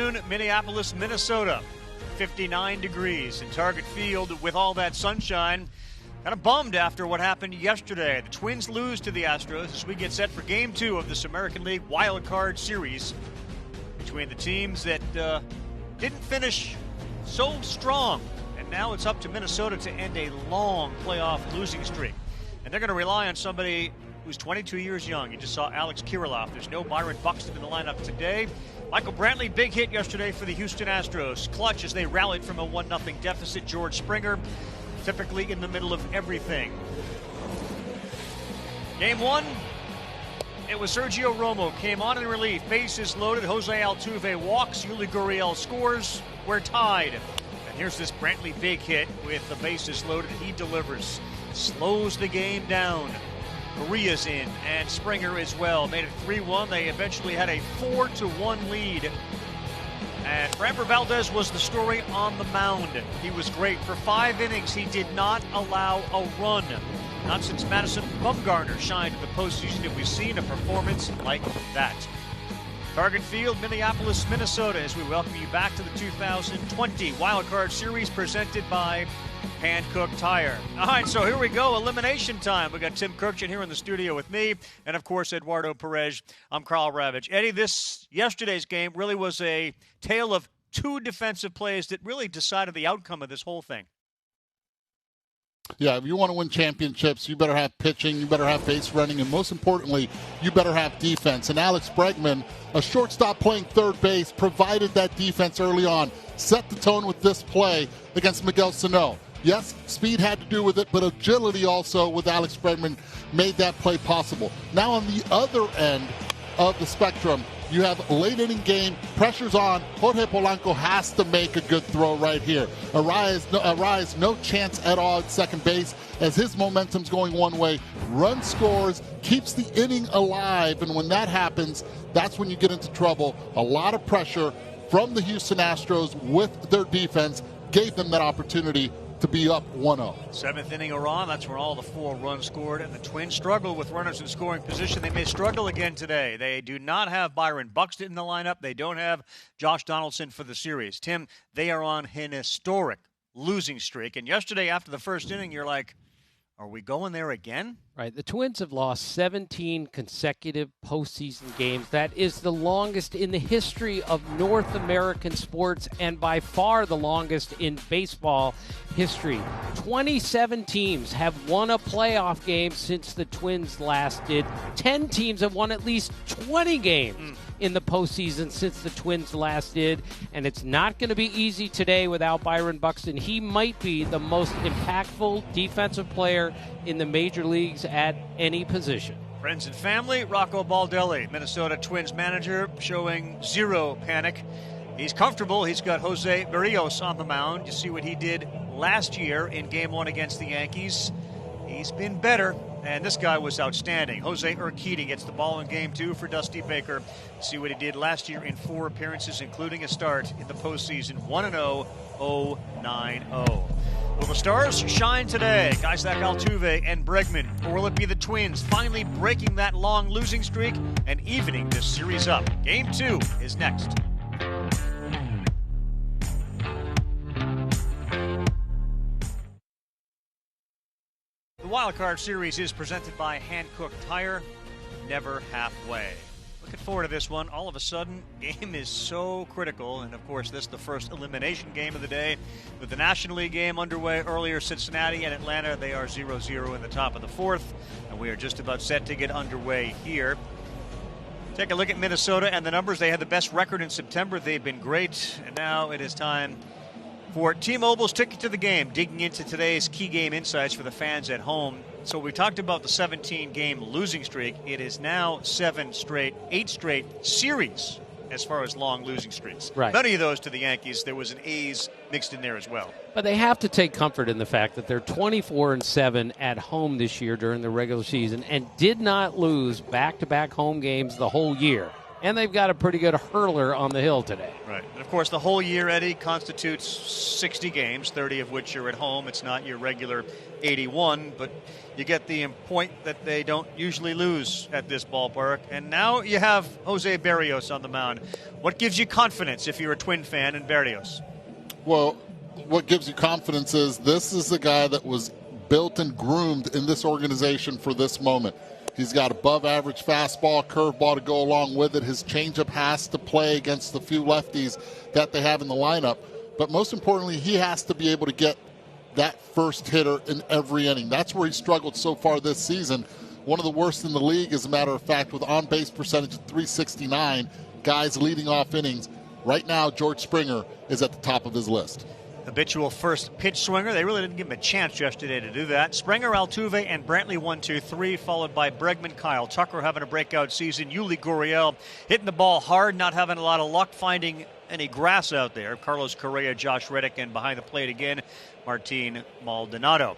afternoon, Minneapolis, Minnesota. 59 degrees in Target Field with all that sunshine. Kind of bummed after what happened yesterday. The Twins lose to the Astros as we get set for Game 2 of this American League Wild Card Series between the teams that didn't finish so strong. And now it's up to Minnesota to end a long playoff losing streak. And they're going to rely on somebody who's 22 years young. You just saw Alex Kirilloff. There's no Byron Buxton in the lineup today. Michael Brantley, big hit yesterday for the Houston Astros. Clutch as they rallied from a 1-0 deficit. George Springer, typically in the middle of everything. Game 1, it was Sergio Romo. Came on in relief. Bases loaded. Jose Altuve walks. Yuli Gurriel scores. We're tied. And here's this Brantley big hit with the bases loaded. He delivers. Slows the game down. Maria's in, and Springer as well. Made it 3-1. They eventually had a 4-1 lead. And Framber Valdez was the story on the mound. He was great. For 5 innings, he did not allow a run. Not since Madison Bumgarner shined in the postseason have we seen a performance like that. Target Field, Minneapolis, Minnesota, as we welcome you back to the 2020 Wild Card Series presented by Hankook Tire. All right, so here we go. Elimination time. We got Tim Kirkchin here in the studio with me, and of course Eduardo Perez. I'm Carl Ravitch. Eddie, yesterday's game really was a tale of 2 defensive plays that really decided the outcome of this whole thing. Yeah, if you want to win championships, you better have pitching, you better have base running, and most importantly, you better have defense. And Alex Bregman, a shortstop playing third base, provided that defense early on, set the tone with this play against Miguel Sano. Yes, speed had to do with it, but agility also with Alex Bregman made that play possible. Now on the other end of the spectrum, you have a late inning game, pressure's on. Jorge Polanco has to make a good throw right here. Arise, no chance at all at second base as his momentum's going one way. Run scores, keeps the inning alive, and when that happens, that's when you get into trouble. A lot of pressure from the Houston Astros with their defense gave them that opportunity to be up 1-0. 7th inning Iran, that's where all the 4 runs scored, and the Twins struggle with runners in scoring position. They may struggle again today. They do not have Byron Buxton in the lineup. They don't have Josh Donaldson for the series. Tim, they are on an historic losing streak, and yesterday after the first inning, you're like, are we going there again? Right. The Twins have lost 17 consecutive postseason games. That is the longest in the history of North American sports and by far the longest in baseball history. 27 teams have won a playoff game since the Twins last did. 10 teams have won at least 20 games in the postseason since the Twins last did. And it's not going to be easy today without Byron Buxton. He might be the most impactful defensive player in the major leagues at any position. Friends and family, Rocco Baldelli, Minnesota Twins manager, showing zero panic. He's comfortable. He's got Jose Berrios on the mound. You see what he did last year in Game 1 against the Yankees. He's been better, and this guy was outstanding. Jose Urquidy gets the ball in Game 2 for Dusty Baker. See what he did last year in 4 appearances, including a start in the postseason. 1-0, 0-9-0. Will the stars shine today? Guys like Altuve and Bregman. Or will it be the Twins finally breaking that long losing streak and evening this series up? Game 2 is next. The Wild Card Series is presented by Hankook Tire. Never halfway. Looking forward to this one. All of a sudden, game is so critical. And, of course, this is the first elimination game of the day. With the National League game underway earlier, Cincinnati and Atlanta, they are 0-0 in the top of the 4th. And we are just about set to get underway here. Take a look at Minnesota and the numbers. They had the best record in September. They've been great. And now it is time for T-Mobile's Ticket to the Game, digging into today's key game insights for the fans at home. So we talked about the 17-game losing streak. It is now 8 straight series as far as long losing streaks. Right. None of those to the Yankees. There was an A's mixed in there as well. But they have to take comfort in the fact that they're 24-7 at home this year during the regular season and did not lose back-to-back home games the whole year. and they've got a pretty good hurler on the hill today. Right. And of course, the whole year, Eddie, constitutes 60 games, 30 of which are at home. It's not your regular 81, but you get the point that they don't usually lose at this ballpark. And now you have Jose Berrios on the mound. What gives you confidence if you're a Twin fan in Berrios? Well, what gives you confidence is this is the guy that was built and groomed in this organization for this moment. He's got above-average fastball, curveball to go along with it. His changeup has to play against the few lefties that they have in the lineup. But most importantly, he has to be able to get that first hitter in every inning. That's where he struggled so far this season. One of the worst in the league, as a matter of fact, with on-base percentage of .369, guys leading off innings. Right now, George Springer is at the top of his list. Habitual first pitch swinger. They really didn't give him a chance yesterday to do that. Springer, Altuve, and Brantley 1-2-3, followed by Bregman, Kyle Tucker having a breakout season. Yuli Gurriel hitting the ball hard, not having a lot of luck finding any grass out there. Carlos Correa, Josh Reddick, and behind the plate again, Martin Maldonado.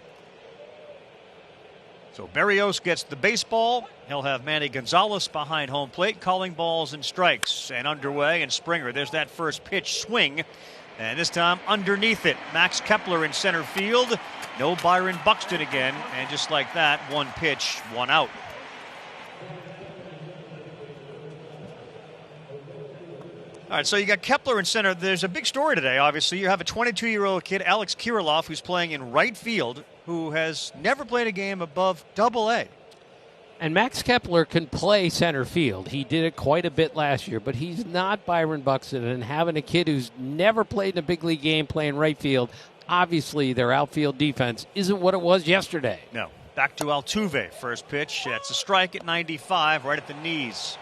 So Berrios gets the baseball. He'll have Manny Gonzalez behind home plate, calling balls and strikes. And underway, and Springer, there's that first pitch swing. And this time underneath it, Max Kepler in center field. No Byron Buxton again. And just like that, one pitch, one out. All right, so you got Kepler in center. There's a big story today, obviously. You have a 22-year-old kid, Alex Kirilloff, who's playing in right field, who has never played a game above Double-A. And Max Kepler can play center field. He did it quite a bit last year, but he's not Byron Buxton. And having a kid who's never played in a big league game playing right field, obviously their outfield defense isn't what it was yesterday. No. Back to Altuve. First pitch. That's a strike at 95, right at the knees.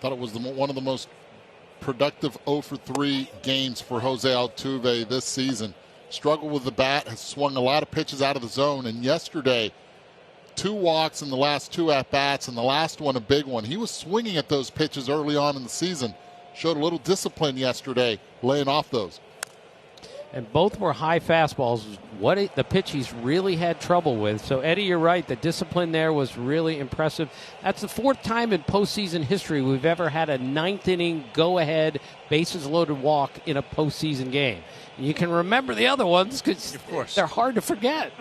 Thought it was one of the most productive 0 for 3 games for Jose Altuve this season. Struggled with the bat, has swung a lot of pitches out of the zone, and yesterday 2 walks in the last 2 at-bats, and the last one a big one. He was swinging at those pitches early on in the season. Showed a little discipline yesterday, laying off those. And both were high fastballs, the pitch he's really had trouble with. So, Eddie, you're right. The discipline there was really impressive. That's the 4th time in postseason history we've ever had a 9th inning go-ahead, bases-loaded walk in a postseason game. And you can remember the other ones because they're hard to forget.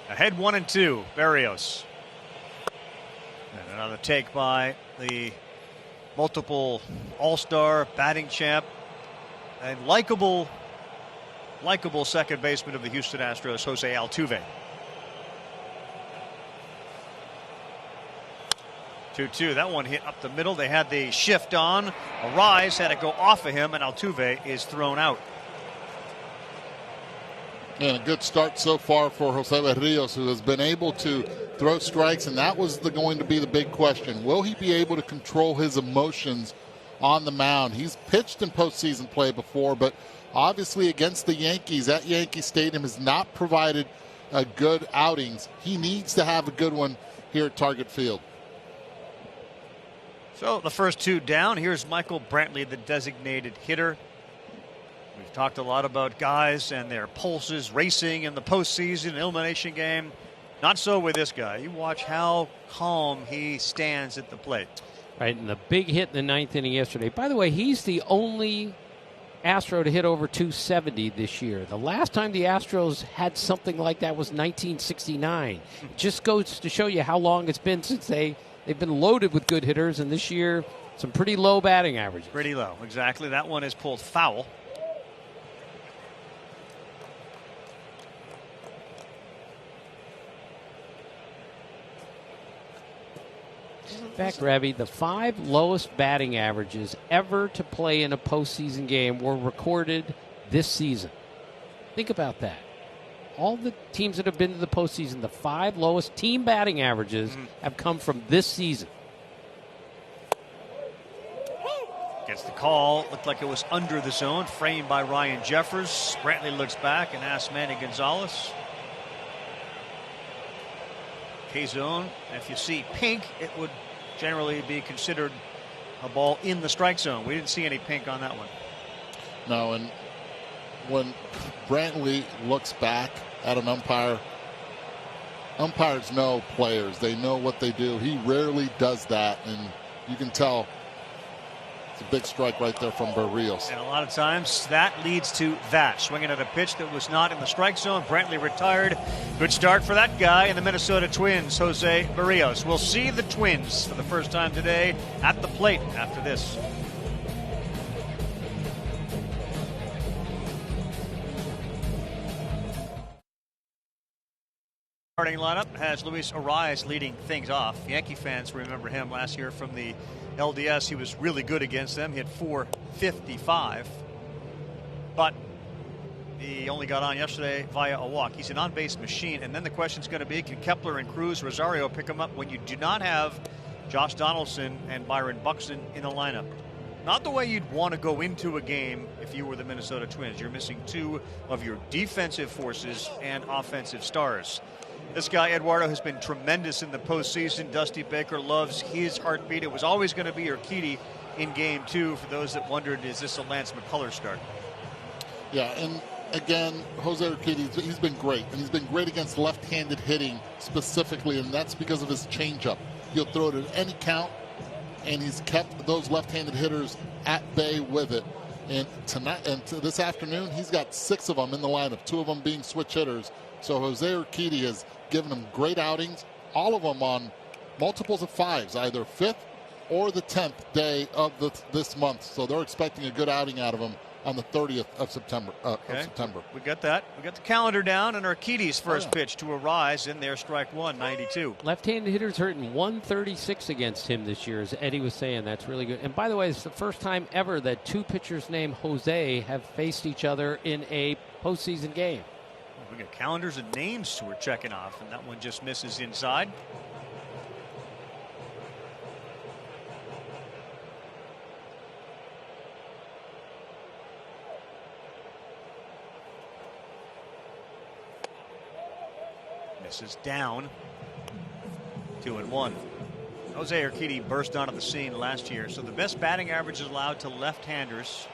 Ahead 1-2, Berrios. And another take by the multiple all-star batting champ and likable second baseman of the Houston Astros, Jose Altuve. 2-2. That one hit up the middle. They had the shift on. A rise had to go off of him, and Altuve is thrown out. And a good start so far for Jose Berrios, who has been able to throw strikes, and that was going to be the big question. Will he be able to control his emotions on the mound? He's pitched in postseason play before, but obviously against the Yankees at Yankee Stadium has not provided good outings. He needs to have a good one here at Target Field. So the first 2 down. Here's Michael Brantley, the designated hitter. We've talked a lot about guys and their pulses racing in the postseason elimination game. Not so with this guy. You watch how calm he stands at the plate. Right, and the big hit in the 9th inning yesterday. By the way, he's the only Astro to hit over 270 this year. The last time the Astros had something like that was 1969. It just goes to show you how long it's been since they've been loaded with good hitters, and this year some pretty low batting averages. Pretty low, exactly. That one is pulled foul. In fact, Ravi, the 5 lowest batting averages ever to play in a postseason game were recorded this season. Think about that. All the teams that have been to the postseason, the 5 lowest team batting averages have come from this season. Gets the call. Looked like it was under the zone. Framed by Ryan Jeffers. Brantley looks back and asks Manny Gonzalez. K-zone. If you see pink, it would generally be considered a ball in the strike zone. We didn't see any pink on that one. No, and when Brantley looks back at an umpire, umpires know players. They know what they do. He rarely does that, and you can tell it's a big strike right there from Berrios. And a lot of times that leads to that. Swinging at a pitch that was not in the strike zone. Brantley retired. Good start for that guy in the Minnesota Twins, Jose Berrios. We'll see the Twins for the first time today at the plate after this. Starting lineup has Luis Arraez leading things off. Yankee fans remember him last year from the LDS. He was really good against them. He had .455, but he only got on yesterday via a walk. He's an on-base machine, and then the question's going to be, can Kepler and Cruz Rosario pick him up when you do not have Josh Donaldson and Byron Buxton in the lineup? Not the way you'd want to go into a game if you were the Minnesota Twins. You're missing two of your defensive forces and offensive stars. This guy, Eduardo, has been tremendous in the postseason. Dusty Baker loves his heartbeat. It was always going to be Urquidy in game two. For those that wondered, is this a Lance McCullers start? Yeah, and again, Jose Urquidy, he's been great. And he's been great against left-handed hitting specifically, and that's because of his changeup. He'll throw it at any count, and he's kept those left-handed hitters at bay with it. And tonight and this afternoon, he's got 6 of them in the lineup, 2 of them being switch hitters. So Jose Urquidy has given him great outings, all of them on multiples of 5s, either 5th or the 10th day of this month. So they're expecting a good outing out of him on the 30th of September. We got that. We got the calendar down, and Urquidy's first pitch to Arraez in there, strike one, 92. Left-handed hitters hurting 136 against him this year, as Eddie was saying. That's really good. And by the way, it's the first time ever that 2 pitchers named Jose have faced each other in a postseason game. We got calendars and names we're checking off, and that one just misses inside. Misses down. 2-1. Jose Urquidy burst onto the scene last year, so the best batting average is allowed to left-handers.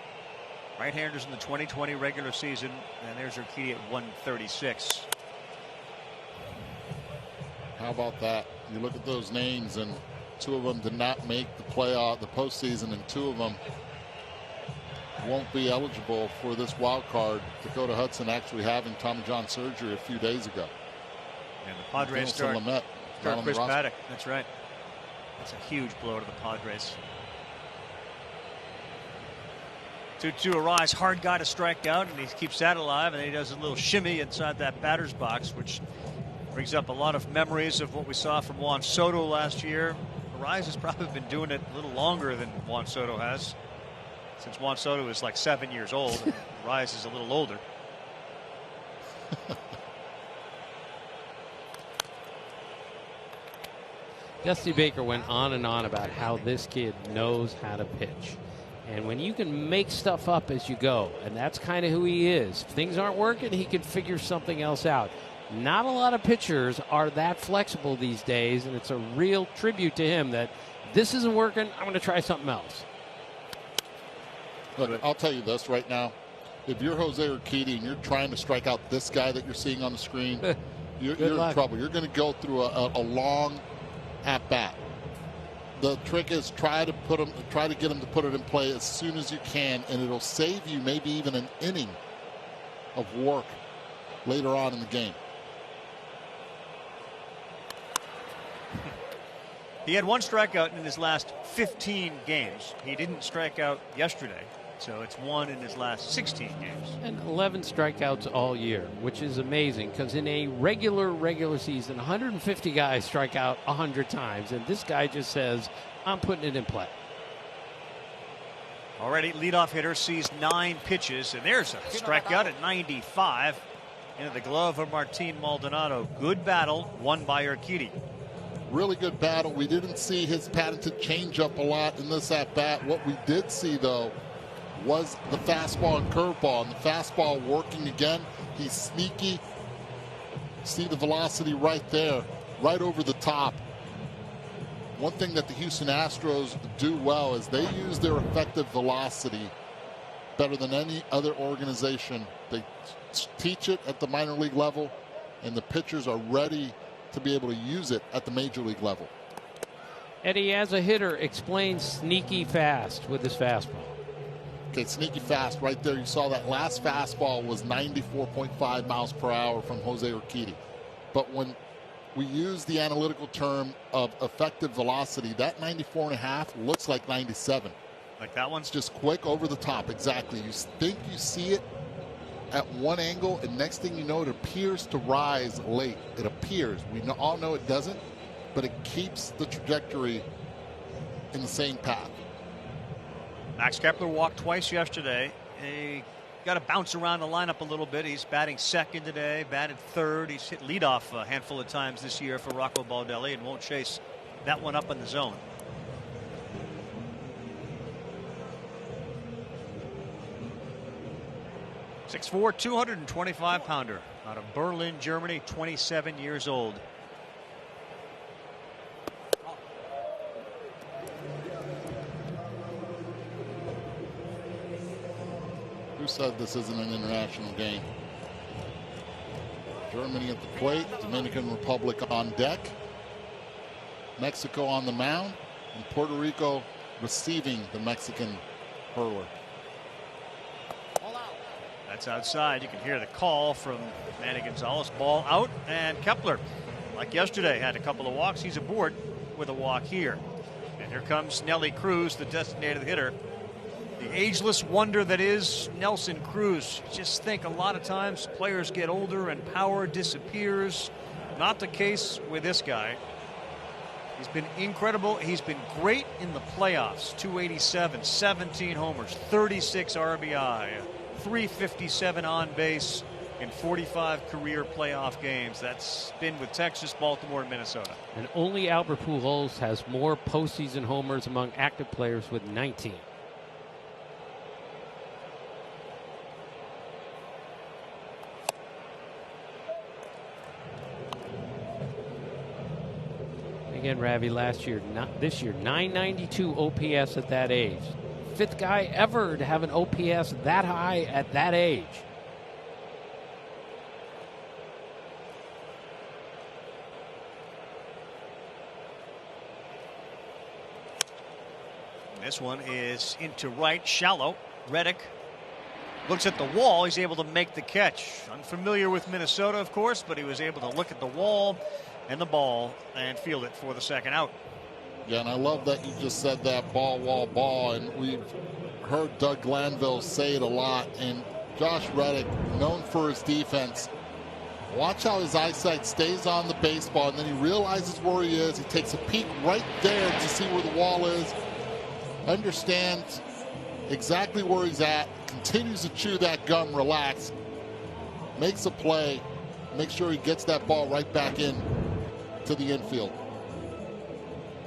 Right-handers in the 2020 regular season, and there's Urquidy at 136. How about that? You look at those names, and 2 of them did not make the playoff, the postseason, and 2 of them won't be eligible for this wild card. Dakota Hudson actually having Tommy John surgery a few days ago. And the Padres start Chris Paddock. That's right. That's a huge blow to the Padres. 2-2 Arraez, hard guy to strike out, and he keeps that alive, and then he does a little shimmy inside that batter's box, which brings up a lot of memories of what we saw from Juan Soto last year. Arraez has probably been doing it a little longer than Juan Soto has, since Juan Soto is like 7 years old, and Arraez is a little older. Dusty Baker went on and on about how this kid knows how to pitch. And when you can make stuff up as you go, and that's kind of who he is. If things aren't working, he can figure something else out. Not a lot of pitchers are that flexible these days, and it's a real tribute to him that this isn't working, I'm going to try something else. Look, I'll tell you this right now. If you're Jose Urquidy and you're trying to strike out this guy that you're seeing on the screen, you're in trouble. You're going to go through a long at-bat. The trick is try to get him to put it in play as soon as you can, and it'll save you maybe even an inning of work later on in the game. He had 1 strikeout in his last 15 games. He didn't strike out yesterday, so it's 1 in his last 16 games. And 11 strikeouts all year, which is amazing because in a regular season, 150 guys strike out 100 times, and this guy just says, I'm putting it in play. Already leadoff hitter sees 9 pitches, and there's a strikeout at 95 into the glove of Martin Maldonado. Good battle won by Urquidy. Really good battle. We didn't see his patented changeup a lot in this at-bat. What we did see, though, was the fastball and curveball. And the fastball working again. He's sneaky. See the velocity right there, right over the top. One thing that the Houston Astros do well is they use their effective velocity better than any other organization. They teach it at the minor league level, and the pitchers are ready to be able to use it at the major league level. Eddie, as a hitter, explain sneaky fast with his fastball. Okay, sneaky fast right there. You saw that last fastball was 94.5 miles per hour from Jose Urquidy. But when we use the analytical term of effective velocity, that 94.5 looks like 97. Like that one's just quick over the top. Exactly. You think you see it at one angle, and next thing you know, it appears to rise late. It appears. We all know it doesn't, but it keeps the trajectory in the same path. Max Kepler walked twice yesterday. He got to bounce around the lineup a little bit. He's batting second today, batted third. He's hit leadoff a handful of times this year for Rocco Baldelli and won't chase that one up in the zone. .6'4", 225-pounder out of Berlin, Germany, 27 years old. Who said this isn't an international game? Germany at the plate, Dominican Republic on deck, Mexico on the mound, and Puerto Rico receiving the Mexican hurler. That's outside. You can hear the call from Manny Gonzalez. Ball out, and Kepler, like yesterday, had a couple of walks. He's aboard with a walk here. And here comes Nelly Cruz, the designated hitter. The ageless wonder that is Nelson Cruz. Just think a lot of times players get older and power disappears. Not the case with this guy. He's been incredible. He's been great in the playoffs. 287, 17 homers, 36 RBI, 357 on base in 45 career playoff games. That's been with Texas, Baltimore, and Minnesota. And only Albert Pujols has more postseason homers among active players with 19. Again, Ravi, this year, 992 OPS at that age. Fifth guy ever to have an OPS that high at that age. This one is into right, shallow. Reddick looks at the wall. He's able to make the catch. Unfamiliar with Minnesota, of course, but he was able to look at the wall and the ball and field it for the second out. Yeah, and I love that you just said that, ball, wall, ball, and we've heard Doug Glanville say it a lot, and Josh Reddick, known for his defense, watch how his eyesight stays on the baseball, and then he realizes where he is. He takes a peek right there to see where the wall is, understands exactly where he's at, continues to chew that gum, relax, makes a play, make sure he gets that ball right back in to the infield.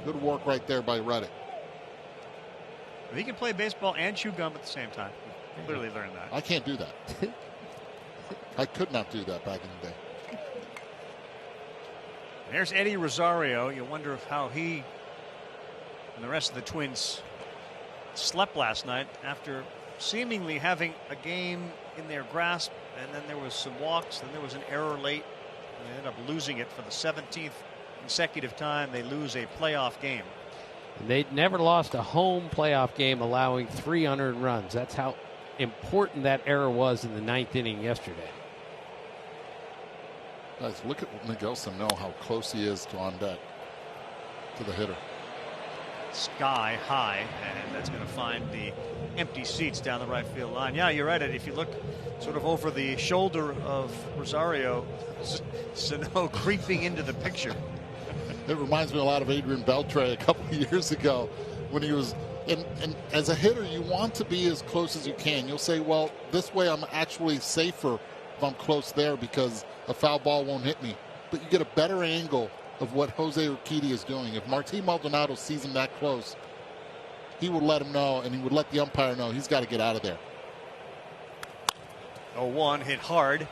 Good work right there by Reddick. He can play baseball and chew gum at the same time. Clearly learned that. I can't do that. I could not do that back in the day. There's Eddie Rosario. You wonder how he and the rest of the Twins slept last night after seemingly having a game in their grasp, and then there was some walks, then there was an error late, and they ended up losing it for the 17th consecutive time they lose a playoff game. And they'd never lost a home playoff game allowing 300 runs. That's how important that error was in the ninth inning yesterday. Guys, look at Miguelson know how close he is to on deck to the hitter. Sky high, and that's going to find the empty seats down the right field line. Yeah, you're right. If you look sort of over the shoulder of Rosario, Sano creeping into the picture. It reminds me a lot of Adrian Beltre a couple of years ago when he was, and as a hitter, you want to be as close as you can. You'll say, well, this way I'm actually safer if I'm close there because a foul ball won't hit me. But you get a better angle of what Jose Urquidy is doing. If Martín Maldonado sees him that close, he would let him know, and he would let the umpire know he's got to get out of there. 0-1 hit hard.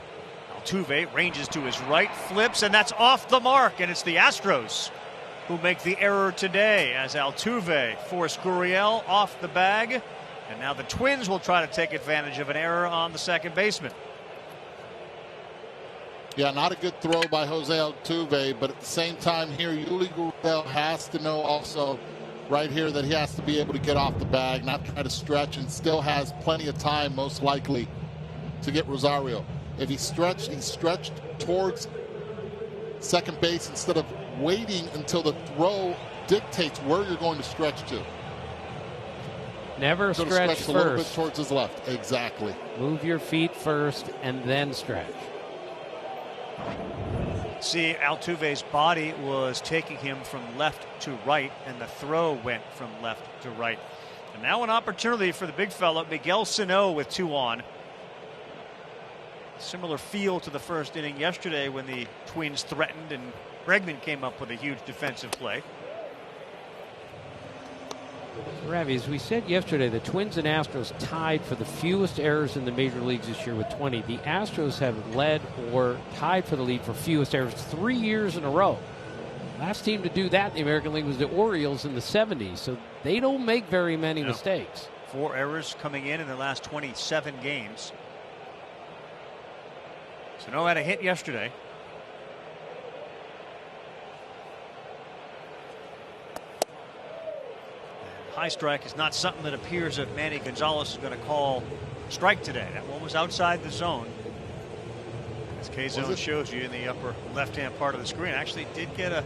Altuve ranges to his right, flips, and that's off the mark, and it's the Astros who make the error today as Altuve forced Gurriel off the bag And now the Twins will try to take advantage of an error on the second baseman. Yeah, not a good throw by Jose Altuve, but at the same time here, Yuli Gurriel has to know also right here that he has to be able to get off the bag, not try to stretch, and still has plenty of time, most likely, to get Rosario. If he stretched towards second base instead of waiting until the throw dictates where you're going to stretch to. Never stretch first. A little bit towards his left. Exactly. Move your feet first and then stretch. See, Altuve's body was taking him from left to right, and the throw went from left to right. And now an opportunity for the big fella, Miguel Sano, with 2 on. Similar feel to the first inning yesterday when the Twins threatened and Bregman came up with a huge defensive play. Ravi, as we said yesterday, the Twins and Astros tied for the fewest errors in the major leagues this year with 20. The Astros have led or tied for the lead for fewest errors 3 years in a row. Last team to do that in the American League was the Orioles in the 70s, so they don't make very many mistakes. 4 errors coming in the last 27 games. Sano had a hit yesterday. High strike is not something that appears that Manny Gonzalez is going to call strike today. That one was outside the zone. As K-Zone shows you in the upper left-hand part of the screen, actually did get a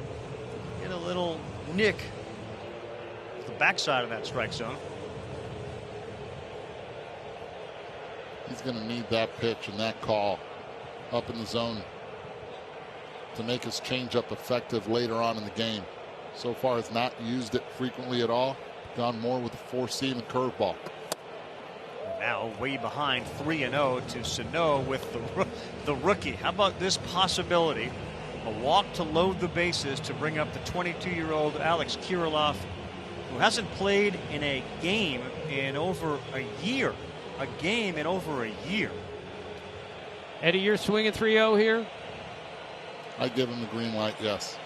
little nick to the backside of that strike zone. He's going to need that pitch and that call up in the zone to make his changeup effective later on in the game. So far has not used it frequently at all. Gone more with the 4-seam and curveball. Now way behind 3-0 to Sano with the rookie. How about this possibility? A walk to load the bases to bring up the 22-year-old Alex Kirilloff, who hasn't played in a game in over a year. A game in over a year. Eddie, you're swinging 3-0 here? I give him the green light, yes.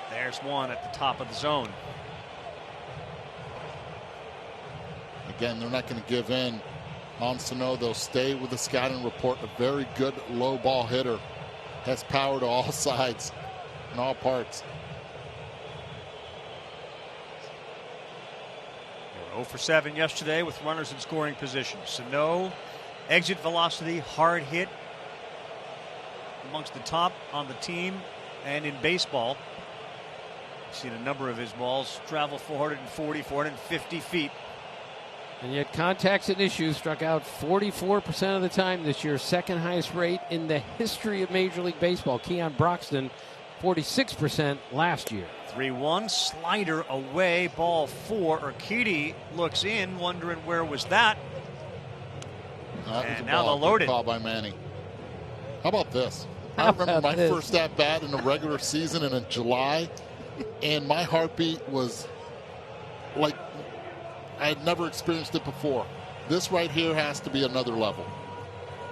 There's one at the top of the zone. Again, they're not going to give in on Sano. They'll stay with the scouting report. A very good low ball hitter. Has power to all sides and all parts. 0 for 7 yesterday with runners in scoring position. Sano, exit velocity, hard hit, amongst the top on the team and in baseball. Seen a number of his balls travel 440, 450 feet. And yet contacts and issues struck out 44% of the time this year, second highest rate in the history of Major League Baseball. Keon Broxton, 46% last year. 3-1, slider away, ball 4. Urquidy looks in, wondering where was that. And now the loaded. Call by Manny. How about this? I remember my first at bat in the regular season in July, and my heartbeat was like I had never experienced it before. This right here has to be another level.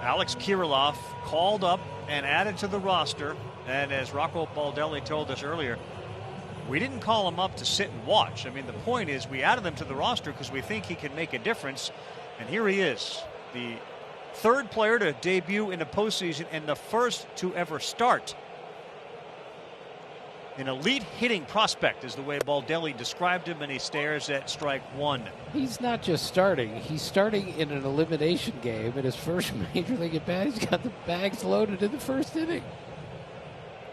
Alex Kirilloff called up and added to the roster, and as Rocco Baldelli told us earlier, we didn't call him up to sit and watch. I mean, the point is we added him to the roster because we think he can make a difference, and here he is, the third player to debut in the postseason and the first to ever start. An elite hitting prospect is the way Baldelli described him, and he stares at strike 1. He's not just starting. He's starting in an elimination game in his first major league at bat. He's got the bags loaded in the first inning.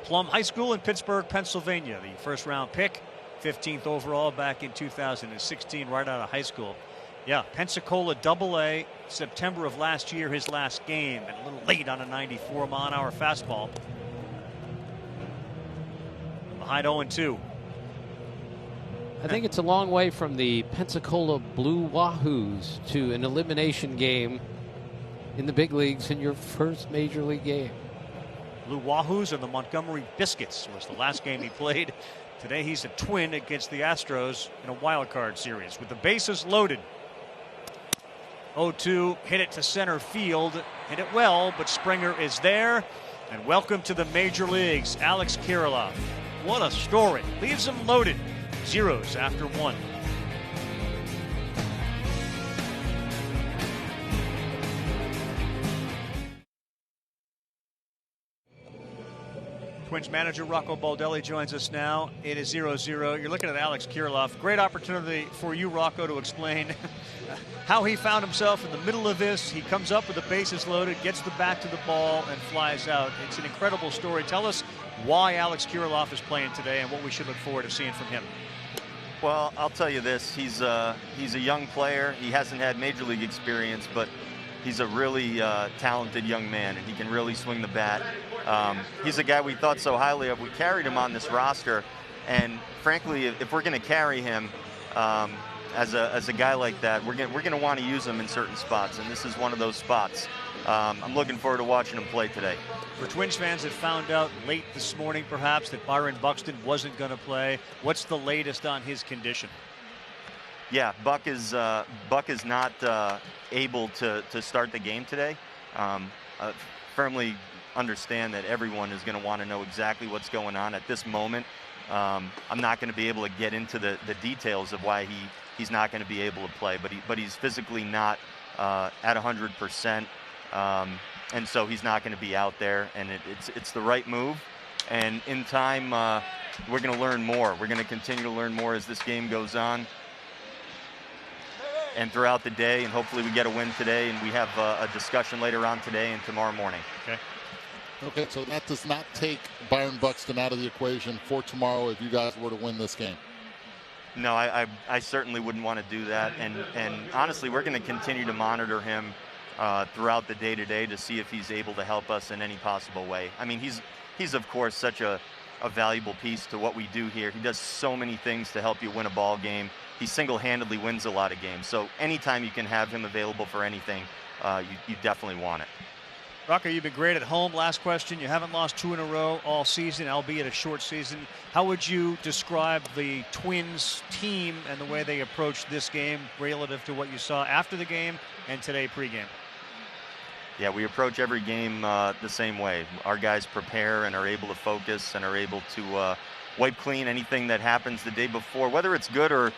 Plum High School in Pittsburgh, Pennsylvania. The first round pick, 15th overall back in 2016, right out of high school. Yeah, Pensacola AA, September of last year, his last game, and a little late on a 94-mile-an-hour fastball. Behind 0-2. I think it's a long way from the Pensacola Blue Wahoos to an elimination game in the big leagues in your first major league game. Blue Wahoos and the Montgomery Biscuits was the last game he played. Today he's a Twin against the Astros in a wild card series with the bases loaded. 0-2, hit it to center field, Hit it well, but Springer is there. And welcome to the major leagues, Alex Kirilloff. What a story. Leaves him loaded. Zeros after 1. Twins manager Rocco Baldelli joins us now. It is 0-0. You're looking at Alex Kirilloff. Great opportunity for you, Rocco, to explain how he found himself in the middle of this. He comes up with the bases loaded, gets the bat to the ball, and flies out. It's an incredible story. Tell us why Alex Kirilloff is playing today and what we should look forward to seeing from him. Well, I'll tell you this. He's a young player. He hasn't had major league experience, but he's a really talented young man, and he can really swing the bat. He's a guy we thought so highly of. We carried him on this roster, and frankly, if we're going to carry him as a guy like that, we're going to want to use him in certain spots, and this is one of those spots. I'm looking forward to watching him play today. For Twins fans that found out late this morning, perhaps, that Byron Buxton wasn't going to play, what's the latest on his condition? Yeah, Buck is not able to start the game today. Firmly understand that everyone is going to want to know exactly what's going on at this moment. I'm not going to be able to get into the details of why he's not going to be able to play, but he's physically not at 100%, and so he's not going to be out there. And it's the right move. And in time, we're going to learn more. We're going to continue to learn more as this game goes on and throughout the day, and hopefully we get a win today, and we have a discussion later on today and tomorrow morning. Okay, so that does not take Byron Buxton out of the equation for tomorrow if you guys were to win this game. No, I certainly wouldn't want to do that, and honestly, we're going to continue to monitor him throughout the day today to see if he's able to help us in any possible way. I mean, he's of course such a valuable piece to what we do here. He does so many things to help you win a ball game. He single-handedly wins a lot of games. So anytime you can have him available for anything, you definitely want it. Rocco, you've been great at home. Last question. You haven't lost 2 in a row all season, albeit a short season. How would you describe the Twins team and the way they approached this game relative to what you saw after the game and today pregame? Yeah, we approach every game the same way. Our guys prepare and are able to focus and are able to wipe clean anything that happens the day before, whether it's good or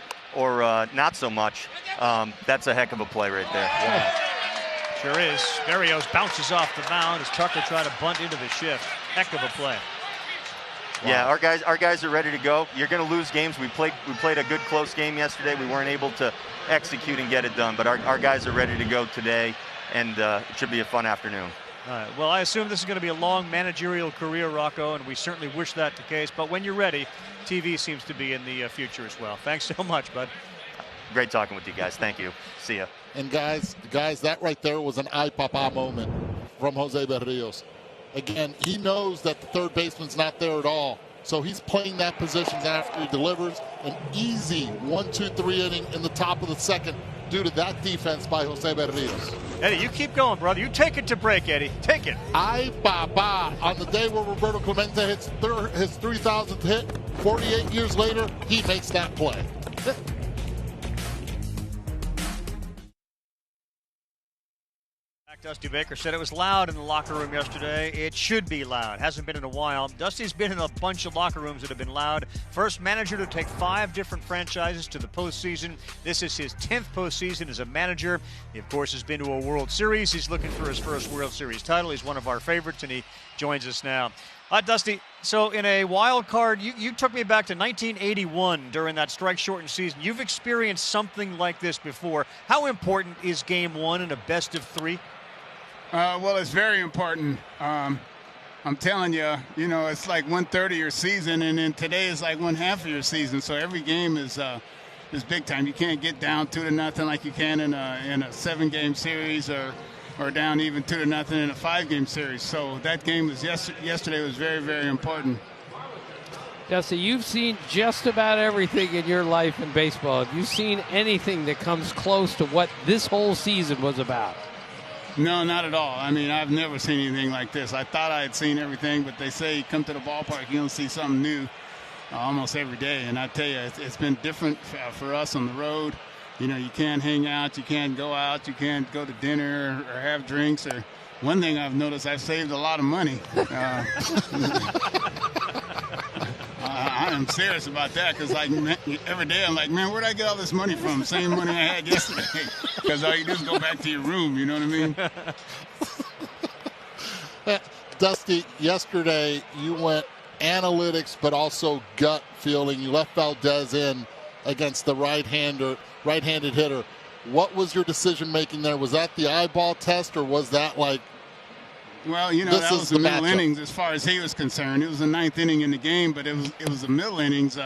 not so much. That's a heck of a play right there. Wow. Sure is. Berrios bounces off the mound as Tucker tried to bunt into the shift. Heck of a play. Wow. Yeah, our guys are ready to go. You're going to lose games. We played a good close game yesterday. We weren't able to execute and get it done, but our guys are ready to go today, and it should be a fun afternoon. All right. Well, I assume this is going to be a long managerial career, Rocco, and we certainly wish that the case. But when you're ready, TV seems to be in the future as well. Thanks so much, bud. Great talking with you guys. Thank you. See ya. And guys, that right there was an ay papa moment from Jose Berrios. Again, he knows that the third baseman's not there at all, so he's playing that position after he delivers an easy 1-2-3 inning in the top of the second due to that defense by Jose Berrios. Eddie, you keep going, brother. You take it to break, Eddie. Take it. Ay papa. On the day where Roberto Clemente hits his 3,000th hit, 48 years later, he makes that play. Dusty Baker said it was loud in the locker room yesterday. It should be loud. Hasn't been in a while. Dusty's been in a bunch of locker rooms that have been loud. First manager to take 5 different franchises to the postseason. This is his 10th postseason as a manager. He, of course, has been to a World Series. He's looking for his first World Series title. He's one of our favorites, and he joins us now. Dusty, so in a wild card, you took me back to 1981 during that strike-shortened season. You've experienced something like this before. How important is Game 1 in a best-of-3? Well, it's very important. I'm telling you, it's like 1/3 of your season, and then today is like 1/2 of your season. So every game is big time. You can't get down 2-0 like you can in a 7-game series, or down even 2-0 in a 5-game series. So that game was yesterday was very, very important. Dusty, you've seen just about everything in your life in baseball. Have you seen anything that comes close to what this whole season was about? No, not at all. I mean, I've never seen anything like this. I thought I had seen everything, but they say you come to the ballpark, you're going to see something new almost every day. And I tell you, it's been different for us on the road. You can't hang out, you can't go out, you can't go to dinner or have drinks or one thing I've noticed, I've saved a lot of money. I am serious about that because, like, every day I'm like, man, where'd I get all this money from? Same money I had yesterday. Because all you do is go back to your room, you know what I mean? Dusty, yesterday you went analytics but also gut feeling. You left Valdez in against the right-handed hitter. What was your decision making there? Was that the eyeball test, or was that like, well, you know, that was the middle innings as far as he was concerned. It was the ninth inning in the game, but it was the middle innings,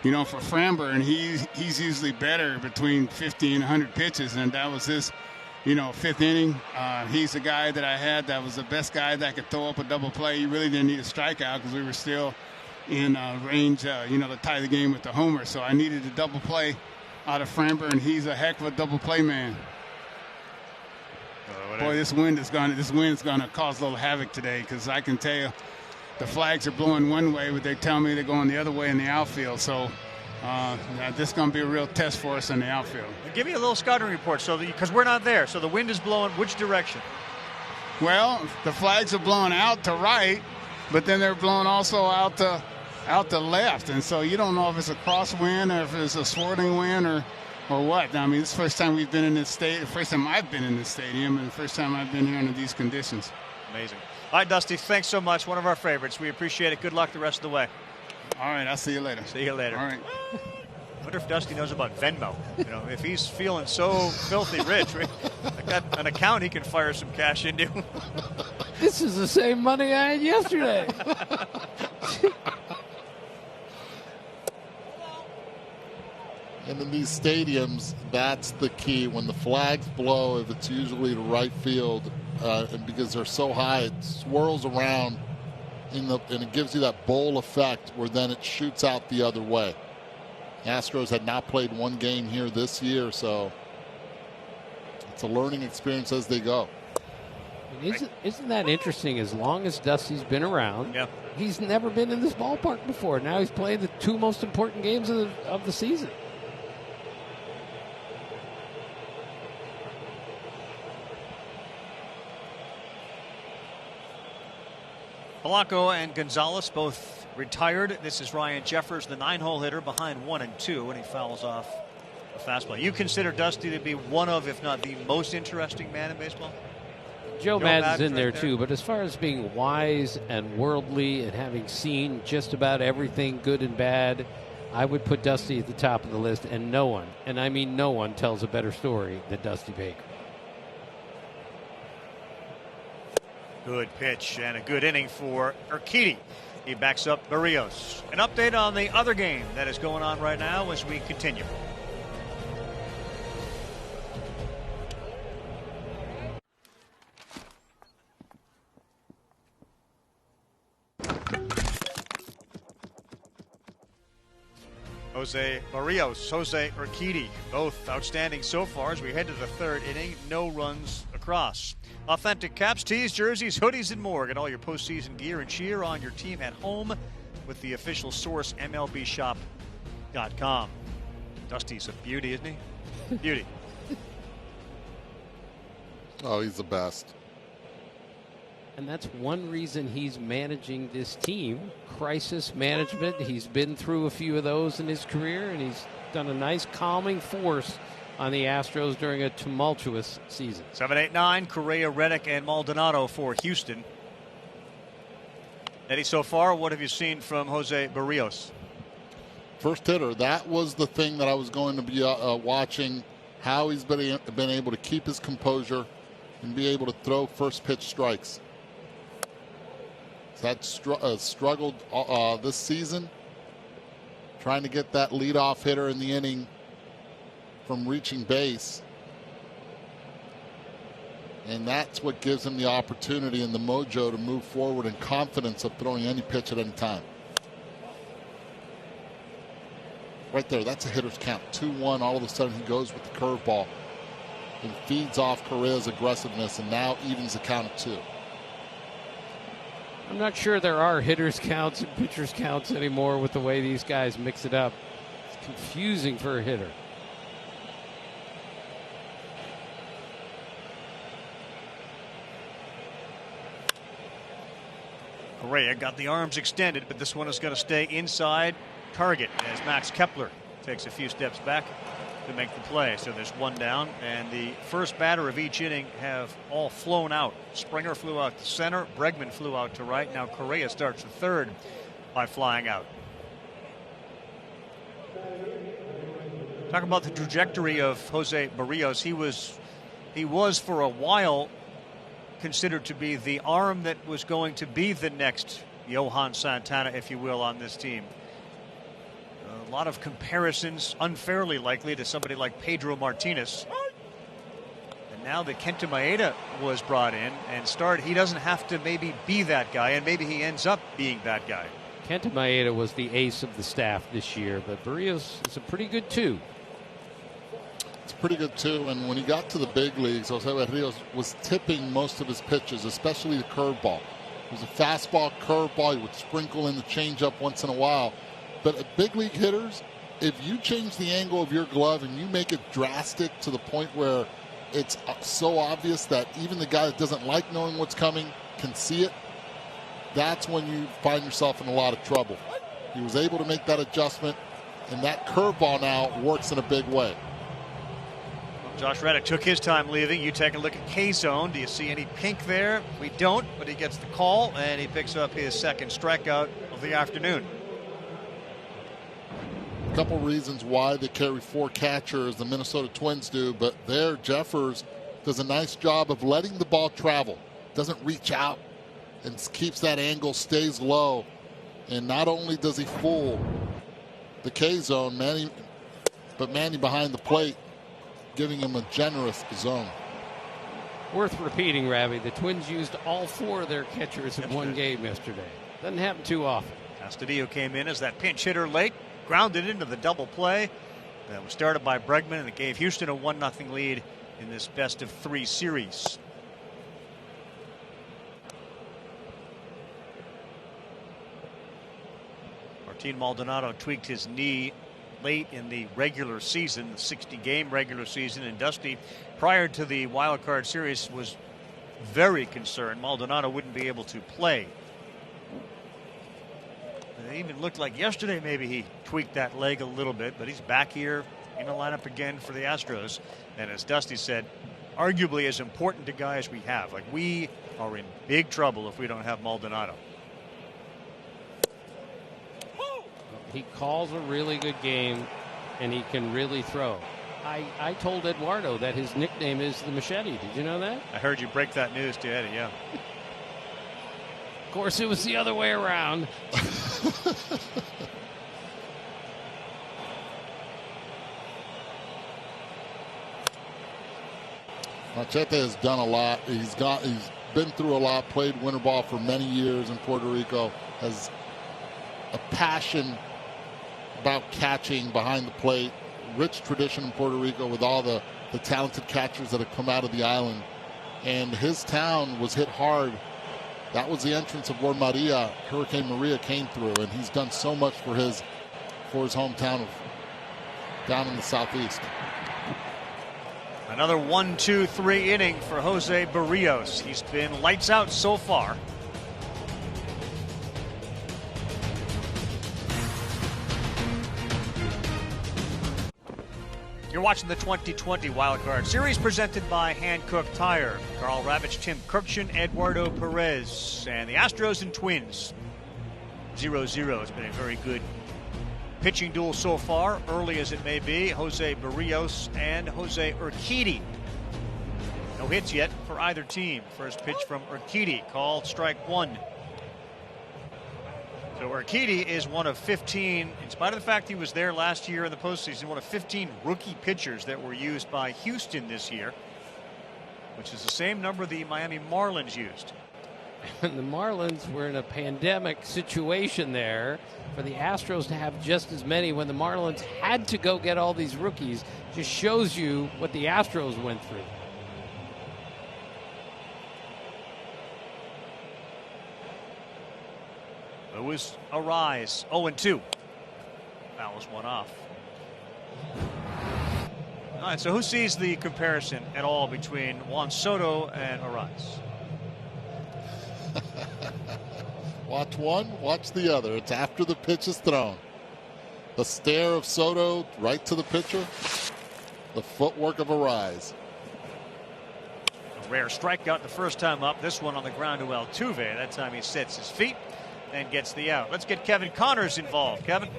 you know, for Framber, and he's usually better between 50 and 100 pitches, and that was his, you know, fifth inning. He's the guy that I had that was the best guy that could throw up a double play. He really didn't need a strikeout because we were still in range, you know, to tie the game with the homer. So I needed a double play out of Framber, and he's a heck of a double play man. Boy, this wind's gonna cause a little havoc today because I can tell you the flags are blowing one way, but they tell me they're going the other way in the outfield. So this is going to be a real test for us in the outfield. Give me a little scouting report, because we're not there. So the wind is blowing which direction? Well, the flags are blowing out to right, but then they're blowing also out to left, and so you don't know if it's a crosswind or if it's a swirling wind or what. I mean, it's the first time we've been in this state, the first time I've been in this stadium, and the first time I've been here under these conditions. Amazing. All right, Dusty, thanks so much. One of our favorites. We appreciate it. Good luck the rest of the way. All right, I'll see you later. See you later. All right. I wonder if Dusty knows about Venmo. You know, if he's feeling so filthy rich, I got an account he can fire some cash into. This is the same money I had yesterday. And in these stadiums, that's the key. When the flags blow, if it's usually to right field, and because they're so high, it swirls around, and it gives you that bowl effect where then it shoots out the other way. Astros had not played one game here this year, so it's a learning experience as they go. Isn't that interesting? As long as Dusty's been around, yeah, he's never been in this ballpark before. Now he's playing the two most important games of the season. Polanco and Gonzalez both retired. This is Ryan Jeffers, the 9-hole hitter, behind 1 and 2, and he fouls off a fastball. You consider Dusty to be one of, if not the most interesting man in baseball? Joe Maddon's in there too, but as far as being wise and worldly and having seen just about everything good and bad, I would put Dusty at the top of the list, and no one, and I mean no one, tells a better story than Dusty Baker. Good pitch and a good inning for Urquidy. He backs up Barrios. An update on the other game that is going on right now as we continue. Jose Barrios, Jose Urquidy, both outstanding so far as we head to the third inning. No runs across. Authentic caps, tees, jerseys, hoodies, and more. Get all your postseason gear and cheer on your team at home with the official source, MLBshop.com. Dusty's a beauty, isn't he? Beauty. Oh, he's the best. And that's one reason he's managing this team. Crisis management. He's been through a few of those in his career, and he's done a nice calming force on the Astros during a tumultuous season. 7-8-9, Correa, Reddick, and Maldonado for Houston. Eddie, so far, what have you seen from Jose Barrios? First hitter, that was the thing that I was going to be watching, how he's been able to keep his composure and be able to throw first pitch strikes. That struggled this season, trying to get that leadoff hitter in the inning from reaching base. And that's what gives him the opportunity and the mojo to move forward and confidence of throwing any pitch at any time. Right there, that's a hitter's count. 2-1, all of a sudden he goes with the curveball and feeds off Correa's aggressiveness and now evens the count at 2. I'm not sure there are hitters counts and pitchers counts anymore with the way these guys mix it up. It's confusing for a hitter. Correa got the arms extended, but this one is going to stay inside target as Max Kepler takes a few steps back to make the play. So there's one down, and the first batter of each inning have all flown out. Springer flew out to center, Bregman flew out to right. Now Correa starts the third by flying out. Talk about the trajectory of Jose Barrios. He was for a while considered to be the arm that was going to be the next Johan Santana, if you will, on this team. A lot of comparisons, unfairly likely, to somebody like Pedro Martinez. And now that Kenta Maeda was brought in and started, he doesn't have to maybe be that guy, and maybe he ends up being that guy. Kenta Maeda was the ace of the staff this year, but Barrios is a pretty good two. It's pretty good too, and when he got to the big leagues, Jose Barrios was tipping most of his pitches, especially the curveball. It was a fastball, curveball. He would sprinkle in the changeup once in a while. But at big league hitters, if you change the angle of your glove and you make it drastic to the point where it's so obvious that even the guy that doesn't like knowing what's coming can see it, that's when you find yourself in a lot of trouble. He was able to make that adjustment, and that curveball now works in a big way. Josh Reddick took his time leaving. You take a look at K-zone. Do you see any pink there? We don't, but he gets the call, and he picks up his second strikeout of the afternoon. A couple reasons why they carry 4 catchers, the Minnesota Twins do, but there Jeffers does a nice job of letting the ball travel. Doesn't reach out and keeps that angle, stays low. And not only does he fool the K-zone, Manny behind the plate, giving him a generous zone. Worth repeating, Ravi, the Twins used all 4 of their catchers in one game yesterday. Doesn't happen too often. Astudillo came in as that pinch hitter late, grounded into the double play. That was started by Bregman, and it gave Houston a 1-0 lead in this best-of-3 series. Martin Maldonado tweaked his knee late in the regular season, the 60-game regular season, and Dusty, prior to the wild card series, was very concerned Maldonado wouldn't be able to play. It even looked like yesterday maybe he tweaked that leg a little bit, but he's back here in the lineup again for the Astros. And as Dusty said, arguably as important a guy as we have. Like, we are in big trouble if we don't have Maldonado. He calls a really good game, and he can really throw. I told Eduardo that his nickname is the Machete. Did you know that? I heard you break that news to Eddie, yeah. Of course, it was the other way around. Machete has done a lot. He's been through a lot, played winter ball for many years in Puerto Rico, has a passion about catching behind the plate. Rich tradition in Puerto Rico with all the talented catchers that have come out of the island. And his town was hit hard. That was the entrance of where Hurricane Maria came through, and he's done so much for his hometown down in the southeast. Another 1-2-3 inning for Jose Barrios. He's been lights out so far. You're watching the 2020 Wild Card Series presented by Hankook Tire. Carl Ravitch, Tim Kirkshin, Eduardo Perez, and the Astros and Twins. 0-0 has been a very good pitching duel so far, early as it may be. Jose Barrios and Jose Urquidy. No hits yet for either team. First pitch from Urquidy, called strike 1. So Urquidy is one of 15, in spite of the fact he was there last year in the postseason, one of 15 rookie pitchers that were used by Houston this year, which is the same number the Miami Marlins used. And the Marlins were in a pandemic situation there. For the Astros to have just as many when the Marlins had to go get all these rookies just shows you what the Astros went through. It was a rise. 0-2. Fouls one off. All right, so who sees the comparison at all between Juan Soto and Arise? Watch one, watch the other. It's after the pitch is thrown. The stare of Soto right to the pitcher. The footwork of Arise. A rare strikeout the first time up. This one on the ground to Altuve. That time he sets his feet and gets the out. Let's get Kevin Connors involved. Kevin.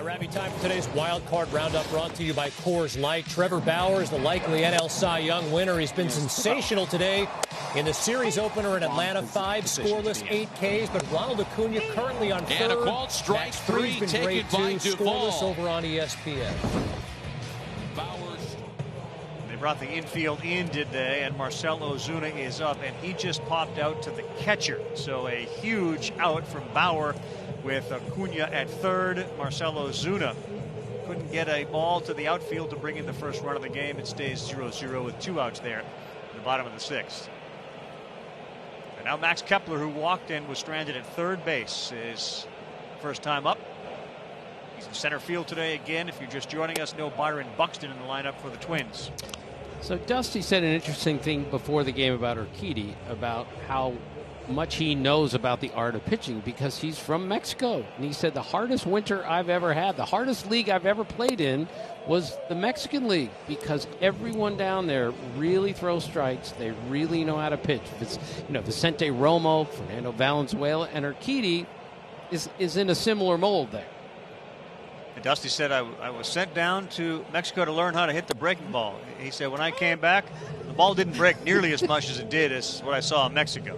Ravi, time for today's wild card roundup brought to you by Coors Light. Trevor Bauer is the likely NL Cy Young winner. He's been sensational today in the series opener in Atlanta. 5 scoreless, 8 Ks, but Ronald Acuna currently on third. And a called strike three been taken great by too, Duvall. scoreless over on ESPN. They brought the infield in, did they? And Marcell Ozuna is up, and he just popped out to the catcher. So a huge out from Bauer with Acuna at third. Marcell Ozuna couldn't get a ball to the outfield to bring in the first run of the game. It stays 0-0 with 2 outs there in the bottom of the 6th. And now Max Kepler, who walked in, was stranded at third base. His first time up. He's in center field today again. If you're just joining us, no Byron Buxton in the lineup for the Twins. So Dusty said an interesting thing before the game about Urquidy, about how much he knows about the art of pitching because he's from Mexico. And he said the hardest winter I've ever had, the hardest league I've ever played in was the Mexican League because everyone down there really throws strikes. They really know how to pitch. It's, Vicente Romo, Fernando Valenzuela, and Urquidy is in a similar mold there. And Dusty said, I was sent down to Mexico to learn how to hit the breaking ball. He said, when I came back, the ball didn't break nearly as much as it did as what I saw in Mexico.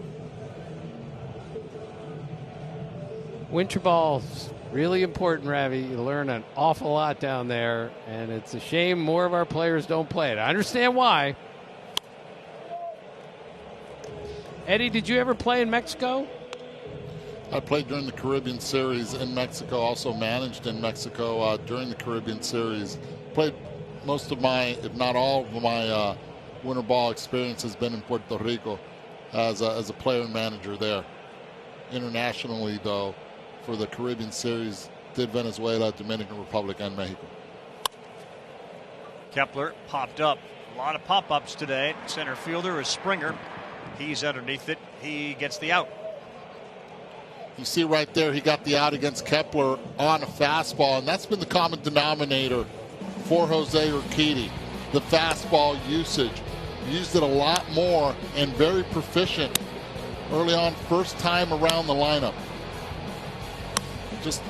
Winter ball's really important, Ravi. You learn an awful lot down there, and it's a shame more of our players don't play it. I understand why. Eddie, did you ever play in Mexico? I played during the Caribbean Series in Mexico, also managed in Mexico during the Caribbean Series. Played most of my, if not all of my winter ball experience has been in Puerto Rico as a player and manager there. Internationally, though, for the Caribbean Series, did Venezuela, Dominican Republic, and Mexico. Kepler popped up. A lot of pop-ups today. Center fielder is Springer. He's underneath it. He gets the out. You see right there, he got the out against Kepler on a fastball, and that's been the common denominator for Jose Urquidy. The fastball usage. Used it a lot more and very proficient early on, first time around the lineup. Just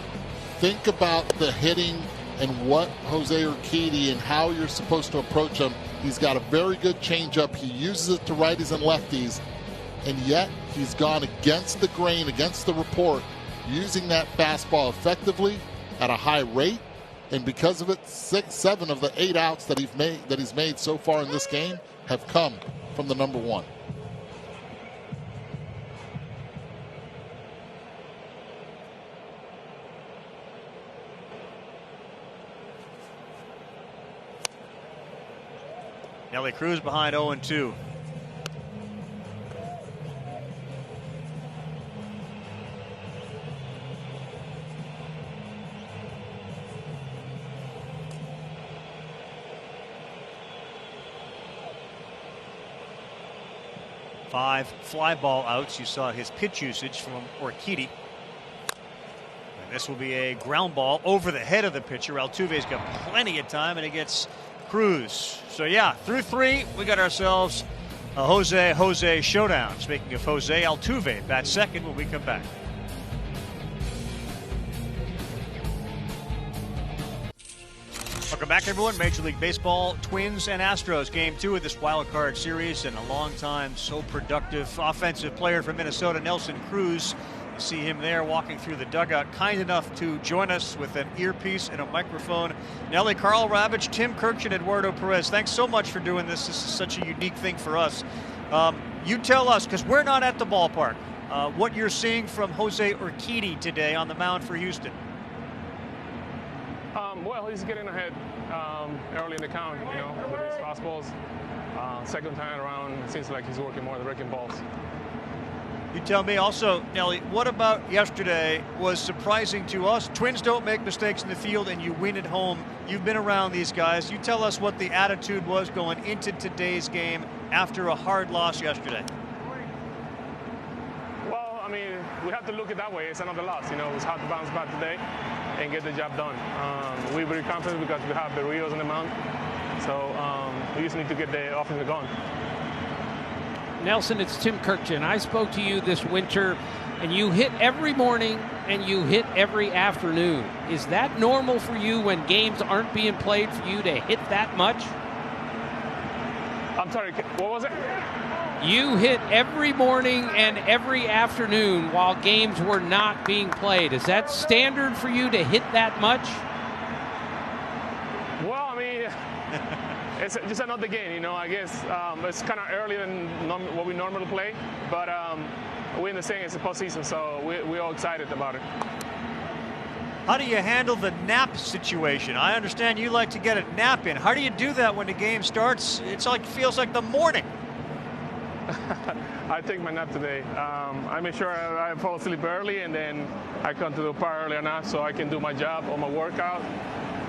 think about the hitting and what Jose Urquidy and how you're supposed to approach him. He's got a very good changeup. He uses it to righties and lefties. And yet he's gone against the grain, against the report, using that fastball effectively at a high rate. And because of it, 7 of the 8 outs that he's made so far in this game have come from the number 1. Nelly Cruz behind 0-2. Five fly ball outs. You saw his pitch usage from Urquidy. And this will be a ground ball over the head of the pitcher. Altuve's got plenty of time, and he gets Cruz. So yeah, through 3, we got ourselves a Jose showdown. Speaking of Jose, Altuve bats second when we come back. Welcome back, everyone. Major League Baseball, Twins and Astros, Game 2 of this wild card series, and a long-time, so productive offensive player from Minnesota, Nelson Cruz. You see him there walking through the dugout, kind enough to join us with an earpiece and a microphone. Nelly, Carl Ravitch, Tim Kirch, and Eduardo Perez, thanks so much for doing this. This is such a unique thing for us. You tell us, because we're not at the ballpark, what you're seeing from Jose Urquidy today on the mound for Houston. Well, he's getting ahead early in the count, with his fastballs. Second time around, it seems like he's working more on the breaking balls. You tell me also, Nelly, what about yesterday was surprising to us? Twins don't make mistakes in the field, and you win at home. You've been around these guys. You tell us what the attitude was going into today's game after a hard loss yesterday. Well, I mean, we have to look at it that way. It's another loss. You know, it's hard to bounce back today and get the job done. We're very confident because we have the Rios on the mound. So we just need to get the offense going. Nelson, it's Tim Kirkjian. I spoke to you this winter, and you hit every morning and you hit every afternoon. Is that normal for you when games aren't being played for you to hit that much? I'm sorry, what was it? You hit every morning and every afternoon while games were not being played. Is that standard for you to hit that much? Well, I mean, it's just another game, you know. I guess it's kind of earlier than what we normally play, but we're in the same. It's a postseason, so we're all excited about it. How do you handle the nap situation? I understand you like to get a nap in. How do you do that when the game starts? It's like feels like the morning. I take my nap today. I make sure I fall asleep early, and then I come to the park early enough so I can do my job or my workout,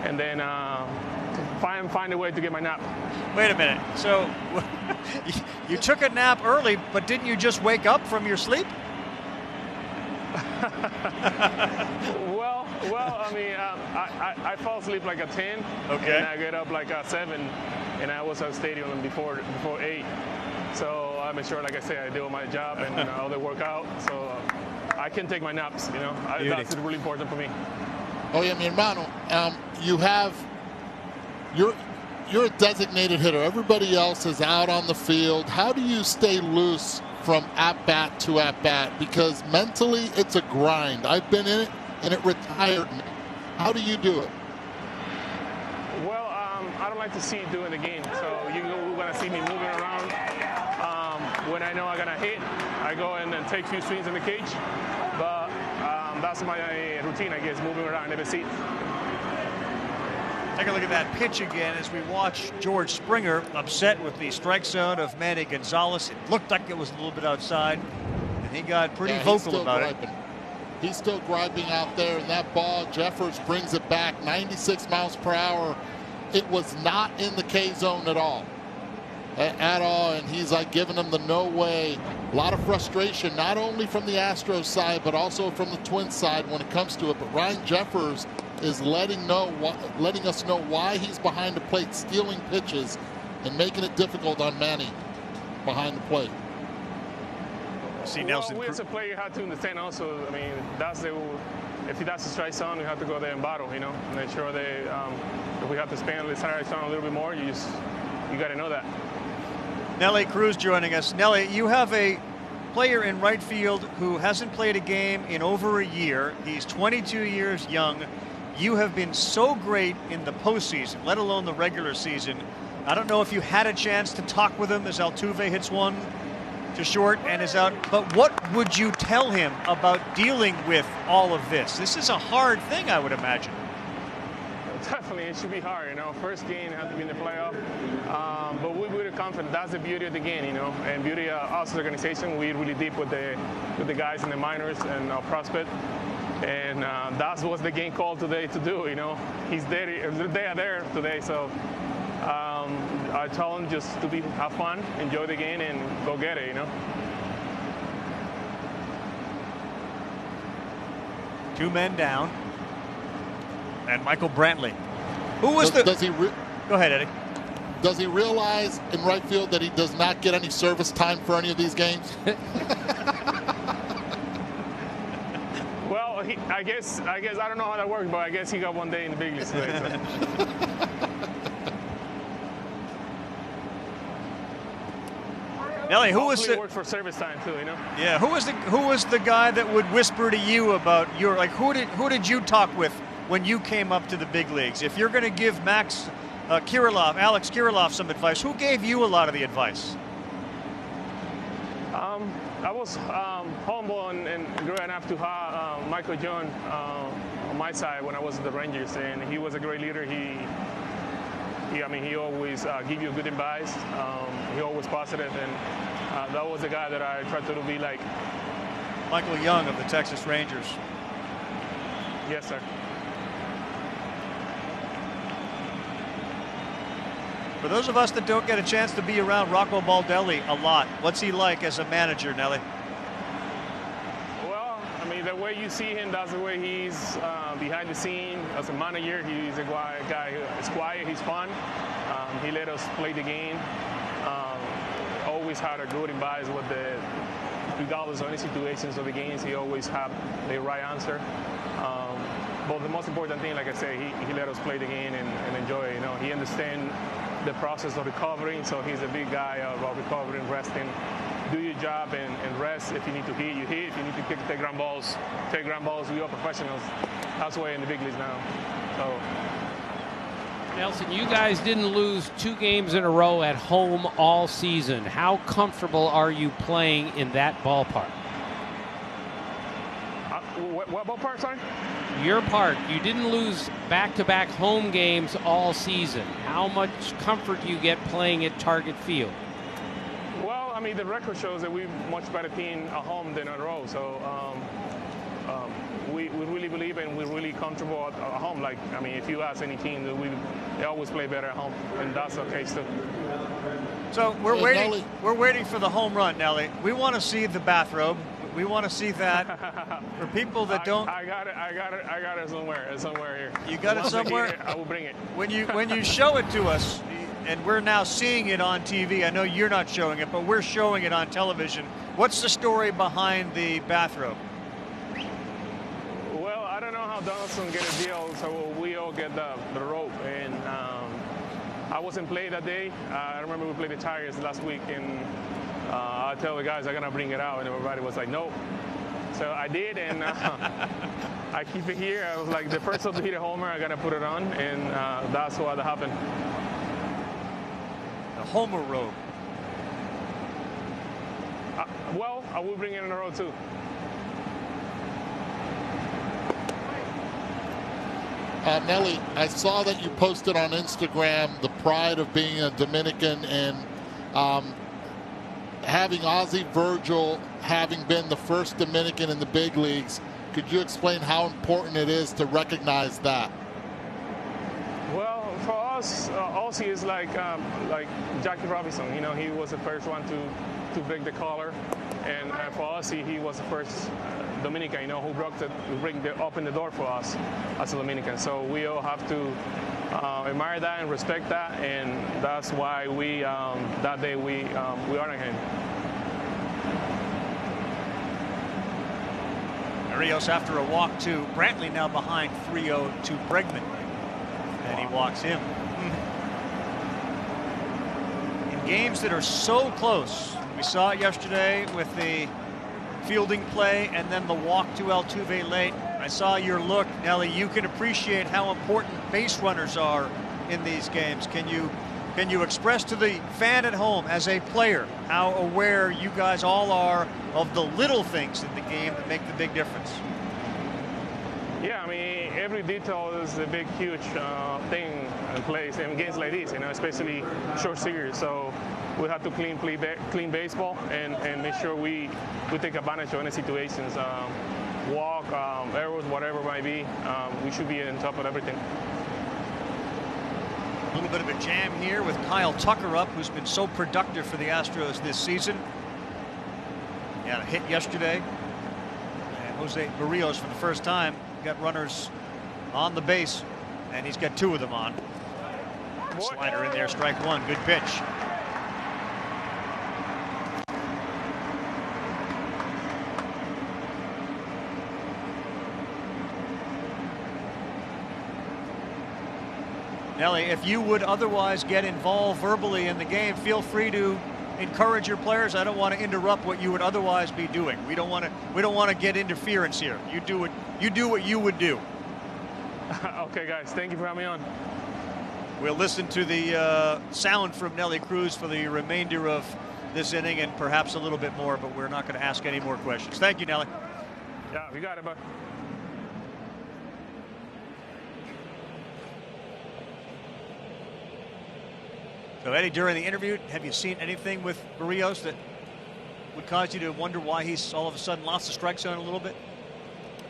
and then find a way to get my nap. Wait a minute. So you took a nap early, but didn't you just wake up from your sleep? Well, I mean, I fall asleep like at 10, okay, and I get up like at 7, and I was at the stadium before 8. So I make sure, like I say, I do my job and all the workout, so I can take my naps. You know, that's really important for me. Oh yeah, mi hermano, you're a designated hitter. Everybody else is out on the field. How do you stay loose from at-bat to at-bat? Because mentally, it's a grind. I've been in it, and it retired me. How do you do it? Well, I don't like to see it during the game. So you're going to see me moving around. When I know I'm going to hit, I go in and take a few swings in the cage. But that's my routine, I guess, moving around every seat. Take a look at that pitch again as we watch George Springer upset with the strike zone of Manny Gonzalez. It looked like it was a little bit outside, and he got pretty vocal about it. He's still griping out there, and that ball, Jeffers brings it back 96 miles per hour. It was not in the K zone at all. And he's like giving them the no way. A lot of frustration, not only from the Astros side, but also from the Twins side when it comes to it. But Ryan Jeffers is letting us know why he's behind the plate, stealing pitches and making it difficult on Manny behind the plate. See Nelson. Well, we as a player have to understand also. I mean, if that's the strike zone, we have to go there and battle. You know, make sure if we have to spend the strike zone a little bit more, you got to know that. Nelly Cruz joining us. Nelly, you have a player in right field who hasn't played a game in over a year. He's 22 years young. You have been so great in the postseason, let alone the regular season. I don't know if you had a chance to talk with him as Altuve hits one to short and is out, but what would you tell him about dealing with all of this? This is a hard thing, I would imagine. Definitely, it should be hard. You know, first game had to be in the playoff, but we're really confident. That's the beauty of the game, you know, and beauty of us as an organization. We're really deep with the guys in the minors and our prospect, and that's what the game called today to do. You know, they are there today, so I tell them just to have fun, enjoy the game, and go get it. You know. 2 men down. And Michael Brantley. Who was Go ahead, Eddie. Does he realize in right field that he does not get any service time for any of these games? Well, I guess I don't know how that works, but I guess he got one day in the big leagues today. So. Nelly, who was work for service time too, you know? Yeah, who was the guy that would whisper to you about your, like, who did you talk with when you came up to the big leagues? If you're going to give Alex Kirilloff some advice, who gave you a lot of the advice? I was humble and great enough to have Michael John on my side when I was at the Rangers, and he was a great leader. He always give you good advice. He always positive, and that was the guy that I tried to be like. Michael Young of the Texas Rangers. Yes, sir. For those of us that don't get a chance to be around Rocco Baldelli a lot, what's he like as a manager, Nelly? way you see him, that's the way he's behind the scene. As a manager, he's a guy who is quiet, he's fun. He let us play the game. Always had a good advice with regardless of any situations of the games, he always had the right answer. But the most important thing, like I say, he let us play the game and enjoy it. You know, he understands the process of recovering, so he's a big guy about recovering, resting. Do your job and rest. If you need to hit, you hit. If you need to take ground balls, take ground balls. We are professionals. That's why in the big leagues now. So, Nelson, you guys didn't lose 2 games in a row at home all season. How comfortable are you playing in that ballpark? What ballpark, sorry? Your part. You didn't lose back-to-back home games all season. How much comfort do you get playing at Target Field? Well, I mean, the record shows that we're much better team at home than on the road. So we really believe and we're really comfortable at home. Like, I mean, if you ask any team, they always play better at home, and that's the case too. So we're waiting. We're waiting for the home run, Nelly. We want to see the bathrobe. We want to see that. For people that don't, I got it somewhere. It's somewhere here. You got it somewhere. I will bring it. When you show it to us, and we're now seeing it on TV. I know you're not showing it, but we're showing it on television. What's the story behind the bathrobe? Well, I don't know how Donaldson get a deal, so we all get the rope. And I wasn't playing that day. I remember we played the Tigers last week, and I tell the guys I'm gonna bring it out, and everybody was like, "No." So I did, and I keep it here. I was like, the first one to hit a homer, I gotta put it on, and that's what happened. The homer robe. Well, I will bring it in a row too. Nelly, I saw that you posted on Instagram the pride of being a Dominican and having Ozzie Virgil having been the first Dominican in the big leagues. Could you explain how important it is to recognize that? Well, for us, Ozzie is like Jackie Robinson. You know, he was the first one to break the collar, and for Ozzie, he was the first Dominican, you know, who opened the door for us as a Dominican. So we all have to admire that and respect that, and that's why we that day we honor him. Rios after a walk to Brantley, now behind 3-0 to Bregman, and he walks him. In games that are so close, we saw it yesterday with the fielding play and then the walk to Altuve late. I saw your look, Nelly. You can appreciate how important base runners are in these games. Can you express to the fan at home as a player how aware you guys all are of the little things in the game that make the big difference? Yeah, I mean, every detail is a big, huge thing in place in games like this, you know, especially short series. So we have to clean baseball and make sure we take advantage of any situations. Walk, errors, whatever it might be. We should be on top of everything. A little bit of a jam here with Kyle Tucker up, who's been so productive for the Astros this season. He had a hit yesterday. And Jose Barrios, for the first time, got runners on the base, and he's got 2 of them on. Slider in there, strike 1, good pitch. Nelly, if you would otherwise get involved verbally in the game, feel free to encourage your players. I don't want to interrupt what you would otherwise be doing. We don't want to get interference here. You do what you would do. Okay, guys, thank you for having me on. We'll listen to the sound from Nelly Cruz for the remainder of this inning and perhaps a little bit more, but we're not going to ask any more questions. Thank you, Nelly. Yeah, you got it, bud. So, Eddie, during the interview, have you seen anything with Barrios that would cause you to wonder why he's all of a sudden lost the strike zone a little bit?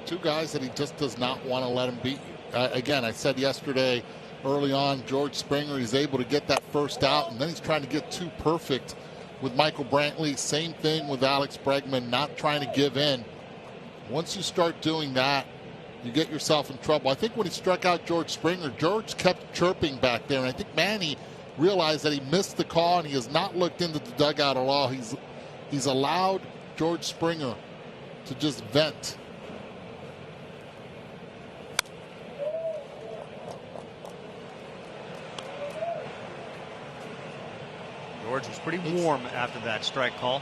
2 guys that he just does not want to let him beat. Again, I said yesterday early on, George Springer, he's able to get that first out, and then he's trying to get too perfect with Michael Brantley. Same thing with Alex Bregman, not trying to give in. Once you start doing that, you get yourself in trouble. I think when he struck out George Springer, George kept chirping back there, and I think Manny realized that he missed the call, and he has not looked into the dugout at all. He's allowed George Springer to just vent. George was pretty warm after that strike call.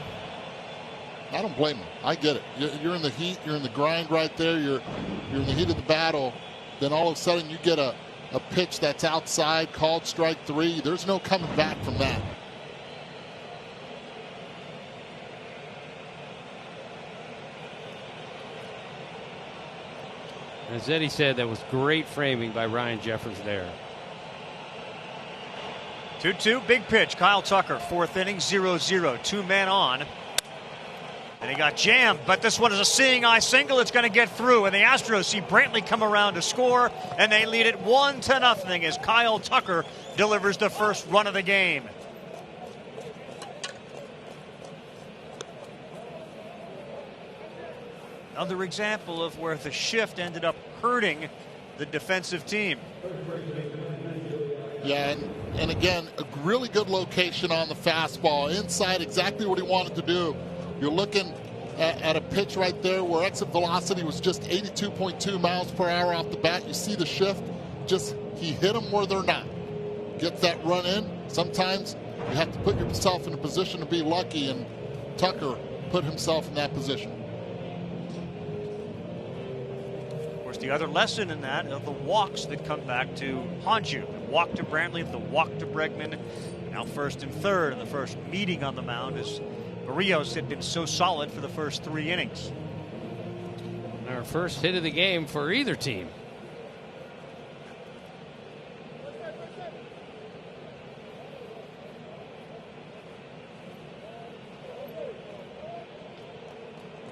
I don't blame him. I get it. You're in the heat. You're in the grind right there. You're in the heat of the battle. Then all of a sudden you get a pitch that's outside, called strike 3. There's no coming back from that. As Eddie said, that was great framing by Ryan Jeffers there. 2-2, big pitch. Kyle Tucker, 4th inning, 0-0. 2 men on. And he got jammed, but this one is a seeing eye single. It's going to get through, and the Astros see Brantley come around to score, and they lead it 1-0 as Kyle Tucker delivers the first run of the game. Another example of where the shift ended up hurting the defensive team. Yeah, and again, a really good location on the fastball. Inside, exactly what he wanted to do. You're looking at a pitch right there where exit velocity was just 82.2 miles per hour off the bat. You see the shift. Just, he hit them where they're not. Gets that run in. Sometimes you have to put yourself in a position to be lucky, and Tucker put himself in that position. Of course, the other lesson in that of the walks that come back to haunt you. The walk to Brantley, the walk to Bregman. Now 1st and 3rd in the first meeting on the mound as Barrios had been so solid for the first 3 innings. Our first hit of the game for either team.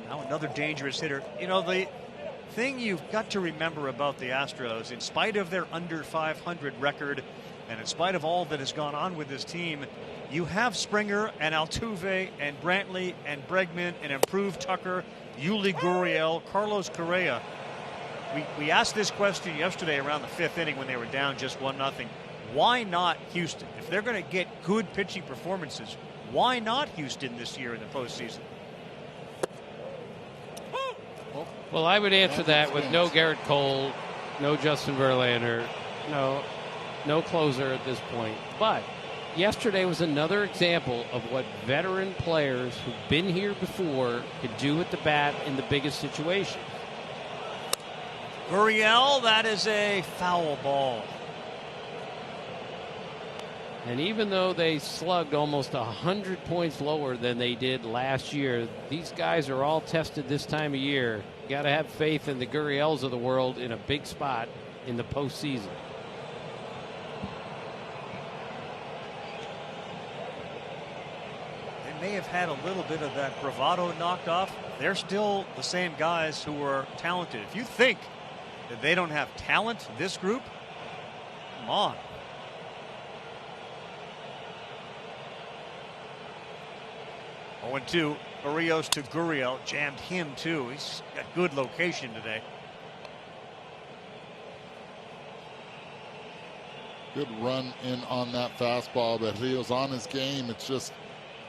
Now another dangerous hitter. You know, the thing you've got to remember about the Astros, in spite of their under 500 record, and in spite of all that has gone on with this team, you have Springer and Altuve and Brantley and Bregman and improved Tucker, Yuli Gurriel, Carlos Correa. We asked this question yesterday around the 5th inning when they were down just 1-0. Why not Houston? If they're going to get good pitching performances, why not Houston this year in the postseason? Well, I would answer that with no Garrett Cole, no Justin Verlander, no closer at this point. But yesterday was another example of what veteran players who've been here before can do at the bat in the biggest situation. Gurriel, that is a foul ball. And even though they slugged almost 100 points lower than they did last year, these guys are all tested this time of year. You got to have faith in the Gurriels of the world in a big spot in the postseason. They may have had a little bit of that bravado knocked off. They're still the same guys who are talented. If you think that they don't have talent, this group, come on. Oh, 2, Barrios to Gurriel, jammed him too. He's got good location today. Good run in on that fastball, but he was on his game. It's just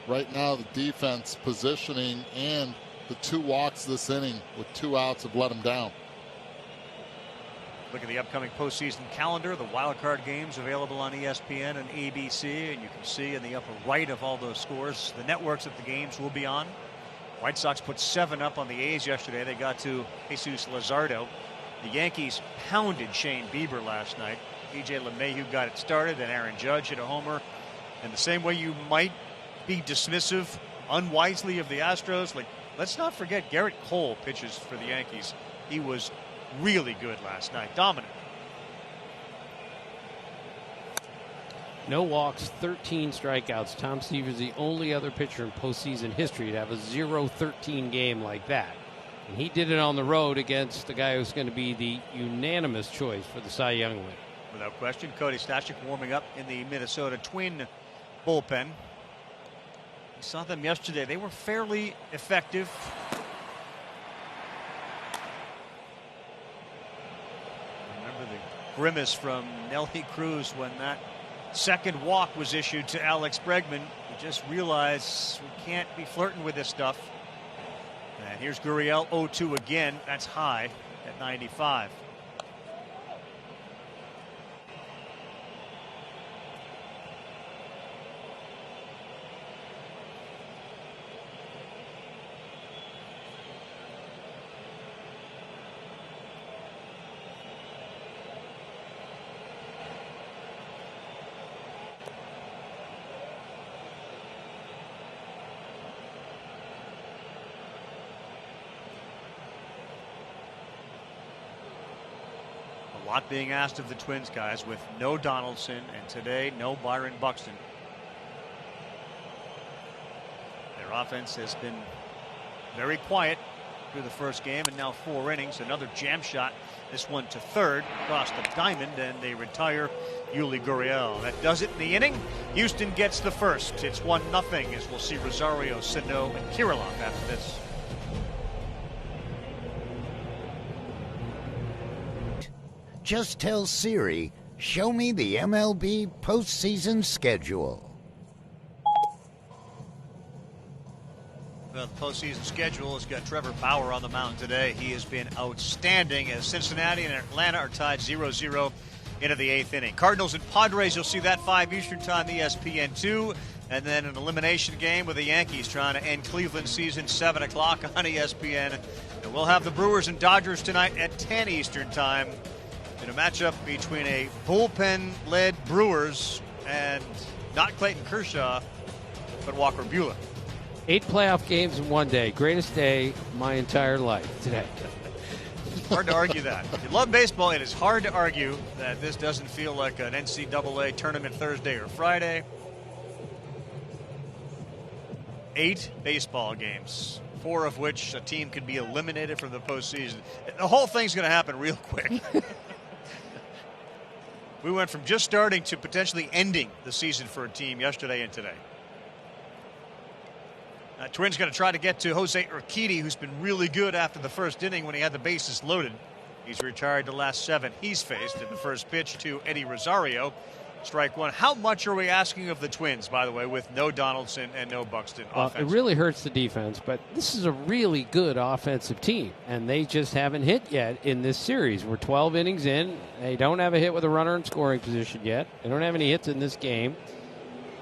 right now the defense positioning and the 2 walks this inning with 2 outs have let him down. Look at the upcoming postseason calendar. The wild card games available on ESPN and ABC, and you can see in the upper right of all those scores the networks that the games will be on. White Sox put 7 up on the A's yesterday. They got to Jesus Luzardo. The Yankees pounded Shane Bieber last night. E.J. LeMahieu got it started, then Aaron Judge hit a homer. And the same way you might be dismissive unwisely of the Astros, like, let's not forget Garrett Cole pitches for the Yankees. He was really good last night, dominant. No walks, 13 strikeouts. Tom Seaver's the only other pitcher in postseason history to have a 0-13 game like that. And he did it on the road against the guy who's going to be the unanimous choice for the Cy Young win. Without question, Cody Stashik warming up in the Minnesota Twin bullpen. We saw them yesterday. They were fairly effective. grimace from Nelly Cruz when that second walk was issued to Alex Bregman. We just realized we can't be flirting with this stuff. And here's Gurriel, 0-2 again. That's high at 95. A lot being asked of the Twins, guys, with no Donaldson and today no Byron Buxton. Their offense has been very quiet through the first game, and now 4 innings. Another jam shot, this one to third across the diamond, and they retire Yuli Gurriel. That does it in the inning. Houston gets the first. It's 1-0 as we'll see Rosario, Sano, and Kirilloff after this. Just tell Siri, show me the MLB postseason schedule. Well, the postseason schedule has got Trevor Bauer on the mound today. He has been outstanding as Cincinnati and Atlanta are tied 0-0 into the 8th inning. Cardinals and Padres, you'll see that 5 Eastern time, ESPN2. And then an elimination game with the Yankees trying to end Cleveland's season, 7 o'clock on ESPN. And we'll have the Brewers and Dodgers tonight at 10 Eastern time. In a matchup between a bullpen-led Brewers and not Clayton Kershaw, but Walker Buehler. 8 playoff games in one day. Greatest day of my entire life today. Hard to argue that. If you love baseball, it is hard to argue that this doesn't feel like an NCAA tournament Thursday or Friday. 8 baseball games, 4 of which a team could be eliminated from the postseason. The whole thing's going to happen real quick. We went from just starting to potentially ending the season for a team yesterday and today. Twins going to try to get to Jose Urquidy, who's been really good after the first inning when he had the bases loaded. He's retired the last 7 he's faced. In the first pitch to Eddie Rosario, strike 1. How much are we asking of the Twins, by the way, with no Donaldson and no Buxton offense? It really hurts the defense, but this is a really good offensive team, and they just haven't hit yet in this series. We're 12 innings in. They don't have a hit with a runner in scoring position yet. They don't have any hits in this game.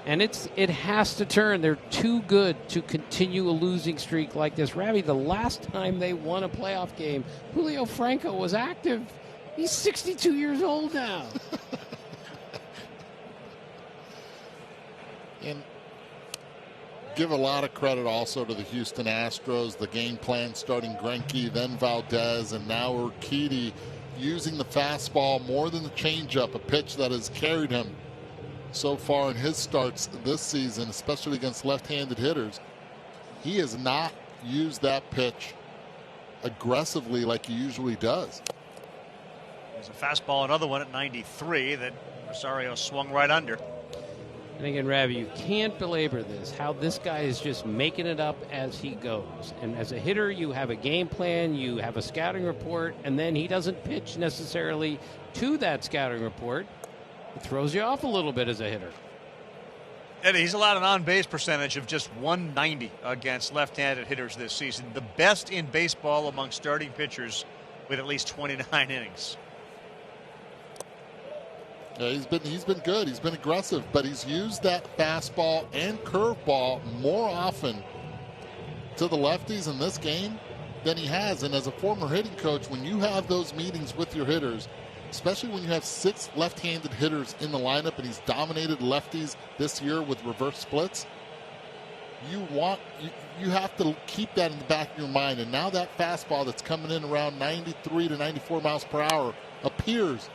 And it has to turn. They're too good to continue a losing streak like this. Ravi, the last time they won a playoff game, Julio Franco was active. He's 62 years old now. And give a lot of credit also to the Houston Astros. The game plan starting Greinke, then Valdez, and now Urquidy using the fastball more than the changeup, a pitch that has carried him so far in his starts this season, especially against left-handed hitters. He has not used that pitch aggressively like he usually does. There's a fastball, another one at 93 that Rosario swung right under. And again, Ravi, you can't belabor this, how this guy is just making it up as he goes. And as a hitter, you have a game plan, you have a scouting report, and then he doesn't pitch necessarily to that scouting report. It throws you off a little bit as a hitter. Eddie, he's allowed an on-base percentage of just 190 against left-handed hitters this season. The best in baseball among starting pitchers with at least 29 innings. Yeah, he's been good. He's been aggressive, but he's used that fastball and curveball more often to the lefties in this game than he has. And as a former hitting coach, when you have those meetings with your hitters, especially when you have 6 left-handed hitters in the lineup and he's dominated lefties this year with reverse splits, you have to keep that in the back of your mind. And now that fastball that's coming in around 93 to 94 miles per hour appears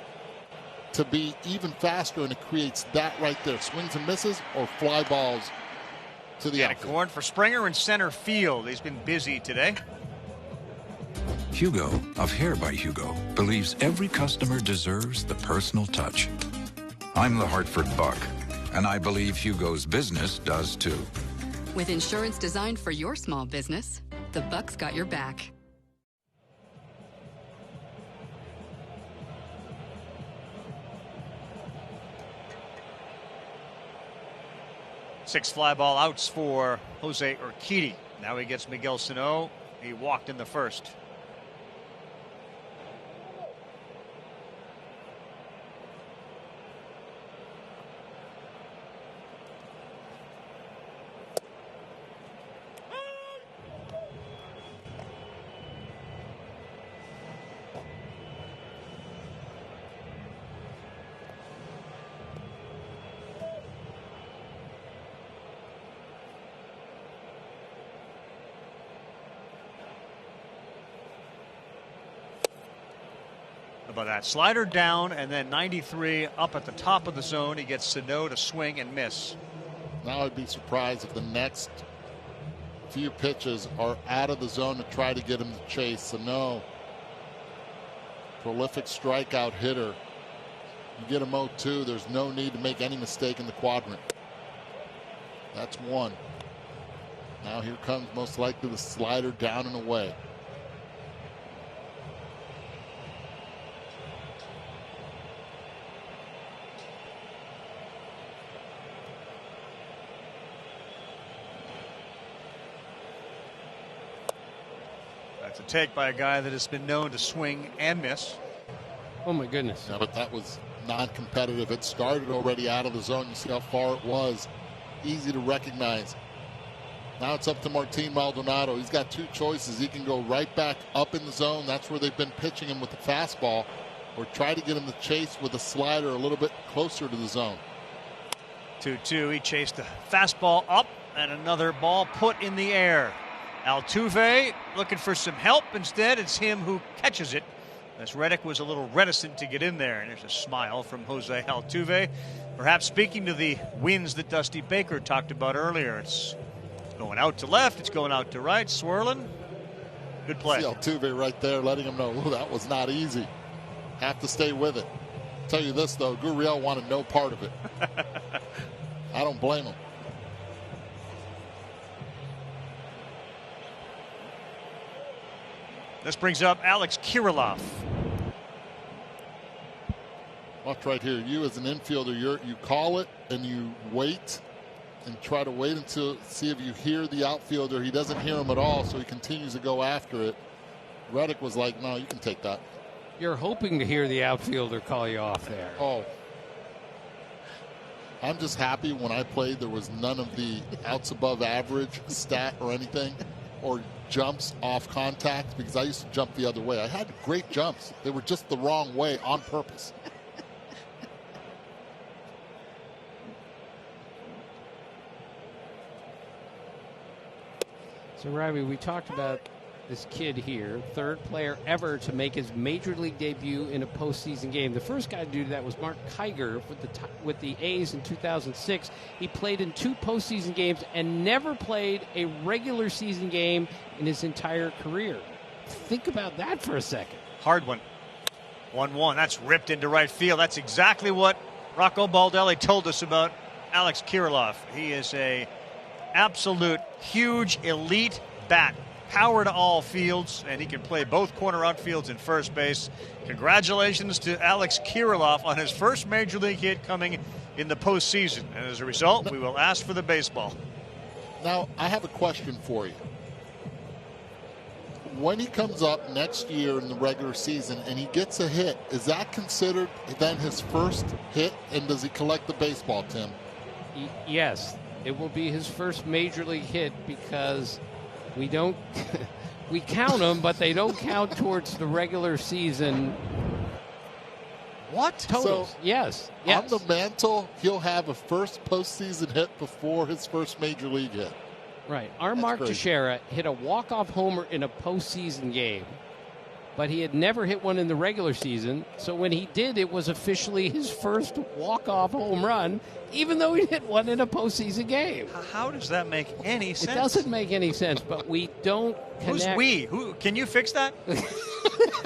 to be even faster, and it creates that right there. Swings and misses or fly balls to the outfield. Corn for Springer in center field. He's been busy today. Hugo of Hair by Hugo believes every customer deserves the personal touch. I'm the Hartford Buck, and I believe Hugo's business does too. With insurance designed for your small business, the Buck's got your back. 6 fly ball outs for Jose Urquidy. Now he gets Miguel Sano. He walked in the first. About that slider down, and then 93 up at the top of the zone. He gets Sano to swing and miss. Now I'd be surprised if the next few pitches are out of the zone to try to get him to chase. Sano, prolific strikeout hitter. You get him 0-2, there's no need to make any mistake in the quadrant. That's one. Now here comes most likely the slider down and away. That's a take by a guy that has been known to swing and miss. Oh my goodness. Yeah, but that was non-competitive. It started already out of the zone. You see how far it was. Easy to recognize. Now it's up to Martin Maldonado. He's got two choices. He can go right back up in the zone. That's where they've been pitching him with the fastball, or try to get him to chase with a slider a little bit closer to the zone. 2-2. He chased a fastball up and another ball put in the air. Altuve looking for some help. Instead, it's him who catches it, as Reddick was a little reticent to get in there. And there's a smile from Jose Altuve, perhaps speaking to the winds that Dusty Baker talked about earlier. It's going out to left, it's going out to right, swirling. Good play. See Altuve right there letting him know, oh, that was not easy. Have to stay with it. Tell you this, though, Gurriel wanted no part of it. I don't blame him. This brings up Alex Kirilloff. Watch right here. You as an infielder, you call it and you wait and try to wait until see if you hear the outfielder. He doesn't hear him at all, so he continues to go after it. Reddick was like, no, you can take that. You're hoping to hear the outfielder call you off there. Oh. I'm just happy when I played there was none of the outs above average stat or anything, or jumps off contact, because I used to jump the other way. I had great jumps. They were just the wrong way on purpose. So, Robbie, we talked about this kid here, third player ever to make his major league debut in a postseason game. The first guy to do that was Mark Kiger with the A's in 2006. He played in 2 postseason games and never played a regular season game in his entire career. Think about that for a second. Hard one. 1-1. That's ripped into right field. That's exactly what Rocco Baldelli told us about Alex Kirilloff. He is a absolute huge elite bat. Power to all fields, and he can play both corner outfields and first base. Congratulations to Alex Kirilloff on his first major league hit coming in the postseason. And as a result, we will ask for the baseball. Now, I have a question for you. When he comes up next year in the regular season and he gets a hit, is that considered then his first hit, and does he collect the baseball, Tim? Yes, it will be his first major league hit, because we don't we count them, but they don't count towards the regular season. What? Totals. So, yes. On the mantle, he'll have a first postseason hit before his first major league hit. Right. Our Mark Teixeira hit a walk-off homer in a postseason game, but he had never hit one in the regular season. So when he did, it was officially his first walk-off home run, even though he hit one in a postseason game. How does that make any sense? It doesn't make any sense, but we don't connect. Who's we? Who? Can you fix that?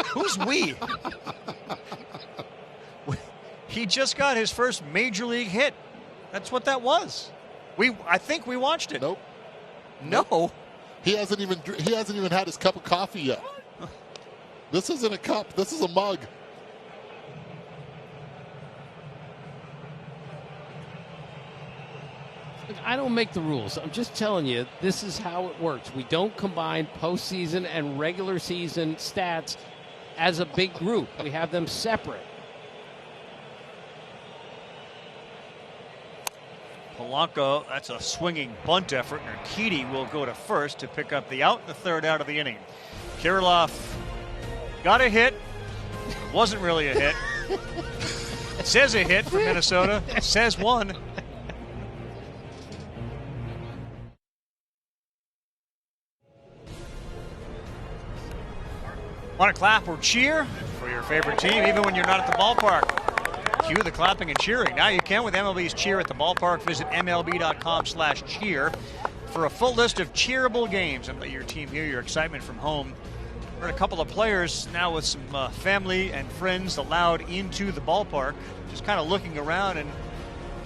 Who's we? He just got his first major league hit. That's what that was. I think we watched it. Nope. No. He hasn't even had his cup of coffee yet. This isn't a cup. This is a mug. Look, I don't make the rules. I'm just telling you, this is how it works. We don't combine postseason and regular season stats as a big group. We have them separate. Polanco, that's a swinging bunt effort, and Urquidy will go to first to pick up the out, the third out of the inning. Kirilloff got a hit. Wasn't really a hit. Says a hit for Minnesota. Says one. Want to clap or cheer for your favorite team, even when you're not at the ballpark? Cue the clapping and cheering. Now you can with MLB's Cheer at the ballpark. Visit MLB.com/cheer for a full list of cheerable games and let your team hear your excitement from home. Heard a couple of players now with some family and friends allowed into the ballpark, just kind of looking around and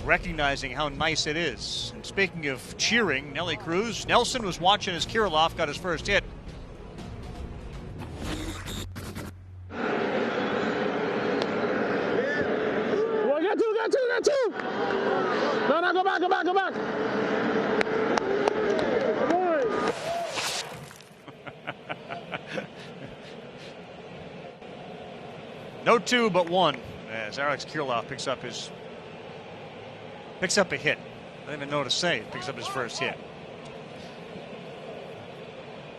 recognizing how nice it is. And speaking of cheering, Nelly Cruz, Nelson was watching as Kirilloff got his first hit. Got two. No, go back. No two, but one, as Alex Kirilloff picks up a hit. I didn't even know what to say. Picks up his first hit.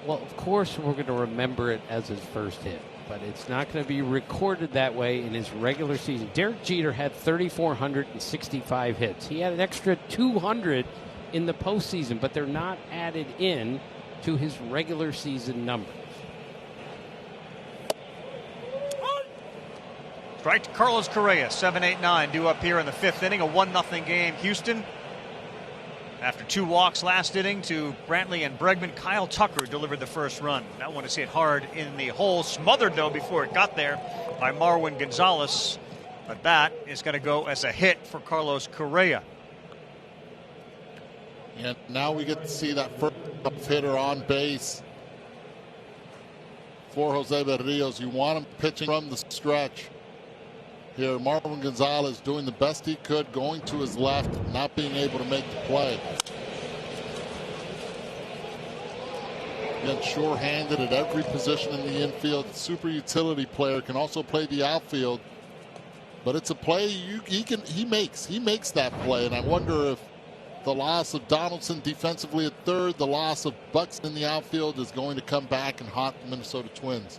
Well, of course, we're going to remember it as his first hit, but it's not going to be recorded that way in his regular season. Derek Jeter had 3,465 hits. He had an extra 200 in the postseason, but they're not added in to his regular season numbers. Strike to Carlos Correa, 7-8-9, due up here in the fifth inning, a 1-0 game. Houston, after two walks last inning to Brantley and Bregman, Kyle Tucker delivered the first run. That one is hit hard in the hole, smothered though before it got there by Marwin Gonzalez. But that is going to go as a hit for Carlos Correa. And now we get to see that first hitter on base for Jose Berrios. You want him pitching from the stretch. Here, Marwin Gonzalez doing the best he could, going to his left, not being able to make the play. Again, sure-handed at every position in the infield. Super utility player, can also play the outfield. But it's a play he makes that play, and I wonder if the loss of Donaldson defensively at third, the loss of Buxton in the outfield is going to come back and haunt the Minnesota Twins.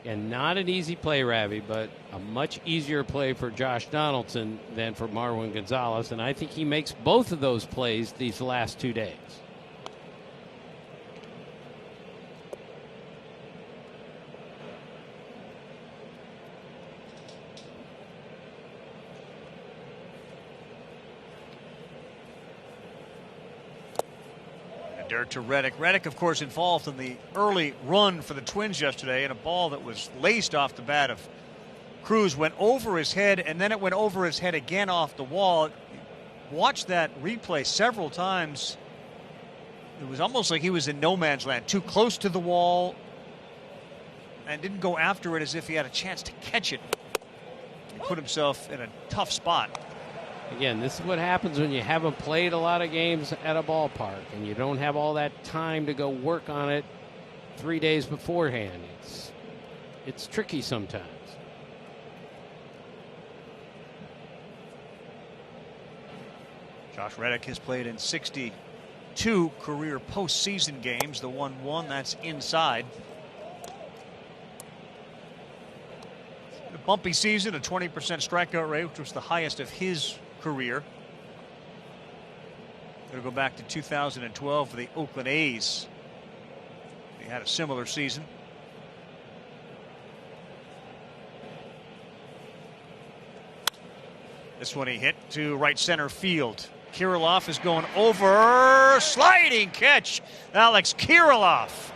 And not an easy play, Ravi, but a much easier play for Josh Donaldson than for Marwin Gonzalez. And I think he makes both of those plays these last 2 days. Derek to Reddick. Reddick, of course, involved in the early run for the Twins yesterday, and a ball that was laced off the bat of Cruz went over his head, and then it went over his head again off the wall. Watched that replay several times. It was almost like he was in no man's land, too close to the wall, and didn't go after it as if he had a chance to catch it. He put himself in a tough spot. Again, this is what happens when you haven't played a lot of games at a ballpark and you don't have all that time to go work on it 3 days beforehand. It's tricky sometimes. Josh Reddick has played in 62 career postseason games. The 1-1, that's inside. A bumpy season, a 20% strikeout rate, which was the highest of his career. Going to go back to 2012 for the Oakland A's. They had a similar season. This one he hit to right center field. Kirilloff is going over. Sliding catch. Alex Kirilloff.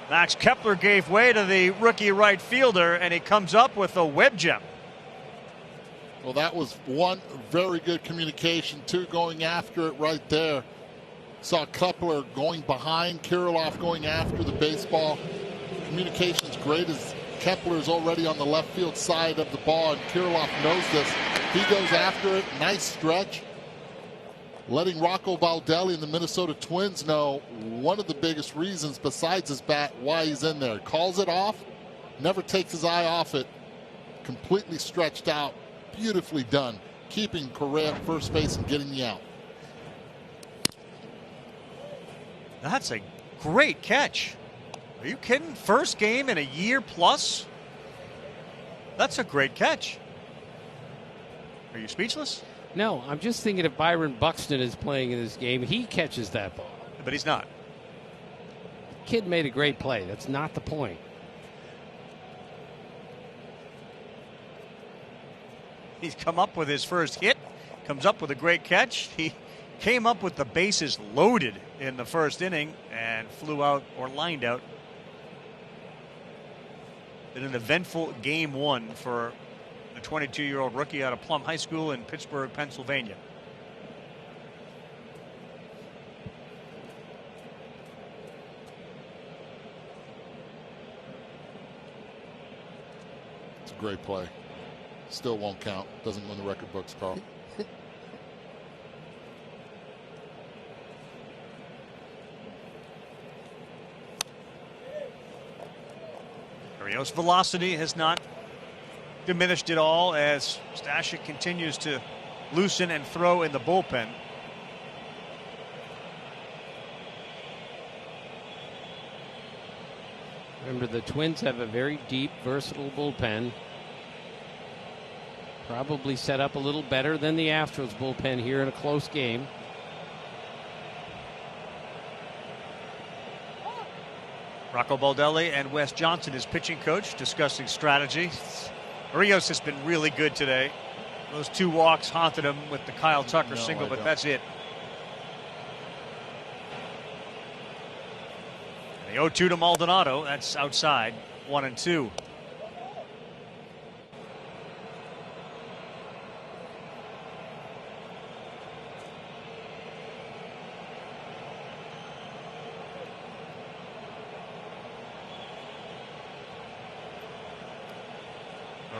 Max Kepler gave way to the rookie right fielder, and he comes up with a web gem. Well, that was one very good communication, two going after it right there. Saw Kepler going behind, Kirilloff going after the baseball. Communication's great as Kepler's already on the left field side of the ball, and Kirilloff knows this. He goes after it, nice stretch, letting Rocco Baldelli and the Minnesota Twins know one of the biggest reasons besides his bat why he's in there. Calls it off, never takes his eye off it, completely stretched out, beautifully done, keeping Correa at first base and getting the out. That's a great catch. Are you kidding? First game in a year plus? That's a great catch. Are you speechless? No, I'm just thinking if Byron Buxton is playing in this game, he catches that ball. But he's not. The kid made a great play. That's not the point. He's come up with his first hit, comes up with a great catch. He came up with the bases loaded in the first inning and flew out or lined out in an eventful game one for the 22-year-old rookie out of Plum High School in Pittsburgh, Pennsylvania. It's a great play. Still won't count. Doesn't win the record books, Carl. Rios' velocity has not diminished at all as Stashik continues to loosen and throw in the bullpen. Remember, the Twins have a very deep, versatile bullpen. Probably set up a little better than the Astros bullpen here in a close game. Rocco Baldelli and Wes Johnson, his pitching coach, discussing strategy. Rios has been really good today. Those two walks haunted him with the Kyle Tucker single, but that's it. And the 0-2 to Maldonado. That's outside. 1-2.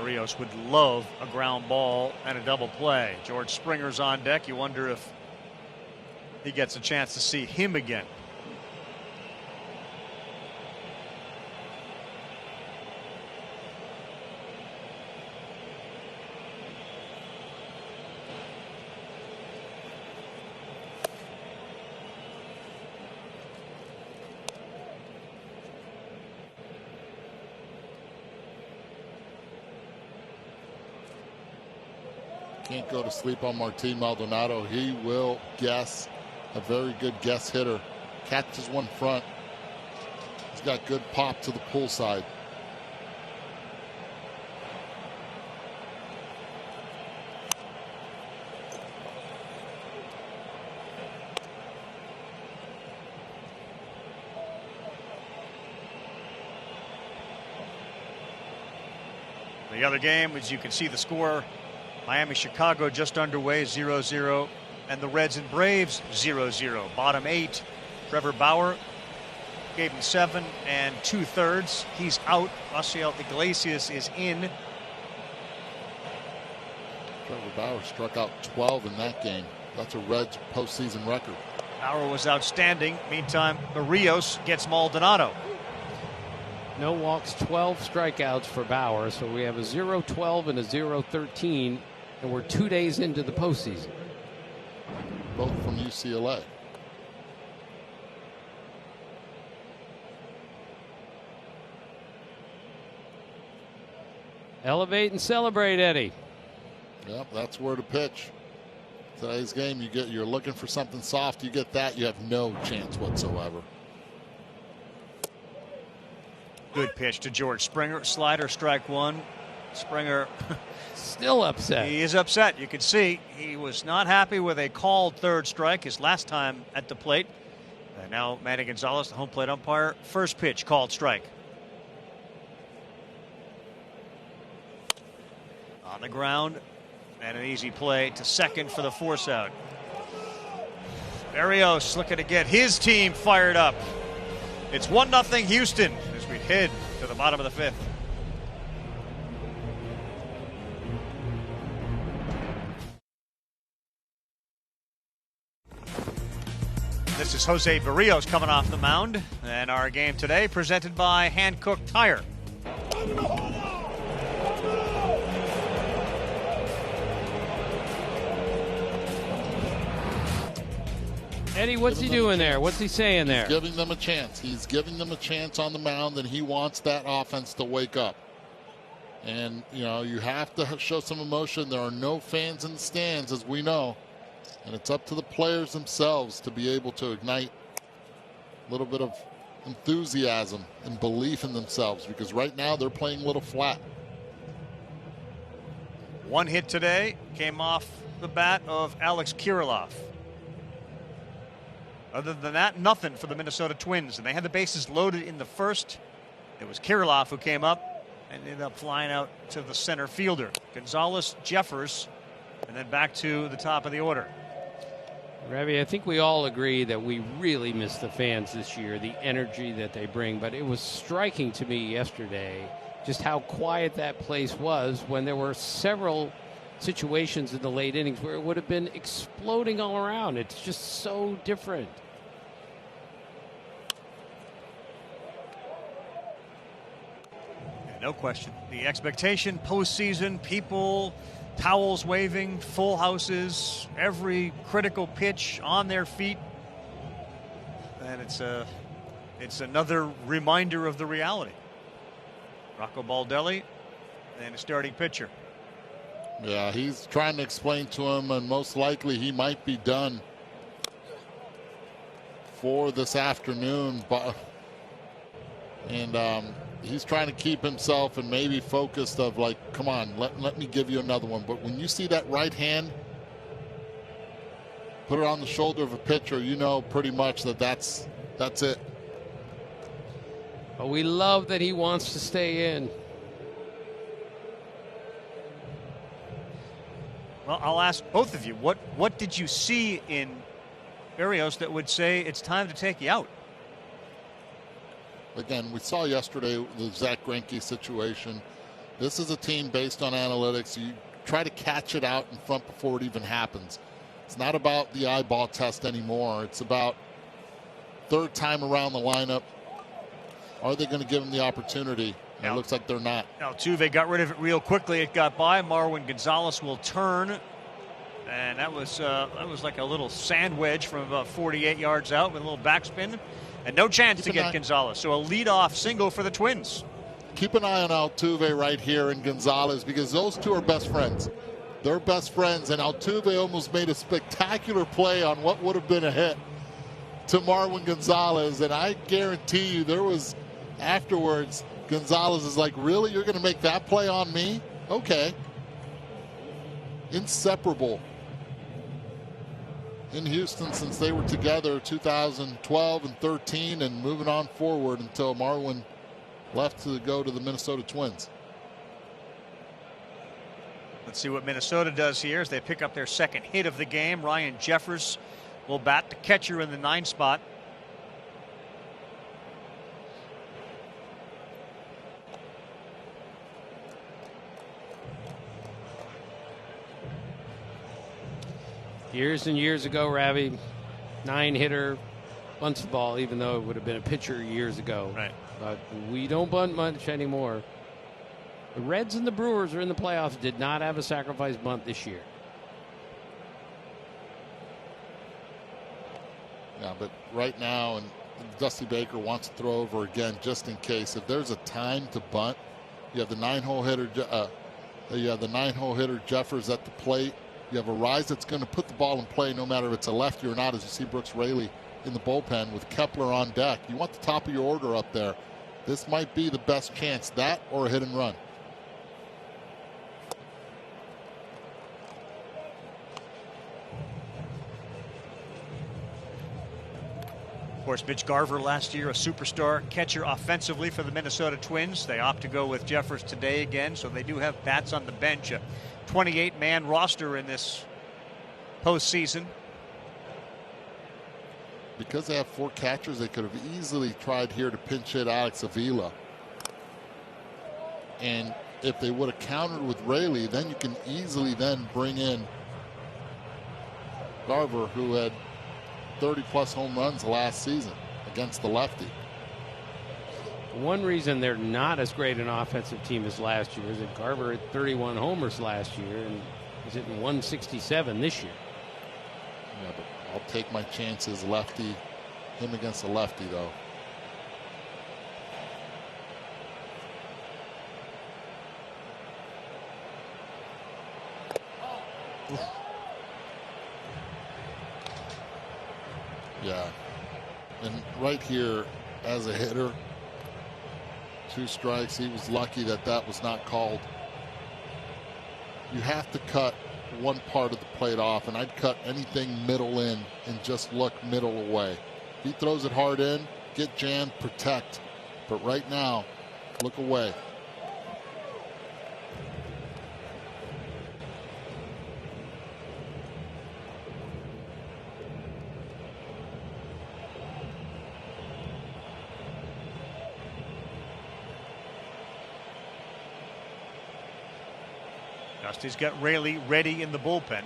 Rios would love a ground ball and a double play. George Springer's on deck. You wonder if he gets a chance to see him again. Can't go to sleep on Martin Maldonado. He will guess. A very good guess hitter. Catches one front. He's got good pop to the pull side. The other game, as you can see the score, Miami-Chicago just underway, 0-0. And the Reds and Braves, 0-0. Bottom 8, Trevor Bauer gave him 7 2/3. He's out. Rafael Iglesias is in. Trevor Bauer struck out 12 in that game. That's a Reds postseason record. Bauer was outstanding. Meantime, Rios gets Maldonado. No walks, 12 strikeouts for Bauer. So we have a 0-12 and a 0-13. And we're 2 days into the postseason. Both from UCLA. Elevate and celebrate, Eddie. Yep, that's where to pitch. Today's game, you're looking for something soft. You get that, you have no chance whatsoever. Good pitch to George Springer. Slider, strike one. Springer still upset. He is upset. You can see he was not happy with a called third strike his last time at the plate. And now Manny Gonzalez, the home plate umpire. First pitch, called strike. On the ground, and an easy play to second for the force out. Berrios looking to get his team fired up. It's 1-0 Houston as we head to the bottom of the fifth. This is Jose Barrios coming off the mound. And our game today presented by Hankook Tire. Eddie, what's he doing there? What's he saying there? He's giving them a chance. He's giving them a chance on the mound, and he wants that offense to wake up. And, you know, you have to show some emotion. There are no fans in the stands, as we know. And it's up to the players themselves to be able to ignite a little bit of enthusiasm and belief in themselves, because right now they're playing a little flat. One hit today came off the bat of Alex Kirilloff. Other than that, nothing for the Minnesota Twins. And they had the bases loaded in the first. It was Kirilloff who came up and ended up flying out to the center fielder. Gonzalez, Jeffers, and then back to the top of the order. Ravi, I think we all agree that we really miss the fans this year, the energy that they bring. But it was striking to me yesterday just how quiet that place was when there were several situations in the late innings where it would have been exploding all around. It's just so different. No question. The expectation, postseason, people, towels waving, full houses, every critical pitch on their feet. And it's another reminder of the reality. Rocco Baldelli and a starting pitcher. Yeah, he's trying to explain to him, and most likely he might be done for this afternoon. But he's trying to keep himself and maybe focused of like, come on, let me give you another one. But when you see that right hand, put it on the shoulder of a pitcher, you know pretty much that's it. But we love that he wants to stay in. Well, I'll ask both of you, what did you see in Barrios that would say it's time to take you out? Again, we saw yesterday the Zach Greinke situation. This is a team based on analytics. You try to catch it out in front before it even happens. It's not about the eyeball test anymore. It's about third time around the lineup. Are they going to give him the opportunity? It looks like they're not. Altuve got rid of it real quickly. It got by. Marwin Gonzalez will turn. And that was like a little sand wedge from about 48 yards out with a little backspin. And no chance to get Gonzalez. So a leadoff single for the Twins. Keep an eye on Altuve right here and Gonzalez, because those two are best friends. They're best friends, and Altuve almost made a spectacular play on what would have been a hit to Marwin Gonzalez. And I guarantee you there was afterwards, Gonzalez is like, really? You're going to make that play on me? Okay. Inseparable in Houston since they were together 2012 and 13, and moving on forward until Marwin left to go to the Minnesota Twins. Let's see what Minnesota does here as they pick up their second hit of the game. Ryan Jeffers will bat, the catcher in the 9 spot. Years and years ago, Ravi, 9-hitter, bunts the ball, even though it would have been a pitcher years ago. Right. But we don't bunt much anymore. The Reds and the Brewers are in the playoffs, did not have a sacrifice bunt this year. Yeah, but right now, and Dusty Baker wants to throw over again just in case. If there's a time to bunt, you have the 9-hole hitter. Jeffers at the plate. You have a Rise that's going to put the ball in play no matter if it's a lefty or not, as you see Brooks Raley in the bullpen with Kepler on deck. You want the top of your order up there. This might be the best chance, that or a hit and run. Of course, Mitch Garver last year, a superstar catcher offensively for the Minnesota Twins. They opt to go with Jeffers today again, so they do have bats on the bench. A 28-man roster in this postseason. Because they have 4 catchers, they could have easily tried here to pinch hit Alex Avila. And if they would have countered with Raley, then you can easily then bring in Garver, who had 30-plus home runs last season against the lefty. One reason they're not as great an offensive team as last year is that Garver had 31 homers last year and is hitting 167 this year. Yeah, but I'll take my chances lefty. Him against the lefty, though. Yeah. And right here, as a hitter, 2 strikes. He was lucky that that was not called. You have to cut one part of the plate off, and I'd cut anything middle in and just look middle away. He throws it hard in, get jammed, protect. But right now, look away. Dusty's got Raley ready in the bullpen.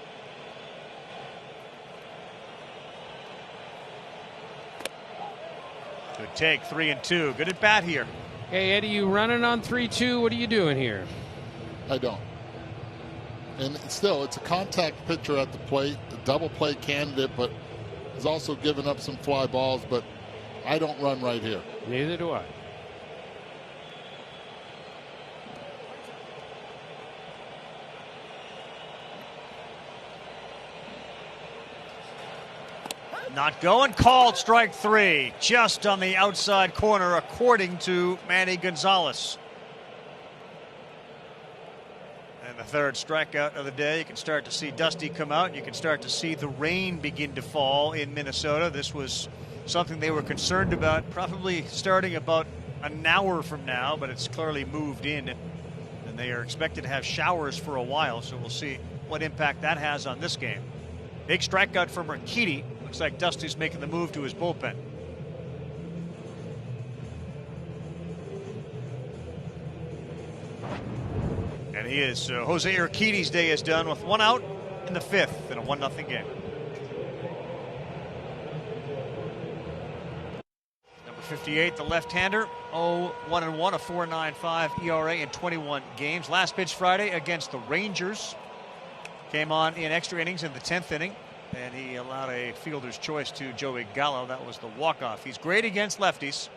Good take, 3-2. Good at bat here. Hey, Eddie, you running on 3-2. What are you doing here? I don't. And still, it's a contact pitcher at the plate, a double play candidate, but has also given up some fly balls. But I don't run right here. Neither do I. Not going, called strike 3, just on the outside corner, according to Manny Gonzalez. And the 3rd strikeout of the day. You can start to see Dusty come out. You can start to see the rain begin to fall in Minnesota. This was something they were concerned about, probably starting about an hour from now, but it's clearly moved in. And they are expected to have showers for a while, so we'll see what impact that has on this game. Big strikeout from Urquidy. Looks like Dusty's making the move to his bullpen. And he is. Jose Urquidy's day is done with 1 out in the 5th in a 1-0 game. Number 58, the left-hander, 0-1-1, a 4.95 ERA in 21 games. Last pitch Friday against the Rangers. Came on in extra innings in the 10th inning. And he allowed a fielder's choice to Joey Gallo. That was the walk-off. He's great against lefties.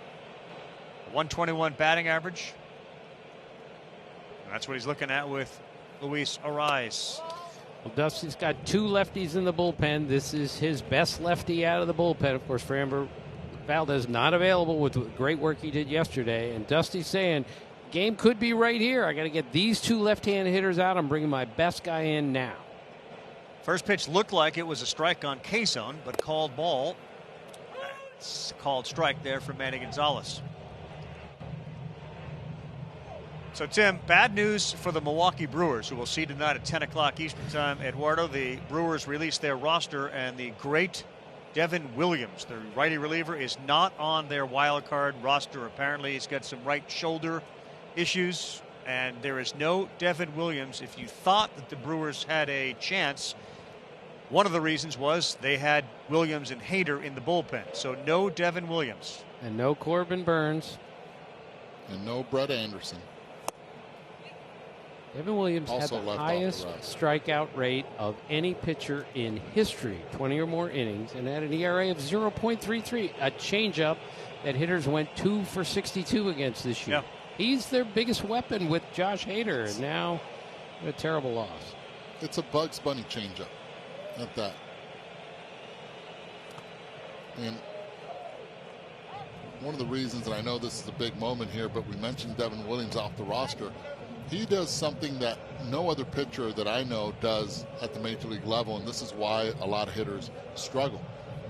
121 batting average. And that's what he's looking at with Luis Arraez. Well, Dusty's got 2 lefties in the bullpen. This is his best lefty out of the bullpen. Of course, Framber Valdez not available with the great work he did yesterday. And Dusty's saying, game could be right here. I got to get these 2 left-handed hitters out. I'm bringing my best guy in now. First pitch looked like it was a strike on K-Zone, but called ball. It's called strike there for Manny Gonzalez. So, Tim, bad news for the Milwaukee Brewers, who we'll see tonight at 10 o'clock Eastern Time. Eduardo, the Brewers released their roster, and the great Devin Williams, the righty reliever, is not on their wild card roster. Apparently, he's got some right shoulder issues, and there is no Devin Williams. If you thought that the Brewers had a chance, one of the reasons was they had Williams and Hader in the bullpen. So no Devin Williams. And no Corbin Burns. And no Brett Anderson. Devin Williams Also had the left highest off the strikeout rate of any pitcher in history, 20 or more innings, and had an ERA of 0.33, a changeup that hitters went 2 for 62 against this year. Yeah. He's their biggest weapon with Josh Hader, and now a terrible loss. It's a Bugs Bunny changeup at that. And one of the reasons, and I know this is a big moment here, but we mentioned Devin Williams off the roster. He does something that no other pitcher that I know does at the major league level, and this is why a lot of hitters struggle.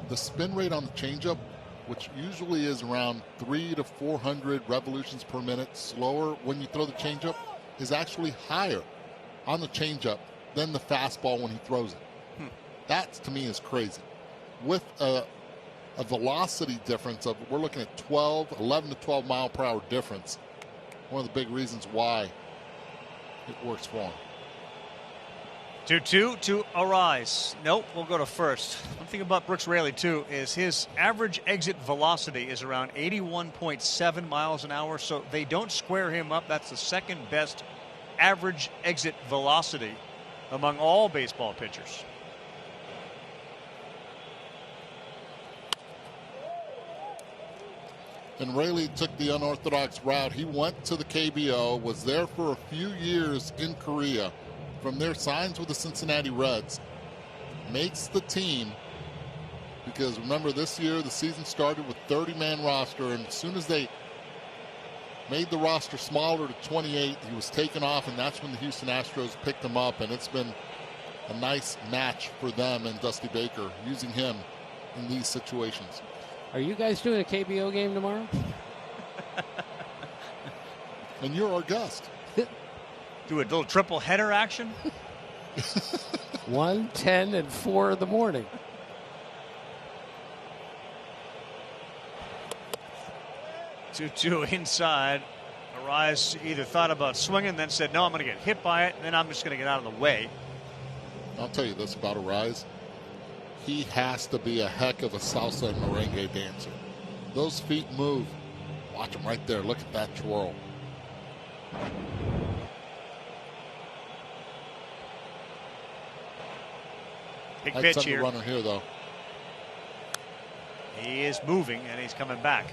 The spin rate on the changeup, which usually is around 300 to 400 revolutions per minute, slower when you throw the changeup, is actually higher on the changeup than the fastball when he throws it. That, to me, is crazy. With a velocity difference of, we're looking at 11 to 12 mile per hour difference. One of the big reasons why it works for him. 2-2 to Arise. Nope, we'll go to first. One thing about Brooks Raley, too, is his average exit velocity is around 81.7 miles an hour, so they don't square him up. That's the second best average exit velocity among all baseball pitchers. And Raley took the unorthodox route. He went to the KBO, was there for a few years in Korea. From there, signs with the Cincinnati Reds, makes the team, because remember this year the season started with 30-man roster, and as soon as they made the roster smaller to 28, he was taken off, and that's when the Houston Astros picked him up, and it's been a nice match for them and Dusty Baker using him in these situations. Are you guys doing a KBO game tomorrow? And you're our guest. Do a little triple header action. 1, 10, and 4 in the morning. Two inside. Arise either thought about swinging, then said, no, I'm going to get hit by it, and then I'm just going to get out of the way. I'll tell you this about Arise. He has to be a heck of a salsa and merengue dancer. Those feet move. Watch him right there. Look at that twirl. Big I'd pitch send here. the runner here, though. He is moving, and he's coming back.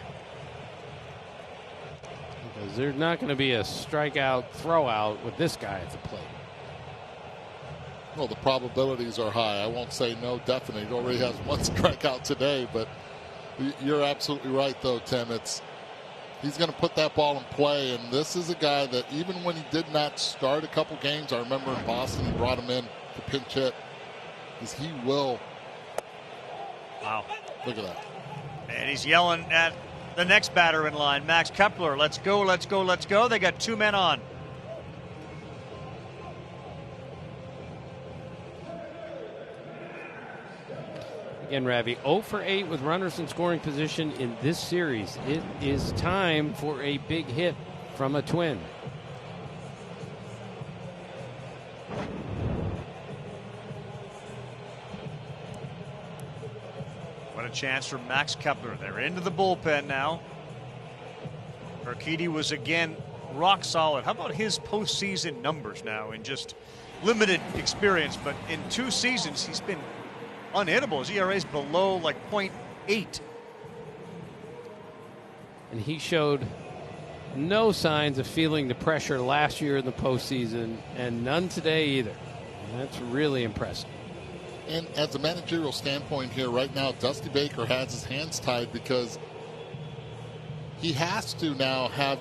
Because there's not going to be a strikeout throwout with this guy at the plate. Well, the probabilities are high. I won't say no definite. He already has one strikeout today, but you're absolutely right, though, Tim. He's going to put that ball in play, and this is a guy that even when he did not start a couple games, I remember in Boston he brought him in to pinch hit, because he will. Wow. Look at that. And he's yelling at the next batter in line, Max Kepler. Let's go, let's go, let's go. They got 2 men on. Again, Ravi, 0 for 8 with runners in scoring position in this series. It is time for a big hit from a Twin. What a chance for Max Kepler. They're into the bullpen now. Urquidy was again rock solid. How about his postseason numbers now in just limited experience? But in 2 seasons, he's been unhittable. His ERA is below like 0.8. And he showed no signs of feeling the pressure last year in the postseason, and none today either. And that's really impressive. And as a managerial standpoint here right now, Dusty Baker has his hands tied because he has to now have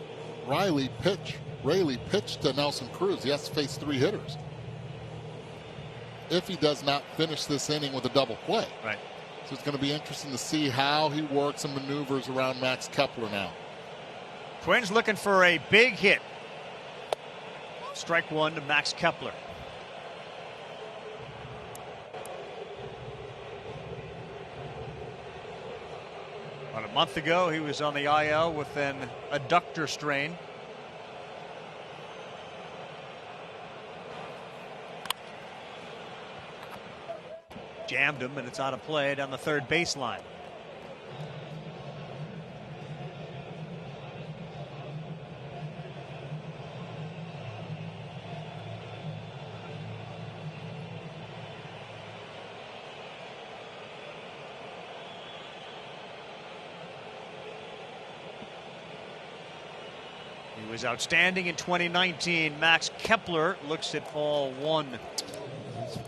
Raley pitch to Nelson Cruz. He has to face 3 hitters if he does not finish this inning with a double play. Right. So it's going to be interesting to see how he works and maneuvers around Max Kepler now. Twins looking for a big hit. Strike 1 to Max Kepler. About a month ago, he was on the IL with an adductor strain. Jammed him, and it's out of play down the third baseline. He was outstanding in 2019. Max Kepler looks at ball 1.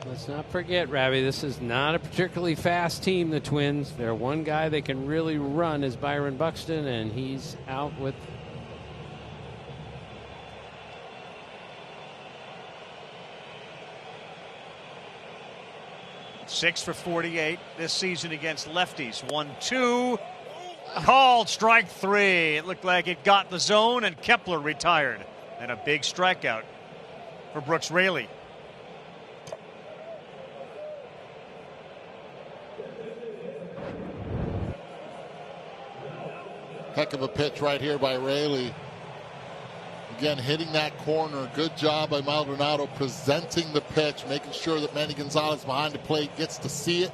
Let's not forget, Ravi, this is not a particularly fast team, the Twins. Their one guy they can really run is Byron Buxton, and he's out with. Six for 48 this season against lefties. 1-2. Called strike 3. It looked like it got the zone, and Kepler retired. And a big strikeout for Brooks Raley. Heck of a pitch right here by Raley. again, hitting that corner. Good job by Maldonado presenting the pitch, making sure that Manny Gonzalez behind the plate gets to see it.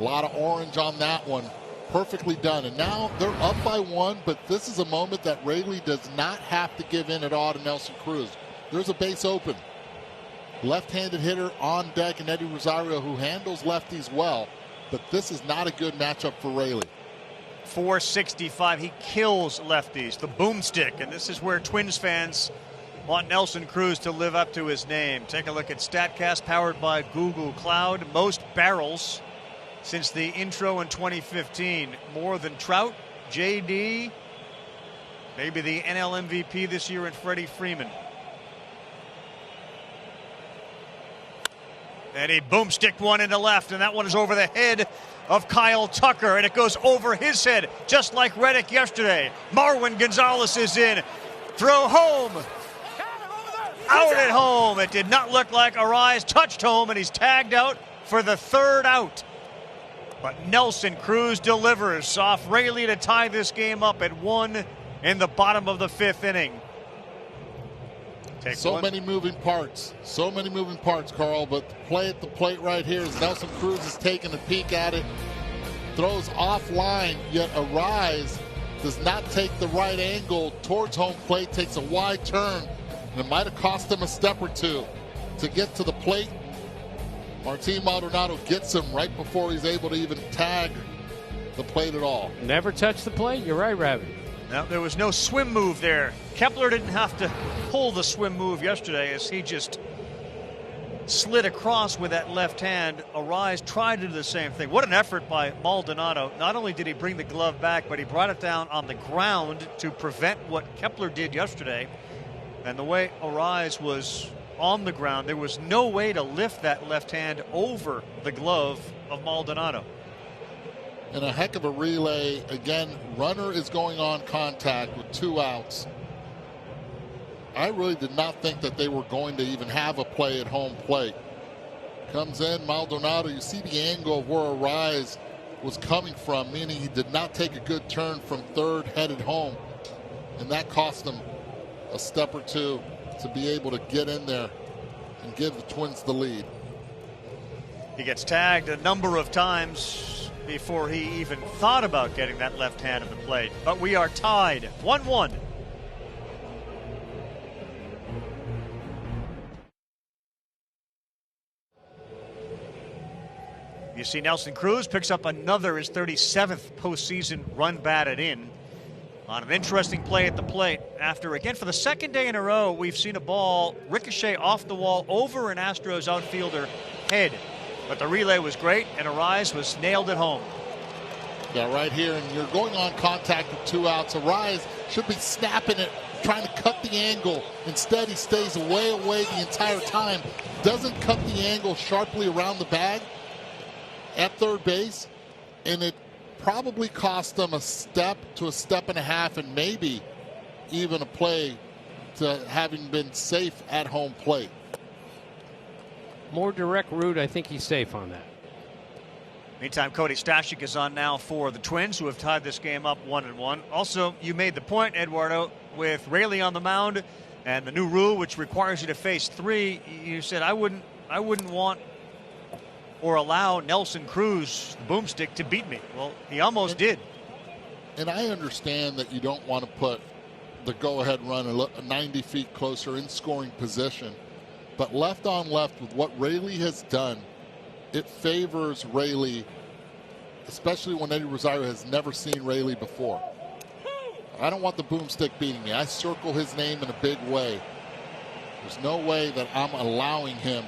A lot of orange on that one. Perfectly done. And now they're up by 1, but this is a moment that Raley does not have to give in at all to Nelson Cruz. There's a base open. Left-handed hitter on deck, and Eddie Rosario, who handles lefties well, but this is not a good matchup for Raley. 465. He kills lefties. The boomstick. And this is where Twins fans want Nelson Cruz to live up to his name. Take a look at StatCast, powered by Google Cloud. Most barrels since the intro in 2015. More than Trout, JD, maybe the NL MVP this year, and Freddie Freeman. And he boomsticked one into left, and that one is over the head of Kyle Tucker, and it goes over his head, just like Reddick yesterday. Marwin Gonzalez is in. Throw home. Out at home. It did not look like Arise touched home, and he's tagged out for the 3rd out. But Nelson Cruz delivers off Raley to tie this game up at 1 in the bottom of the 5th inning. So many moving parts. So many moving parts, Carl. But the play at the plate right here is Nelson Cruz is taking a peek at it. Throws offline, yet Arise does not take the right angle towards home plate. Takes a wide turn. And it might have cost him a step or two to get to the plate. Martin Maldonado gets him right before he's able to even tag the plate at all. Never touch the plate. You're right, Ravi. Now, there was no swim move there. Kepler didn't have to pull the swim move yesterday, as he just slid across with that left hand. Arise tried to do the same thing. What an effort by Maldonado. Not only did he bring the glove back, but he brought it down on the ground to prevent what Kepler did yesterday. And the way Arise was on the ground, there was no way to lift that left hand over the glove of Maldonado. And a heck of a relay. Again, runner is going on contact with 2 outs. I really did not think that they were going to even have a play at home plate. Comes in, Maldonado. You see the angle of where Arise was coming from, meaning he did not take a good turn from third headed home. And that cost him a step or two to be able to get in there and give the Twins the lead. He gets tagged a number of times before he even thought about getting that left hand of the plate. But we are tied 1-1. You see Nelson Cruz picks up another, his 37th postseason run batted in, on an interesting play at the plate. After, again, for the 2nd day in a row, we've seen a ball ricochet off the wall over an Astros outfielder head. But the relay was great, and Arise was nailed at home. Yeah, right here, and you're going on contact with 2 outs. Arise should be snapping it, trying to cut the angle. Instead, he stays way away the entire time. Doesn't cut the angle sharply around the bag at third base, and it probably cost them a step to a step and a half, and maybe even a play to having been safe at home plate. More direct route, I think he's safe on that. Meantime, Cody Stashik is on now for the Twins, who have tied this game up 1-1. Also, you made the point, Eduardo, with Raley on the mound and the new rule, which requires you to face 3. You said, I wouldn't want or allow Nelson Cruz, the boomstick, to beat me. Well, he almost did. And I understand that you don't want to put the go-ahead run 90 feet closer in scoring position. But left on left with what Raley has done, it favors Raley, especially when Eddie Rosario has never seen Raley before. I don't want the boomstick beating me. I circle his name in a big way. There's no way that I'm allowing him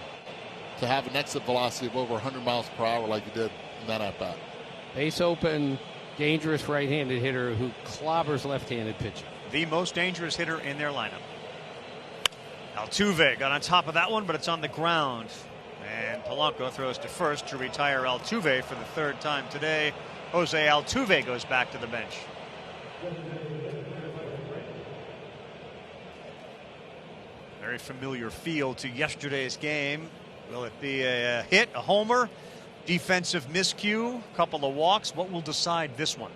to have an exit velocity of over 100 miles per hour like he did in that at-bat. Base open, dangerous right-handed hitter who clobbers left-handed pitcher. The most dangerous hitter in their lineup. Altuve got on top of that one, but it's on the ground. And Polanco throws to first to retire Altuve for the 3rd time today. Jose Altuve goes back to the bench. Very familiar feel to yesterday's game. Will it be a hit, a homer, defensive miscue, a couple of walks? What will decide this one?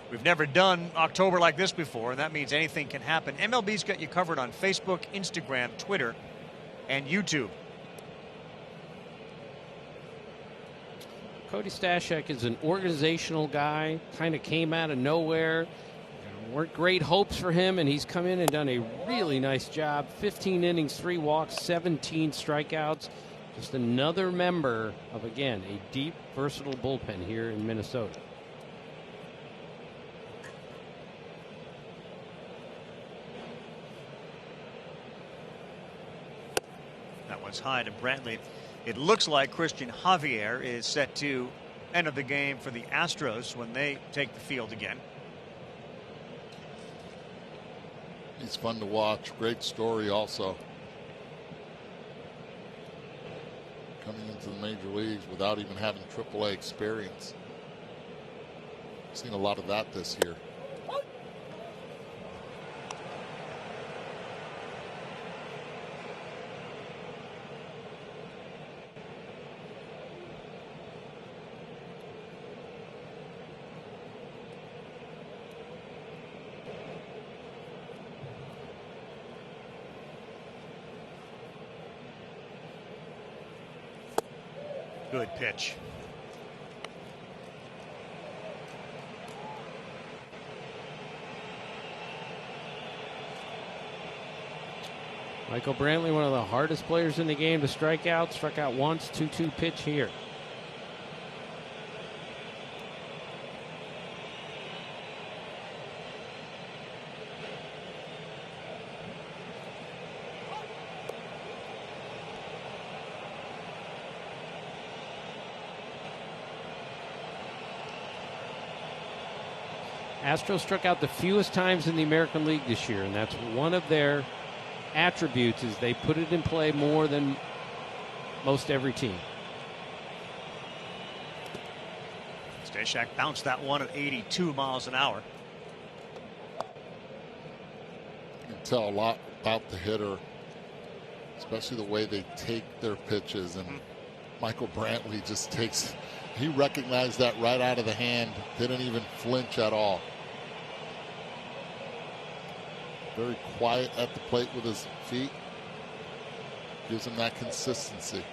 We've never done October like this before, and that means anything can happen. MLB's got you covered on Facebook, Instagram, Twitter, and YouTube. Cody Stashak is an organizational guy, kind of came out of nowhere. There weren't great hopes for him, and he's come in and done a really nice job. 15 innings, 3 walks, 17 strikeouts. Just another member of, again, a deep, versatile bullpen here in Minnesota. That one's high to Brantley. It looks like Christian Javier is set to enter the game for the Astros when they take the field again. He's fun to watch. Great story also. Coming into the major leagues without even having AAA experience. Seen a lot of that this year. Good pitch. Michael Brantley, one of the hardest players in the game to strike out. Struck out once, 2-2 pitch here. Astros struck out the fewest times in the American League this year, and that's one of their attributes is they put it in play more than most every team. Stashak bounced that one at 82 miles an hour. You can tell a lot about the hitter, especially the way they take their pitches. And Michael Brantley just takes, he recognized that right out of the hand, didn't even flinch at all. Very quiet at the plate with his feet. Gives him that consistency.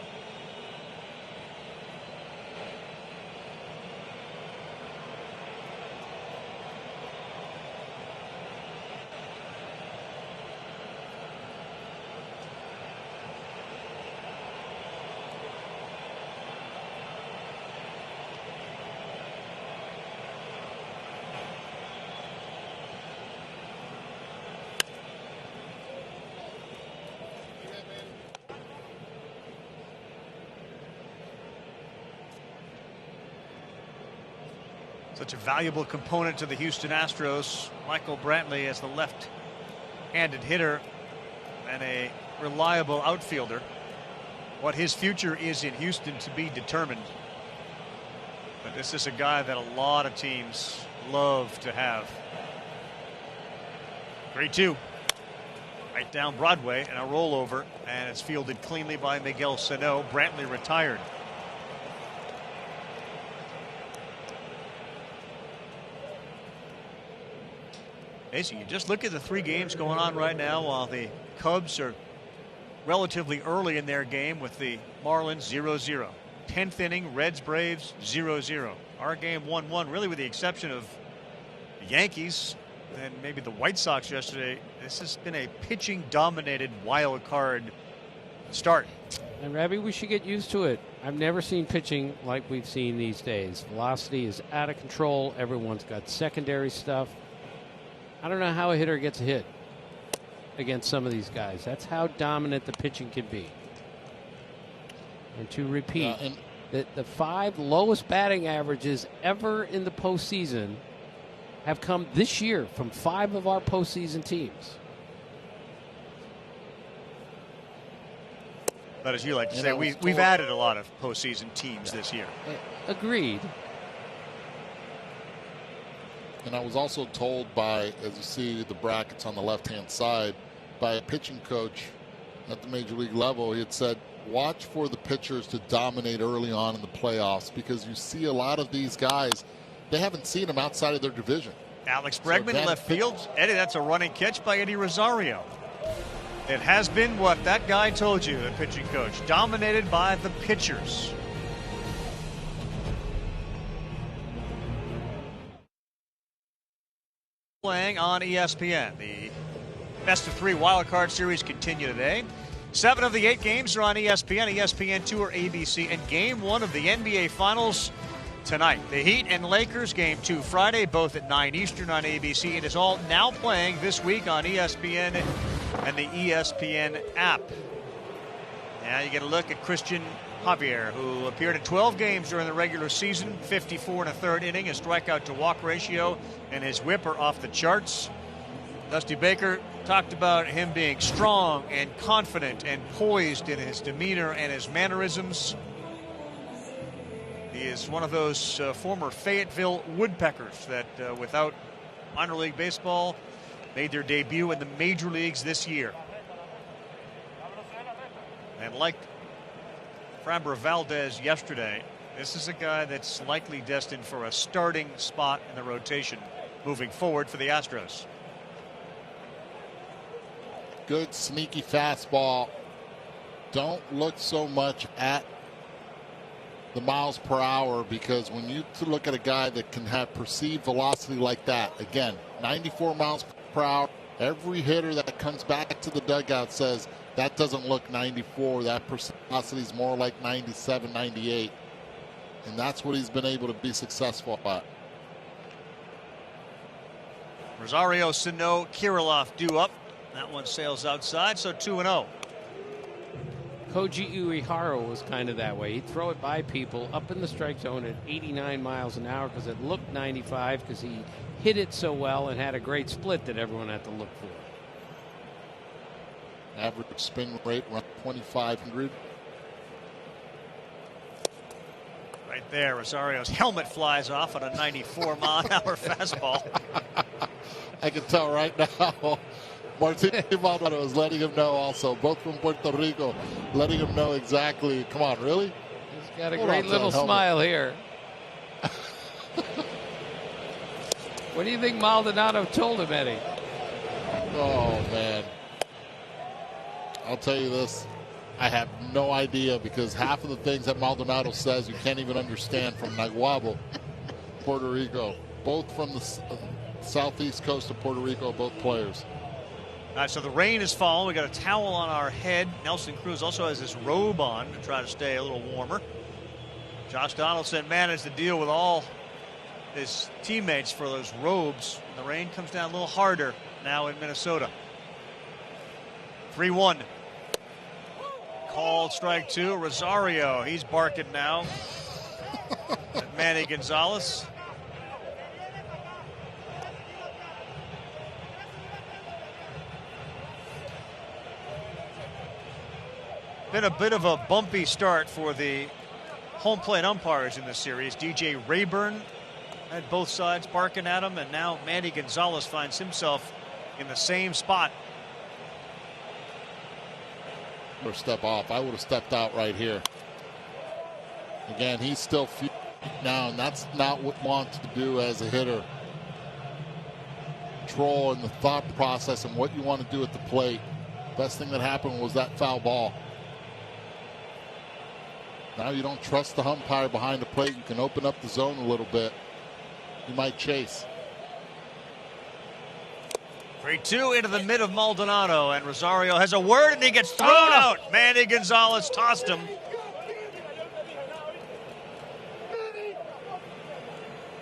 Such a valuable component to the Houston Astros. Michael Brantley as the left-handed hitter and a reliable outfielder. What his future is in Houston to be determined. But this is a guy that a lot of teams love to have. 3-2. Right down Broadway and a rollover, and it's fielded cleanly by Miguel Sano. Brantley retired. So you just look at the 3 games going on right now while the Cubs are relatively early in their game with the Marlins 0-0. 10th inning, Reds Braves 0-0. Our game 1-1, really with the exception of the Yankees and maybe the White Sox yesterday. This has been a pitching dominated wild card start. And Rabbi, we should get used to it. I've never seen pitching like we've seen these days. Velocity is out of control. Everyone's got secondary stuff. I don't know how a hitter gets a hit against some of these guys. That's how dominant the pitching can be. And to repeat, the 5 lowest batting averages ever in the postseason have come this year from 5 of our postseason teams. But as you like to say, we've added a lot of postseason teams this year. Agreed. And I was also told by, as you see the brackets on the left-hand side, by a pitching coach at the major league level. He had said, watch for the pitchers to dominate early on in the playoffs because you see a lot of these guys, they haven't seen them outside of their division. Alex Bregman, left field. Eddie, that's a running catch by Eddie Rosario. It has been what that guy told you, the pitching coach, dominated by the pitchers. Playing on ESPN. The best of 3 wild card series continue today. 7 of the 8 games are on ESPN, ESPN2 or ABC, and Game 1 of the NBA Finals tonight. The Heat and Lakers, Game 2 Friday, both at 9 Eastern on ABC. It is all now playing this week on ESPN and the ESPN app. Now you get a look at Christian Javier, who appeared in 12 games during the regular season, 54 1/3 inning, his strikeout to walk ratio, and his whip are off the charts. Dusty Baker talked about him being strong and confident and poised in his demeanor and his mannerisms. He is one of those former Fayetteville Woodpeckers that without minor league baseball made their debut in the major leagues this year. And like Framber Valdez yesterday, this is a guy that's likely destined for a starting spot in the rotation moving forward for the Astros. Good sneaky fastball. Don't look so much at the miles per hour, because when you look at a guy that can have perceived velocity like that, again, 94 miles per hour, every hitter that comes back to the dugout says that doesn't look 94. That velocity is more like 97, 98. And that's what he's been able to be successful at. Rosario, Sano, Kirilloff due up. That one sails outside, so 2-0. Koji Uehara was kind of that way. He'd throw it by people up in the strike zone at 89 miles an hour because it looked 95 because he hit it so well and had a great split that everyone had to look for. Average spin rate around 2,500. Right there, Rosario's helmet flies off on a 94-mile-an-hour fastball. I can tell right now. Martin Maldonado is letting him know also, both from Puerto Rico, letting him know exactly. Come on, really? He's got a great little smile here. What do you think Maldonado told him, Eddie? Oh, man. I'll tell you this. I have no idea, because half of the things that Maldonado says you can't even understand from Naguabo, Puerto Rico. Both from the southeast coast of Puerto Rico, both players. All right, so the rain is falling. We got a towel on our head. Nelson Cruz also has this robe on to try to stay a little warmer. Josh Donaldson managed to deal with all his teammates for those robes. And the rain comes down a little harder now in Minnesota. 3-1. Called strike 2. Rosario, he's barking now at Manny Gonzalez. Been a bit of a bumpy start for the home plate umpires in this series. DJ Rayburn had both sides barking at him, and now Manny Gonzalez finds himself in the same spot. Or step off. I would have stepped out right here. Again, he's still feet now, and that's not what he wants to do as a hitter. Control and the thought process and what you want to do at the plate. Best thing that happened was that foul ball. Now you don't trust the umpire behind the plate. You can open up the zone a little bit. You might chase. 3-2 into the mid of Maldonado, and Rosario has a word, and he gets thrown out. Manny Gonzalez tossed him.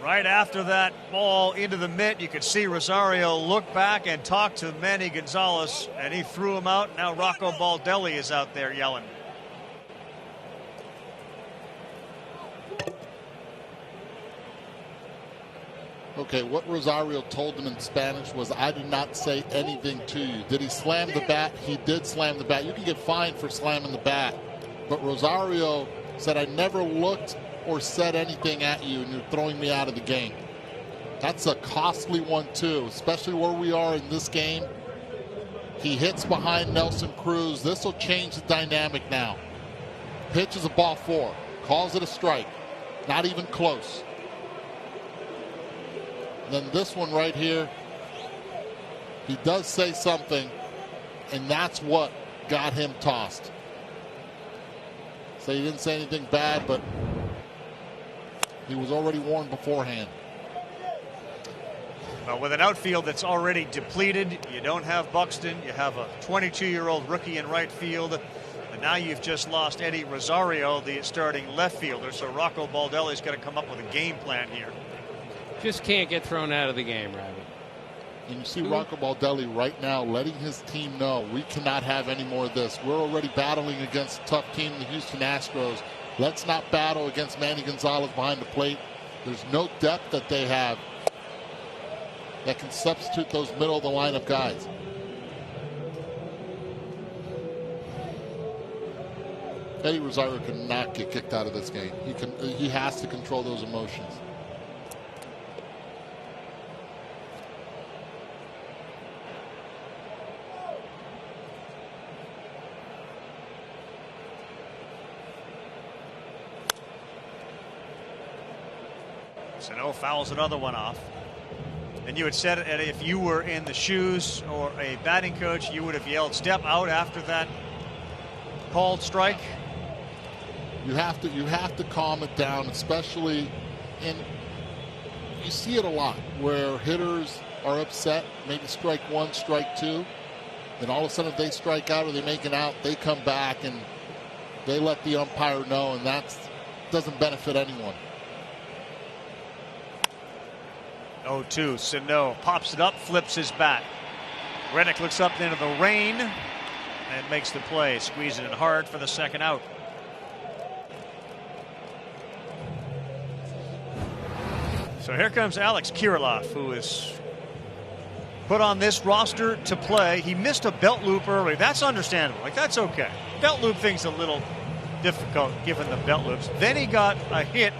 Right after that ball into the mitt, you could see Rosario look back and talk to Manny Gonzalez, and he threw him out. Now Rocco Baldelli is out there yelling. Okay, what Rosario told him in Spanish was, I did not say anything to you. Did he slam the bat? He did slam the bat. You can get fined for slamming the bat. But Rosario said, I never looked or said anything at you, and you're throwing me out of the game. That's a costly one, too, especially where we are in this game. He hits behind Nelson Cruz. This will change the dynamic now. Pitch is a ball 4. Calls it a strike. Not even close. then this one right here, he does say something, and that's what got him tossed. So he didn't say anything bad, but he was already warned beforehand. Well, with an outfield that's already depleted, you don't have Buxton, you have a 22-year-old rookie in right field, and now you've just lost Eddie Rosario, the starting left fielder, so Rocco Baldelli's got to come up with a game plan here. Just can't get thrown out of the game, Ravi. And you see Rocco Baldelli right now letting his team know we cannot have any more of this. We're already battling against a tough team, the Houston Astros. Let's not battle against Manny Gonzalez behind the plate. There's no depth that they have that can substitute those middle of the lineup guys. Eddie Rosario cannot get kicked out of this game. He has to control those emotions. Sano fouls another one off. And you had said, Eddie, if you were in the shoes or a batting coach, you would have yelled, "Step out" after that called strike. You have to calm it down, especially in. You see it a lot where hitters are upset, maybe strike one, strike two, then all of a sudden if they strike out or they make an out, they come back and they let the umpire know, and that doesn't benefit anyone. 0-2. Sano pops it up, flips his bat. Reddick looks up into the rain and makes the play, squeezing it hard for the second out. So here comes Alex Kirilloff, who is put on this roster to play. He missed a belt loop early. That's understandable. Like, that's okay. Belt loop thing's a little difficult given the belt loops. Then he got a hit,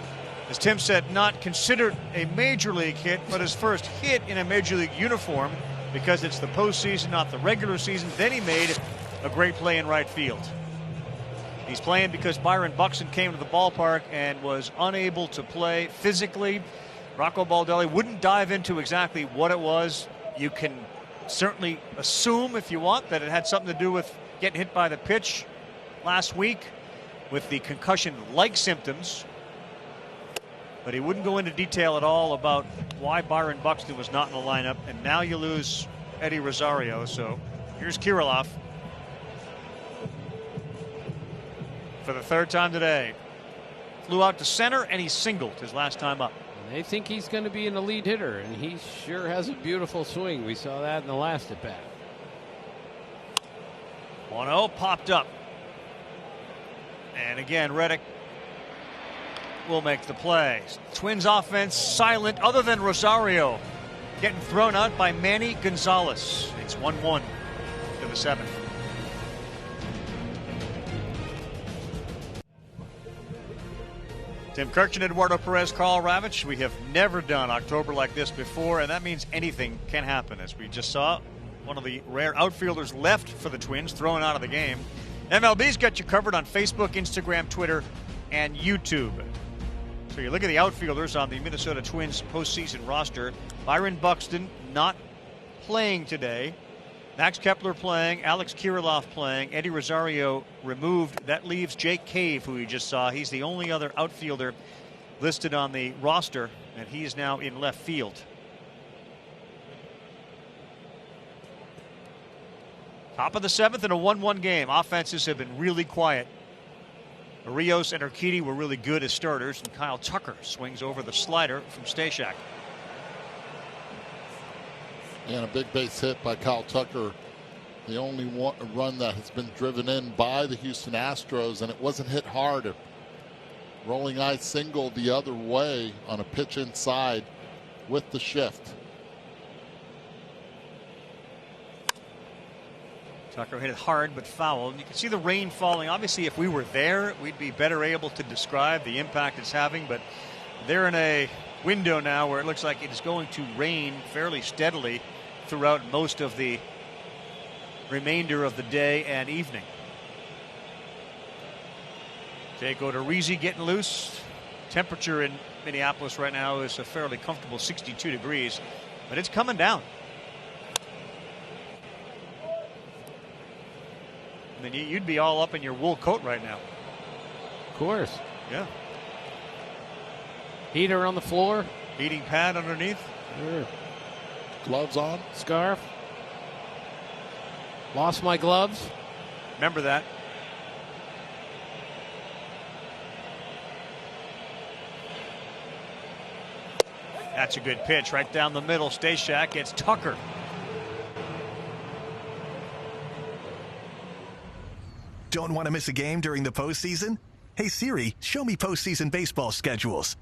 as Tim said, not considered a major league hit, but his first hit in a major league uniform because it's the postseason, not the regular season. Then he made a great play in right field. He's playing because Byron Buxton came to the ballpark and was unable to play physically. Rocco Baldelli wouldn't dive into exactly what it was. You can certainly assume, if you want, that it had something to do with getting hit by the pitch last week with the concussion-like symptoms. But he wouldn't go into detail at all about why Byron Buxton was not in the lineup. And now you lose Eddie Rosario. So here's Kirilloff for the third time today. Flew out to center and he singled his last time up. They think he's going to be an elite hitter, and he sure has a beautiful swing. We saw that in the last at bat. 1-0 popped up. And again, Reddick will make the play. Twins offense silent other than Rosario getting thrown out by Manny Gonzalez. It's 1-1 to the seventh. Tim Kirchen, Eduardo Perez, Carl Ravitch. We have never done October like this before, and that means anything can happen. As we just saw, one of the rare outfielders left for the Twins thrown out of the game. MLB's got you covered on Facebook, Instagram, Twitter, and YouTube. So you look at the outfielders on the Minnesota Twins postseason roster. Byron Buxton not playing today. Max Kepler playing, Alex Kirilloff playing, Eddie Rosario removed. That leaves Jake Cave, who we just saw. He's the only other outfielder listed on the roster, and he is now in left field. Top of the seventh in a 1-1 game. Offenses have been really quiet. Rios and Urquidy were really good as starters, and Kyle Tucker swings over the slider from Stashak. And a big base hit by Kyle Tucker. The only run that has been driven in by the Houston Astros, and it wasn't hit hard. A rolling eye single the other way on a pitch inside with the shift. Tucker hit it hard but foul. And you can see the rain falling. Obviously, if we were there, we'd be better able to describe the impact it's having. But they're in a window now where it looks like it is going to rain fairly steadily throughout most of the remainder of the day and evening. Jake Odorizzi getting loose. Temperature in Minneapolis right now is a fairly comfortable 62 degrees, but it's coming down. I mean, you'd be all up in your wool coat right now. Of course. Yeah. Heater on the floor. Heating pad underneath. Sure. Gloves on. Scarf. Lost my gloves. Remember that. That's a good pitch right down the middle. Stashak gets Tucker. Don't want to miss a game during the postseason? Hey Siri, show me postseason baseball schedules.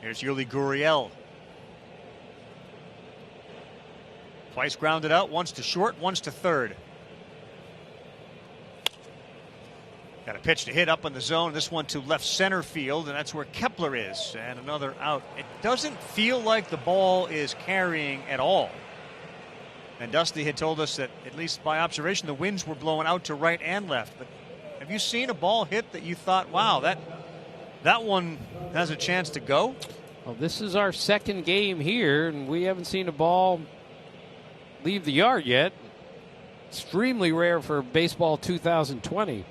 Here's Yuli Gurriel. Twice grounded out, once to short, once to third. Got a pitch to hit up in the zone. This one to left center field, and that's where Kepler is. And another out. It doesn't feel like the ball is carrying at all. And Dusty had told us that, at least by observation, the winds were blowing out to right and left. But have you seen a ball hit that you thought, wow, that one has a chance to go? Well, this is our second game here, and we haven't seen a ball leave the yard yet. Extremely rare for baseball 2020.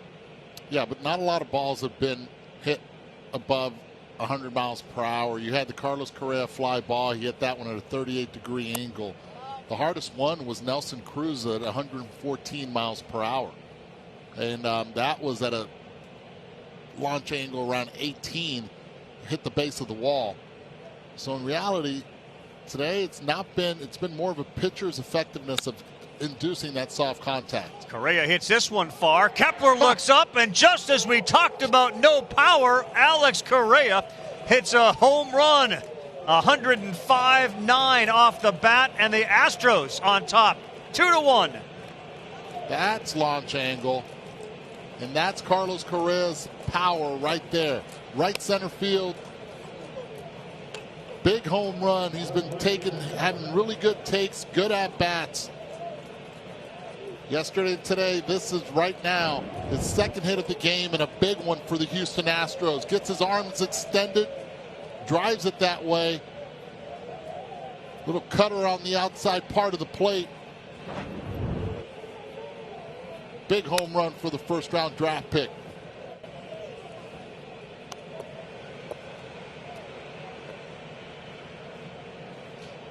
Yeah, but not a lot of balls have been hit above 100 miles per hour. You had the Carlos Correa fly ball. He hit that one at a 38-degree angle. The hardest one was Nelson Cruz at 114 miles per hour. And that was at a launch angle around 18, hit the base of the wall. So in reality, today it's been more of a pitcher's effectiveness of inducing that soft contact. Correa hits this one far. Kepler looks up, and just as we talked about no power, Alex Correa hits a home run. 105-9 off the bat, and the Astros on top, 2-1. That's launch angle, and that's Carlos Correa's power right there. Right center field. Big home run. He's been having really good takes, good at-bats. Yesterday, today, this is right now his second hit of the game and a big one for the Houston Astros. Gets his arms extended, drives it that way. Little cutter on the outside part of the plate. Big home run for the first-round draft pick.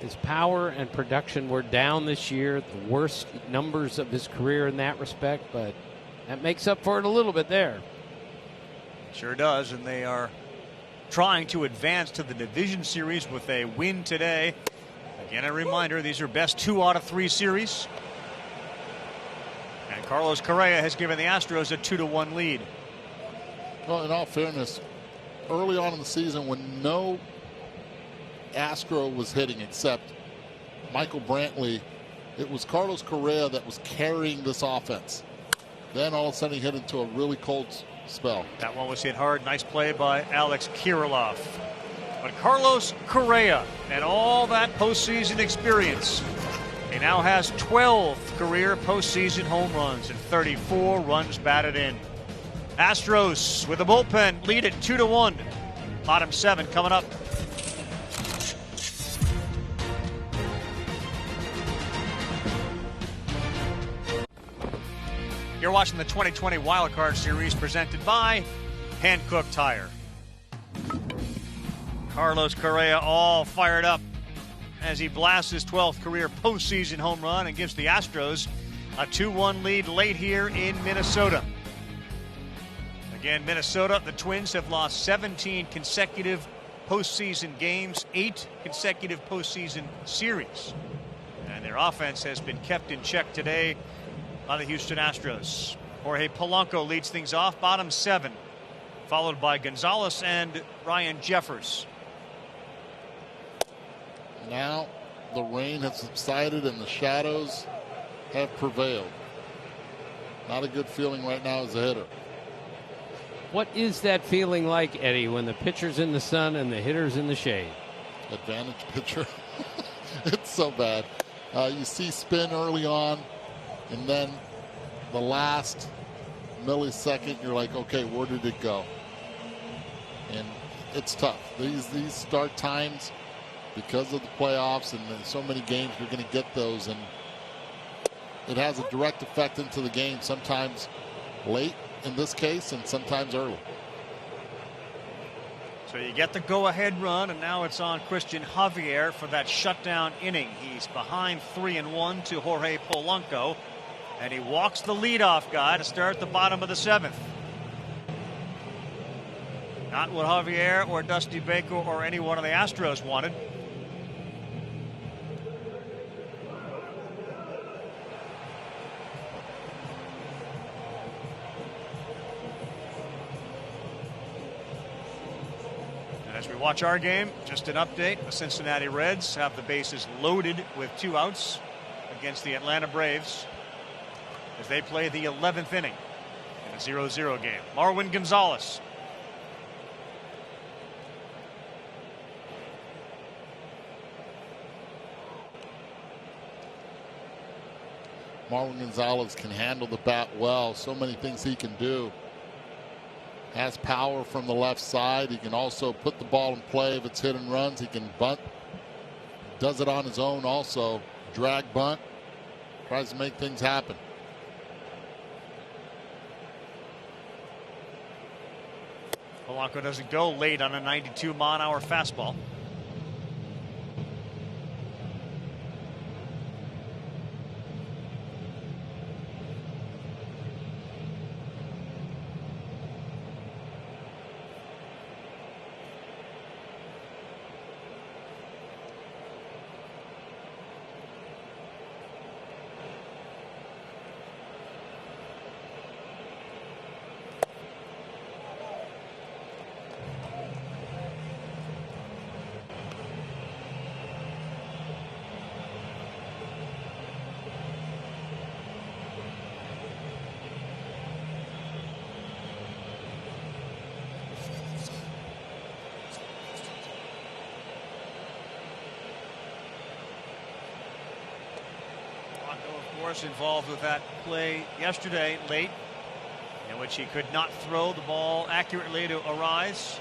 His power and production were down this year, the worst numbers of his career in that respect, but that makes up for it a little bit there. Sure does, and they are trying to advance to the division series with a win today. Again, a reminder, these are best 2 out of 3 series. And Carlos Correa has given the Astros a 2-1 lead. Well, in all fairness, early on in the season when no Astro was hitting except Michael Brantley, it was Carlos Correa that was carrying this offense. Then all of a sudden he hit into a really cold spell. That one was hit hard. Nice play by Alex Kirilloff. But Carlos Correa and all that postseason experience, he now has 12 career postseason home runs and 34 runs batted in. Astros with the bullpen lead at 2-1. Bottom 7 coming up. You're watching the 2020 Wild Card Series presented by Hankook Tire. Carlos Correa all fired up as he blasts his 12th career postseason home run and gives the Astros a 2-1 lead late here in Minnesota. Again, Minnesota, the Twins have lost 17 consecutive postseason games, 8 consecutive postseason series. And their offense has been kept in check today by the Houston Astros. Jorge Polanco leads things off, bottom 7, followed by Gonzalez and Ryan Jeffers. Now the rain has subsided and the shadows have prevailed. Not a good feeling right now as a hitter. What is that feeling like, Eddie, when the pitcher's in the sun and the hitter's in the shade? Advantage pitcher. It's so bad. You see spin early on, and then the last millisecond, you're like, okay, where did it go? And it's tough. These start times, because of the playoffs and so many games, you're going to get those, and it has a direct effect into the game, sometimes late in this case and sometimes early. So you get the go-ahead run, and now it's on Christian Javier for that shutdown inning. He's behind 3-1 to Jorge Polanco, and he walks the leadoff guy to start the bottom of the 7th. Not what Javier or Dusty Baker or any one of the Astros wanted. As we watch our game, just an update. The Cincinnati Reds have the bases loaded with 2 outs against the Atlanta Braves as they play the 11th inning in a 0-0 game. Marwin Gonzalez. Marwin Gonzalez can handle the bat well. So many things he can do. Has power from the left side. He can also put the ball in play if it's hit and runs. He can bunt. Does it on his own also. Drag bunt. Tries to make things happen. Polanco doesn't go late on a 92-mile-an-hour fastball. Involved with that play yesterday late, in which he could not throw the ball accurately to Arise.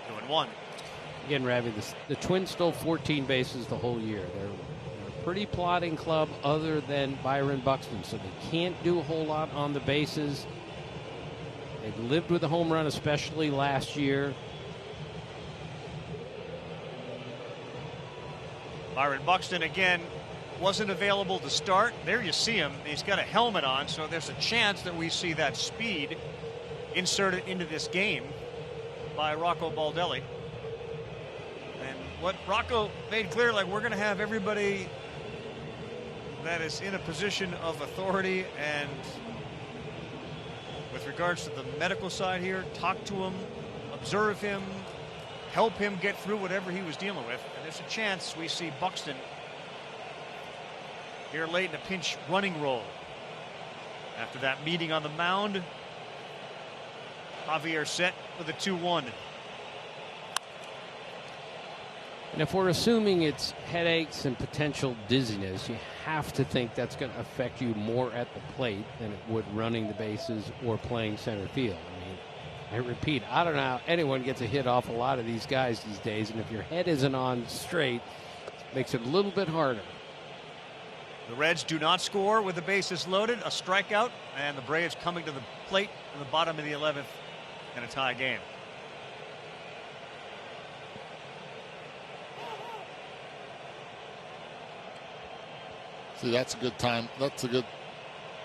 Doing 1. Again, Ravi, the Twins stole 14 bases the whole year. They're a pretty plodding club other than Byron Buxton, so they can't do a whole lot on the bases. They've lived with a home run, especially last year. Byron Buxton, again, wasn't available to start. There you see him. He's got a helmet on, so there's a chance that we see that speed inserted into this game by Rocco Baldelli. And what Rocco made clear, like, we're going to have everybody that is in a position of authority and with regards to the medical side here, talk to him, observe him, help him get through whatever he was dealing with. And there's a chance we see Buxton here late in a pinch running role. After that meeting on the mound, Javier set with a 2-1. And if we're assuming it's headaches and potential dizziness, you have to think that's going to affect you more at the plate than it would running the bases or playing center field. I mean, I repeat, I don't know how anyone gets a hit off a lot of these guys these days, and if your head isn't on straight, it makes it a little bit harder. The Reds do not score with the bases loaded, a strikeout, and the Braves coming to the plate in the bottom of the 11th in a tie game. See, that's a good time. That's a good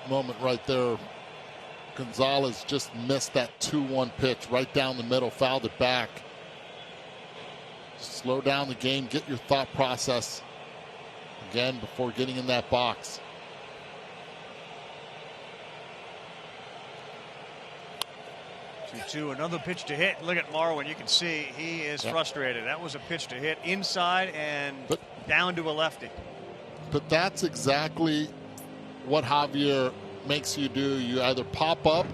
moment right there. Gonzalez just missed that 2-1 pitch right down the middle, fouled it back. Slow down the game, get your thought process again before getting in that box. Another pitch to hit. Look at Marwin. You can see he is frustrated. That was a pitch to hit inside and down to a lefty. But that's exactly what Javier makes you do. You either pop up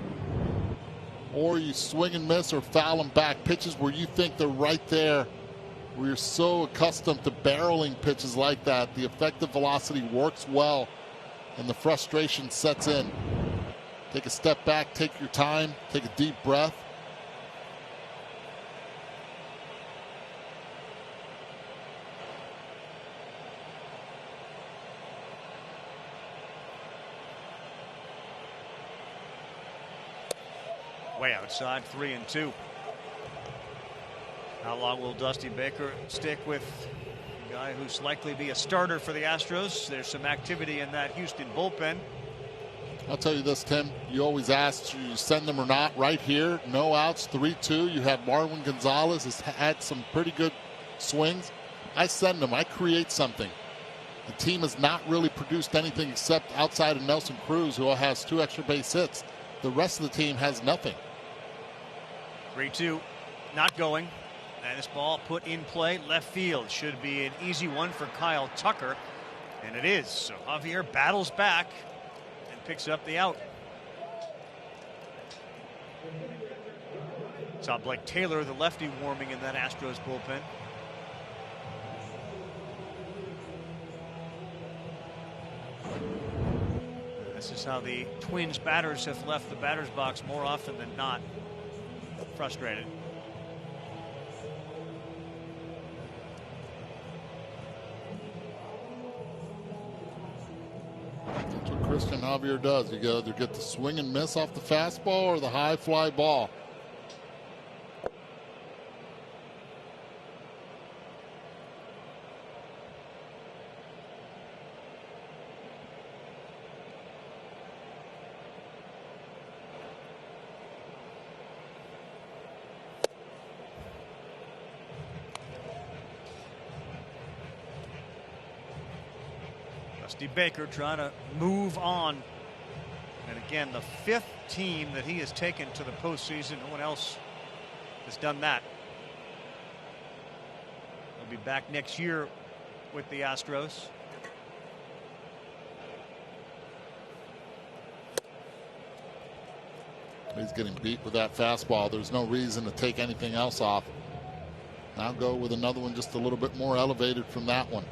or you swing and miss or foul them back. Pitches where you think they're right there. We're so accustomed to barreling pitches like that. The effective velocity works well, and the frustration sets in. Take a step back, take your time, take a deep breath. Way outside, 3-2. How long will Dusty Baker stick with a guy who's likely to be a starter for the Astros? There's some activity in that Houston bullpen. I'll tell you this, Tim. You always ask, should you send them or not? Right here, no outs, 3-2. You have Marwin Gonzalez has had some pretty good swings. I send them. I create something. The team has not really produced anything except outside of Nelson Cruz, who has 2 extra base hits. The rest of the team has nothing. 3-2, not going. And this ball put in play left field. Should be an easy one for Kyle Tucker. And it is. So Javier battles back and picks up the out. Saw Blake Taylor, the lefty, warming in that Astros bullpen. This is how the Twins batters have left the batter's box more often than not. Frustrated. That's what Christian Javier does. You either get the swing and miss off the fastball or the high fly ball. Dusty Baker trying to move on. And again, the 5th team that he has taken to the postseason. No one else has done that. He'll be back next year with the Astros. He's getting beat with that fastball. There's no reason to take anything else off. Now go with another one just a little bit more elevated from that one.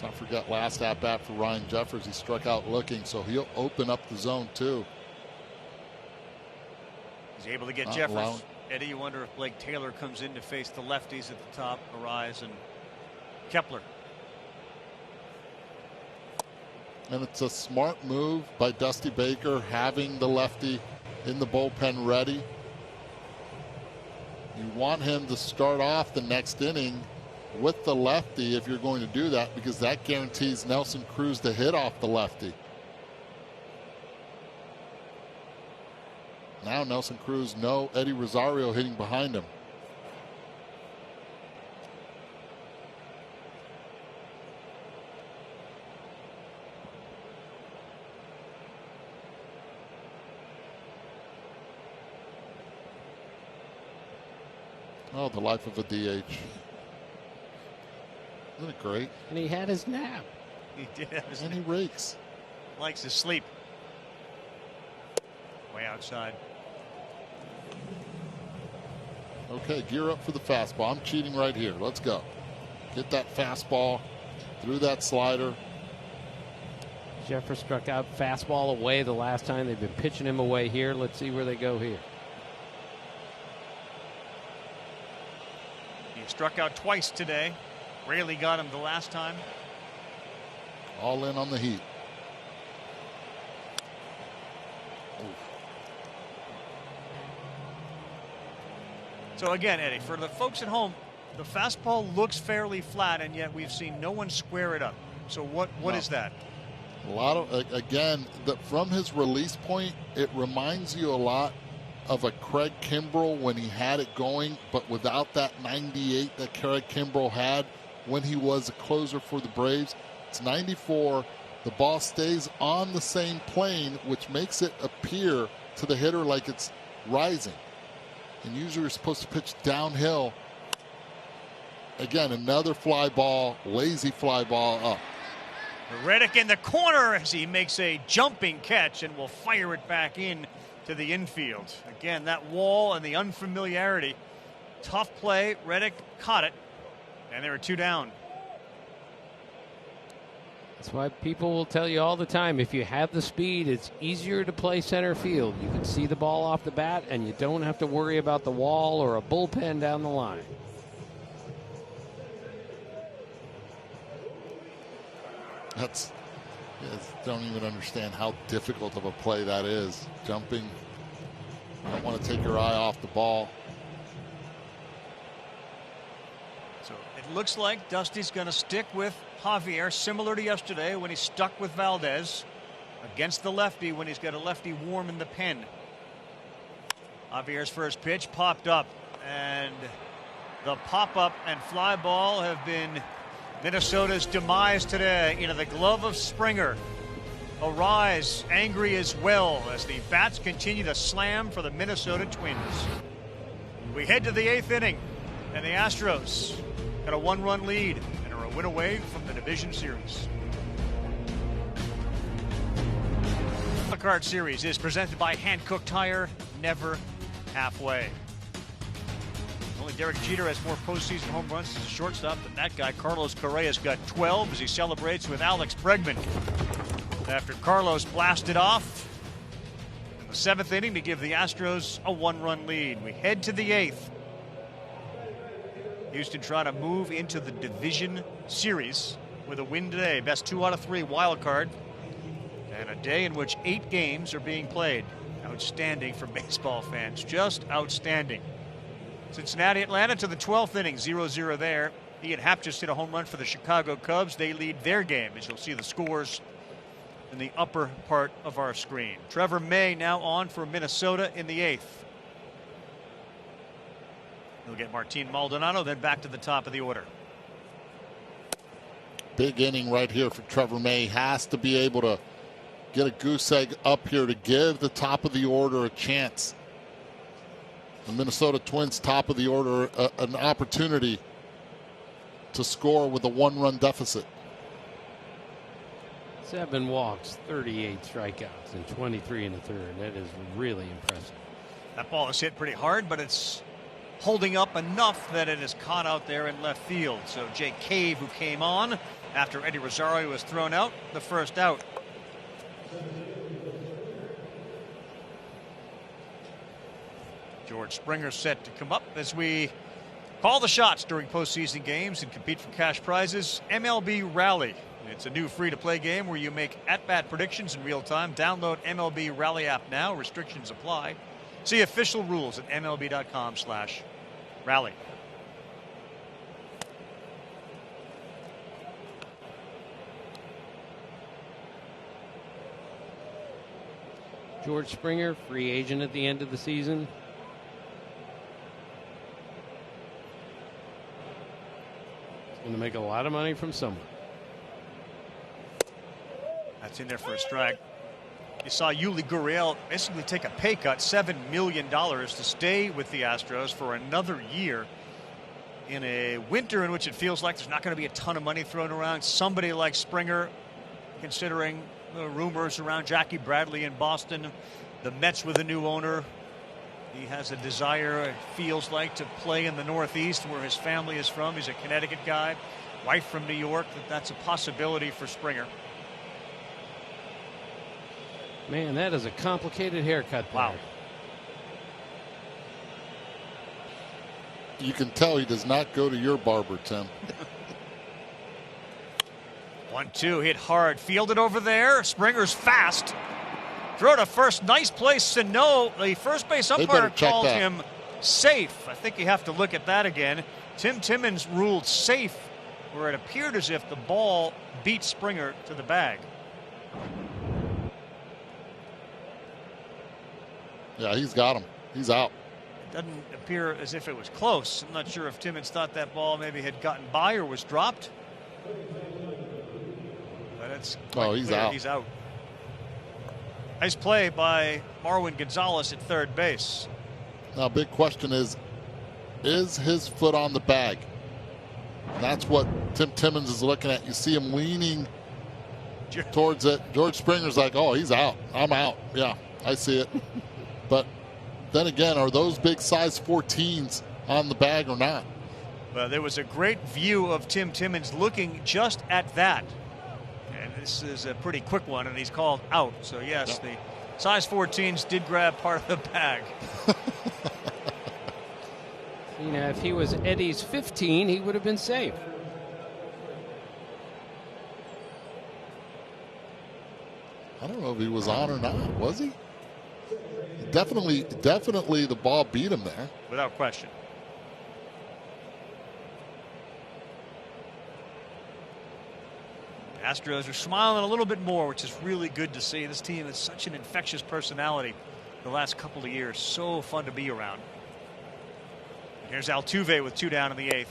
Let's not forget last at bat for Ryan Jeffers. He struck out looking, so he'll open up the zone too. He's able to get Jeffers. Eddie, you wonder if Blake Taylor comes in to face the lefties at the top, Arise and Kepler. And it's a smart move by Dusty Baker, having the lefty in the bullpen ready. You want him to start off the next inning with the lefty if you're going to do that, because that guarantees Nelson Cruz to hit off the lefty. Now Nelson Cruz, no Eddie Rosario hitting behind him. Oh, the life of a DH. Isn't it great? And he had his nap. He did have his nap. And he rakes. Likes to sleep. Way outside. Okay, gear up for the fastball. I'm cheating right here. Let's go. Get that fastball through that slider. Jeffers struck out fastball away the last time. They've been pitching him away here. Let's see where they go here. He struck out twice today. Rarely got him the last time. All in on the heat. So again, Eddie, for the folks at home, the fastball looks fairly flat, and yet we've seen no one square it up. So what is that? A lot of, again, from his release point, it reminds you a lot of a Craig Kimbrell when he had it going, but without that 98 that Craig Kimbrell had when he was a closer for the Braves. It's 94. The ball stays on the same plane, which makes it appear to the hitter like it's rising. And usually you're supposed to pitch downhill. Again, another fly ball, lazy fly ball up. Reddick in the corner as he makes a jumping catch and will fire it back in to the infield. Again, that wall and the unfamiliarity. Tough play. Reddick caught it, and there are 2 down. That's why people will tell you all the time, if you have the speed, it's easier to play center field. You can see the ball off the bat, and you don't have to worry about the wall or a bullpen down the line. Don't even understand how difficult of a play that is. Jumping. You don't want to take your eye off the ball. So it looks like Dusty's going to stick with Javier, similar to yesterday when he stuck with Valdez against the lefty when he's got a lefty warm in the pen. Javier's first pitch popped up, and the pop-up and fly ball have been Minnesota's demise today into the glove of Springer. Arise angry as well as the bats continue to slam for the Minnesota Twins. We head to the 8th inning, and the Astros got a 1-run lead and are a win away from the division series. The Card Series is presented by Hankook Tire, never halfway. Only Derek Jeter has more postseason home runs as a shortstop than that guy. Carlos Correa's got 12 as he celebrates with Alex Bregman. After Carlos blasted off in the 7th inning to give the Astros a 1-run lead. We head to the 8th. Houston trying to move into the division series with a win today. Best 2 out of 3 wild card. And a day in which 8 games are being played. Outstanding for baseball fans. Just outstanding. Cincinnati, Atlanta to the 12th inning. 0-0 there. Ian Happ just hit a home run for the Chicago Cubs. They lead their game, as you'll see the scores in the upper part of our screen. Trevor May now on for Minnesota in the 8th. He'll get Martin Maldonado, then back to the top of the order. Big inning right here for Trevor May. Has to be able to get a goose egg up here to give the top of the order a chance. The Minnesota Twins, top of the order, an opportunity to score with a 1-run deficit. 7 walks, 38 strikeouts, and 23 in the 3rd. That is really impressive. That ball is hit pretty hard, but it's holding up enough that it is caught out there in left field. So Jake Cave, who came on after Eddie Rosario was thrown out, the first out. George Springer set to come up as we call the shots during postseason games and compete for cash prizes. MLB Rally. It's a new free-to-play game where you make at-bat predictions in real time. Download MLB Rally app now. Restrictions apply. See official rules at MLB.com/rally. George Springer, free agent at the end of the season. He's going to make a lot of money from someone. That's in there for a strike. You saw Yuli Gurriel basically take a pay cut, $7 million, to stay with the Astros for another year in a winter in which it feels like there's not going to be a ton of money thrown around. Somebody like Springer, considering the rumors around Jackie Bradley in Boston, the Mets with a new owner. He has a desire, it feels like, to play in the Northeast where his family is from. He's a Connecticut guy, wife from New York. That's a possibility for Springer. Man, that is a complicated haircut there. Wow. You can tell he does not go to your barber, Tim. 1-2, hit hard, fielded over there. Springer's fast. Throw to first, nice place. Sano, the first base umpire called him safe. I think you have to look at that again. Tim Timmons ruled safe, where it appeared as if the ball beat Springer to the bag. Yeah, he's got him. He's out. It doesn't appear as if it was close. I'm not sure if Timmons thought that ball maybe had gotten by or was dropped. But it's he's clear. out. He's out. Nice play by Marwin Gonzalez at third base. Now, big question is his foot on the bag? That's what Tim Timmons is looking at. You see him leaning towards it. George Springer's like, oh, he's out. I'm out. Yeah, I see it. But then again, are those big size 14s on the bag or not? Well, there was a great view of Tim Timmons looking just at that. And this is a pretty quick one, and he's called out. So, yes, the size 14s did grab part of the bag. You know, if he was Eddie's 15, he would have been safe. I don't know if he was on or not. Was he? Definitely the ball beat him there. Without question. Astros are smiling a little bit more, which is really good to see. This team is such an infectious personality the last couple of years. So fun to be around. Here's Altuve with 2 down in the 8th.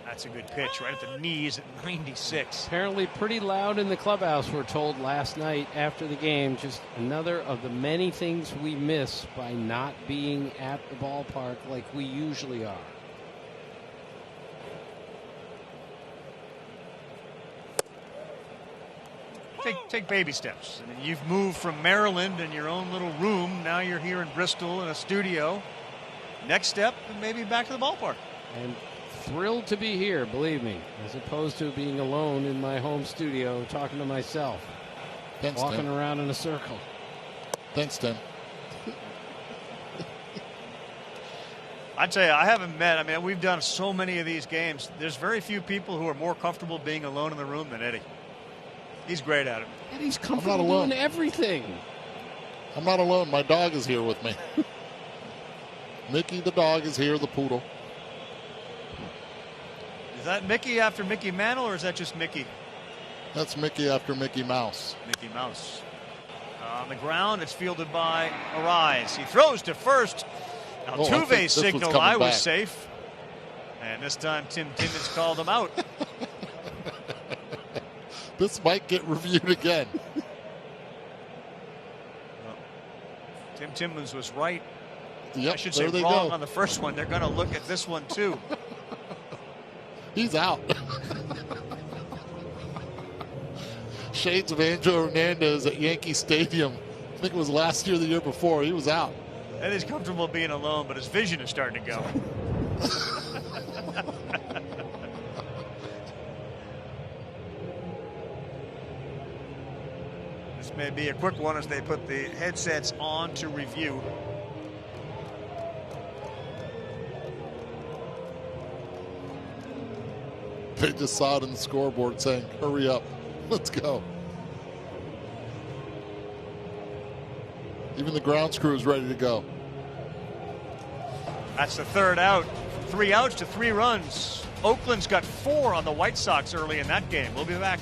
That's a good pitch right at the knees at 96. Apparently pretty loud in the clubhouse, we're told last night after the game. Just another of the many things we miss by not being at the ballpark like we usually are. Take baby steps. I mean, you've moved from Maryland in your own little room. Now you're here in Bristol in a studio. Next step, maybe back to the ballpark. And thrilled to be here, believe me, as opposed to being alone in my home studio talking to myself. Thanks, walking Tim. around in a circle. Thanks, Tim. I'd say I haven't met, I mean, we've done so many of these games. There's very few people who are more comfortable being alone in the room than Eddie. He's great at it. Eddie's comfortable doing everything. I'm not alone. My dog is here with me. Mickey the dog is here, the poodle. Is that Mickey after Mickey Mantle, or is that just Mickey? That's Mickey after Mickey Mouse. Mickey Mouse. On the ground, it's fielded by Arise. He throws to first. Altuve signaled I was safe. And this time Tim Timmons called him out. This might get reviewed again. Well, Tim Timmons was right. Yep, I should say wrong on the first one. They're going to look at this one too. He's out. Shades of Angel Hernandez at Yankee Stadium. I think it was last year, the year before. He was out. And he's comfortable being alone, but his vision is starting to go. This may be a quick one as they put the headsets on to review. They just saw it in the scoreboard saying, hurry up, let's go. Even the grounds crew is ready to go. That's the third out. 3 outs to 3 runs. Oakland's got 4 on the White Sox early in that game. We'll be back.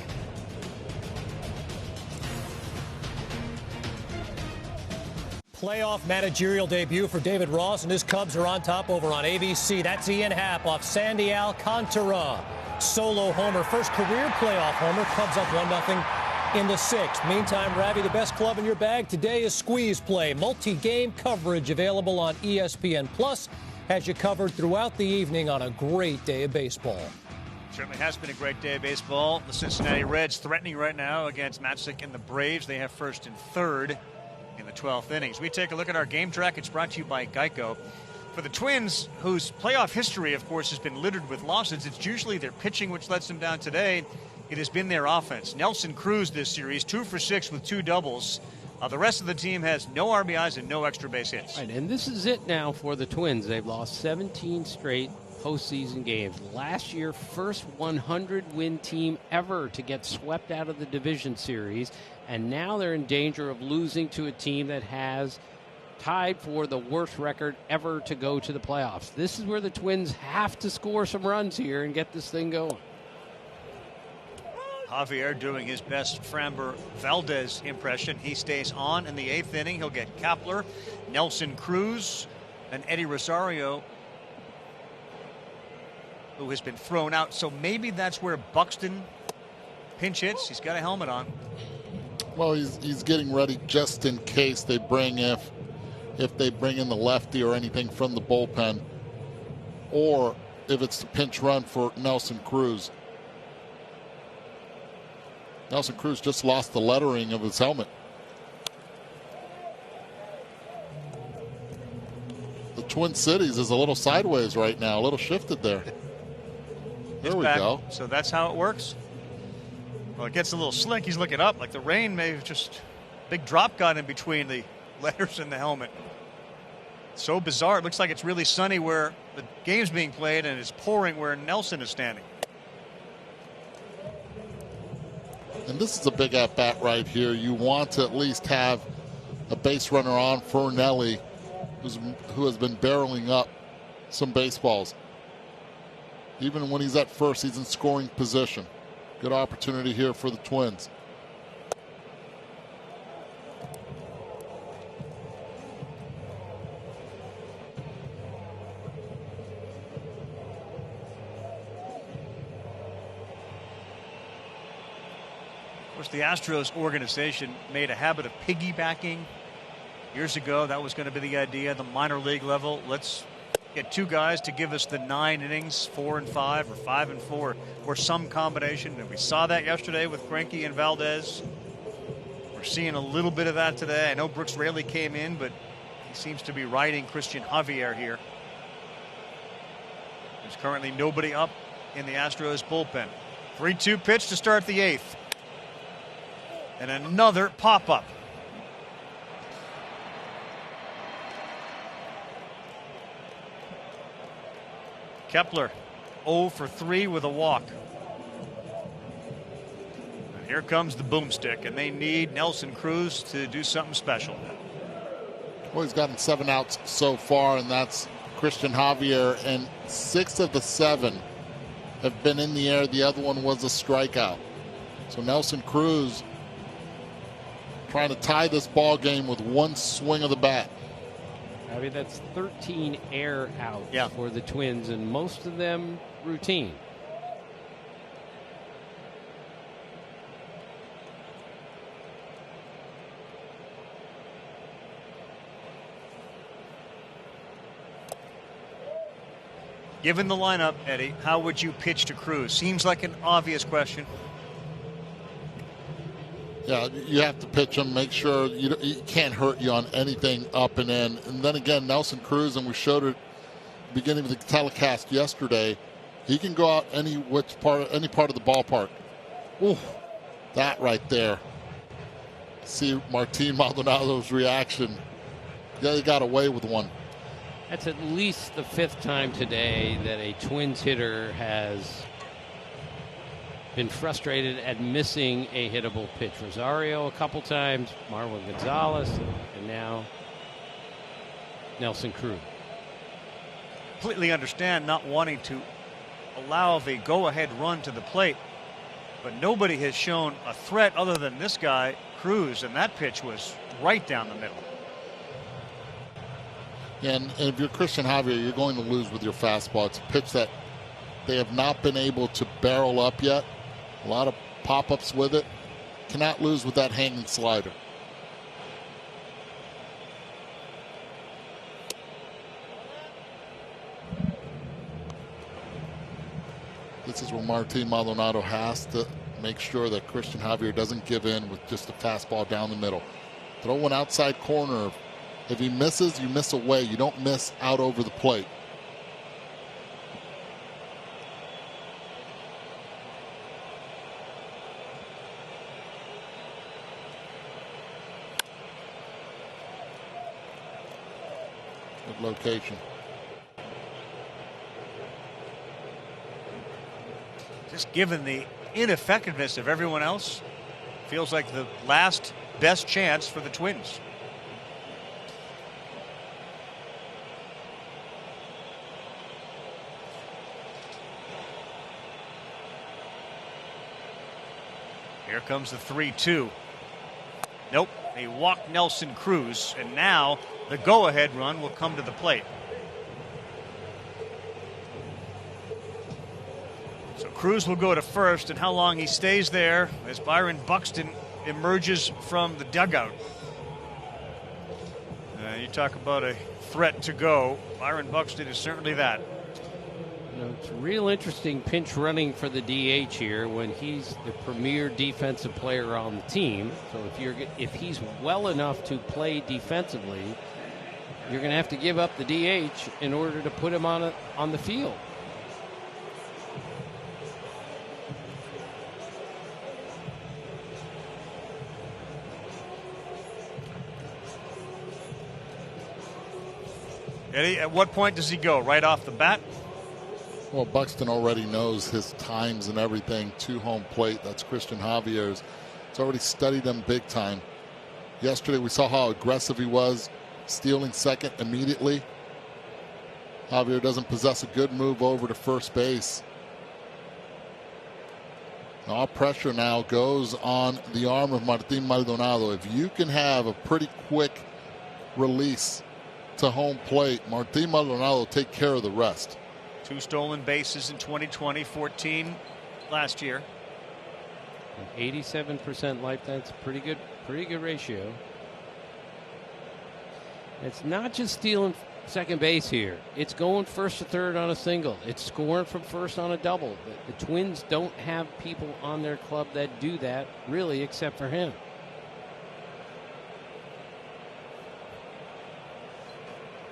Playoff managerial debut for David Ross, and his Cubs are on top over on ABC. That's Ian Happ off Sandy Alcantara. Solo homer, first career playoff homer. Cubs up 1-0 in the 6th. Meantime, Ravi, the best club in your bag today is Squeeze Play. Multi-game coverage available on ESPN Plus. Has you covered throughout the evening on a great day of baseball. Certainly has been a great day of baseball. The Cincinnati Reds threatening right now against Matzik and the Braves. They have first and third in the 12th innings. We take a look at our game track. It's brought to you by Geico. For the Twins, whose playoff history, of course, has been littered with losses, it's usually their pitching which lets them down today. It has been their offense. Nelson Cruz this series, 2 for 6 with 2 doubles. The rest of the team has no RBIs and no extra base hits. Right, and this is it now for the Twins. They've lost 17 straight postseason games. Last year, first 100-win team ever to get swept out of the division series, and now they're in danger of losing to a team that has tied for the worst record ever to go to the playoffs. This is where the Twins have to score some runs here and get this thing going. Javier doing his best Framber Valdez impression. He stays on in the 8th inning. He'll get Kapler, Nelson Cruz, and Eddie Rosario, who has been thrown out. So maybe that's where Buxton pinch hits. He's got a helmet on. Well, he's getting ready just in case they bring if they bring in the lefty or anything from the bullpen, or if it's the pinch run for Nelson Cruz. Nelson Cruz just lost the lettering of his helmet. The Twin Cities is a little sideways right now, a little shifted there. There we go. So that's how it works. Well, it gets a little slick. He's looking up like the rain may have just big drop got in between the letters and the helmet. So bizarre. It looks like it's really sunny where the game's being played and it's pouring where Nelson is standing. And this is a big at-bat right here. You want to at least have a base runner on for Nelly, who has been barreling up some baseballs. Even when he's at first, he's in scoring position. Good opportunity here for the Twins. Of course, the Astros organization made a habit of piggybacking years ago. That was going to be the idea, the minor league level. Let's get two guys to give us the 9 innings, 4 and 5 or 5 and 4, or some combination. And we saw that yesterday with Greinke and Valdez. We're seeing a little bit of that today. I know Brooks Raley came in, but he seems to be riding Christian Javier here. There's currently nobody up in the Astros bullpen. 3-2 pitch to start the 8th. And another pop-up. Kepler 0 for 3 with a walk. And here comes the boomstick, and they need Nelson Cruz to do something special. Well, he's gotten 7 outs so far, and that's Christian Javier, and 6 of the 7 have been in the air. The other one was a strikeout. So Nelson Cruz trying to tie this ball game with one swing of the bat. I mean, that's 13 air outs for the Twins, and most of them routine. Given the lineup, Eddie, how would you pitch to Cruz? Seems like an obvious question. Yeah, you have to pitch him, make sure he can't hurt you on anything up and in. And then again, Nelson Cruz, and we showed it at the beginning of the telecast yesterday, he can go out any part of the ballpark. Ooh, that right there. See Martin Maldonado's reaction. Yeah, he got away with one. That's at least the 5th time today that a Twins hitter has been frustrated at missing a hittable pitch. Rosario a couple times, Marwin Gonzalez, and now Nelson Cruz. Completely understand not wanting to allow the go-ahead run to the plate, but nobody has shown a threat other than this guy, Cruz, and that pitch was right down the middle. And if you're Christian Javier, you're going to lose with your fastball. It's a pitch that they have not been able to barrel up yet. A lot of pop-ups with it. Cannot lose with that hanging slider. This is where Martin Maldonado has to make sure that Christian Javier doesn't give in with just a fastball down the middle. Throw one outside corner. If he misses, you miss away. You don't miss out over the plate. Good location. Just given the ineffectiveness of everyone else, feels like the last best chance for the Twins. Here comes the 3-2. Nope, they walk Nelson Cruz, and now the go-ahead run will come to the plate. So Cruz will go to first, and how long he stays there as Byron Buxton emerges from the dugout. You talk about a threat to go. Byron Buxton is certainly that. It's real interesting pinch running for the DH here when he's the premier defensive player on the team. So if he's well enough to play defensively, you're going to have to give up the DH in order to put him on the field. Eddie, at what point does he go? Right off the bat? Well, Buxton already knows his times and everything to home plate. That's Christian Javier's. He's already studied them big time. Yesterday we saw how aggressive he was, stealing second immediately. Javier doesn't possess a good move over to first base. All pressure now goes on the arm of Martin Maldonado. If you can have a pretty quick release to home plate, Martin Maldonado will take care of the rest. 2 stolen bases in 2020, 14 last year. 87% lifetime. It's a pretty good ratio. It's not just stealing second base here. It's going first to third on a single. It's scoring from first on a double. The Twins don't have people on their club that do that, really, except for him.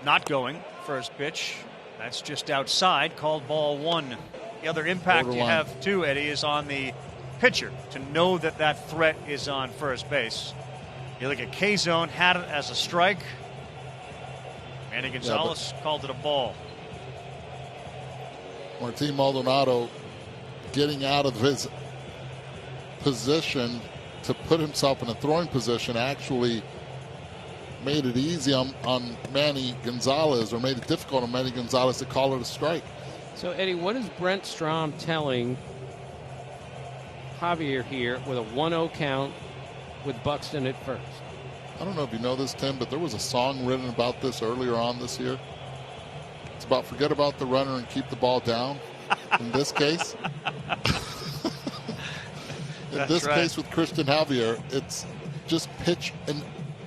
Not going. First pitch. That's just outside. Called ball 1. The other impact you have, too, Eddie, is on the pitcher to know that that threat is on first base. You look at K-Zone, had it as a strike. Manny Gonzalez called it a ball. Martin Maldonado getting out of his position to put himself in a throwing position actually made it easy on Manny Gonzalez, or made it difficult on Manny Gonzalez to call it a strike. So, Eddie, what is Brent Strom telling Javier here with a 1-0 count with Buxton at first? I don't know if you know this, Tim, but there was a song written about this earlier on this year. It's about forget about the runner and keep the ball down. In this case, case with Christian Javier, it's just pitch and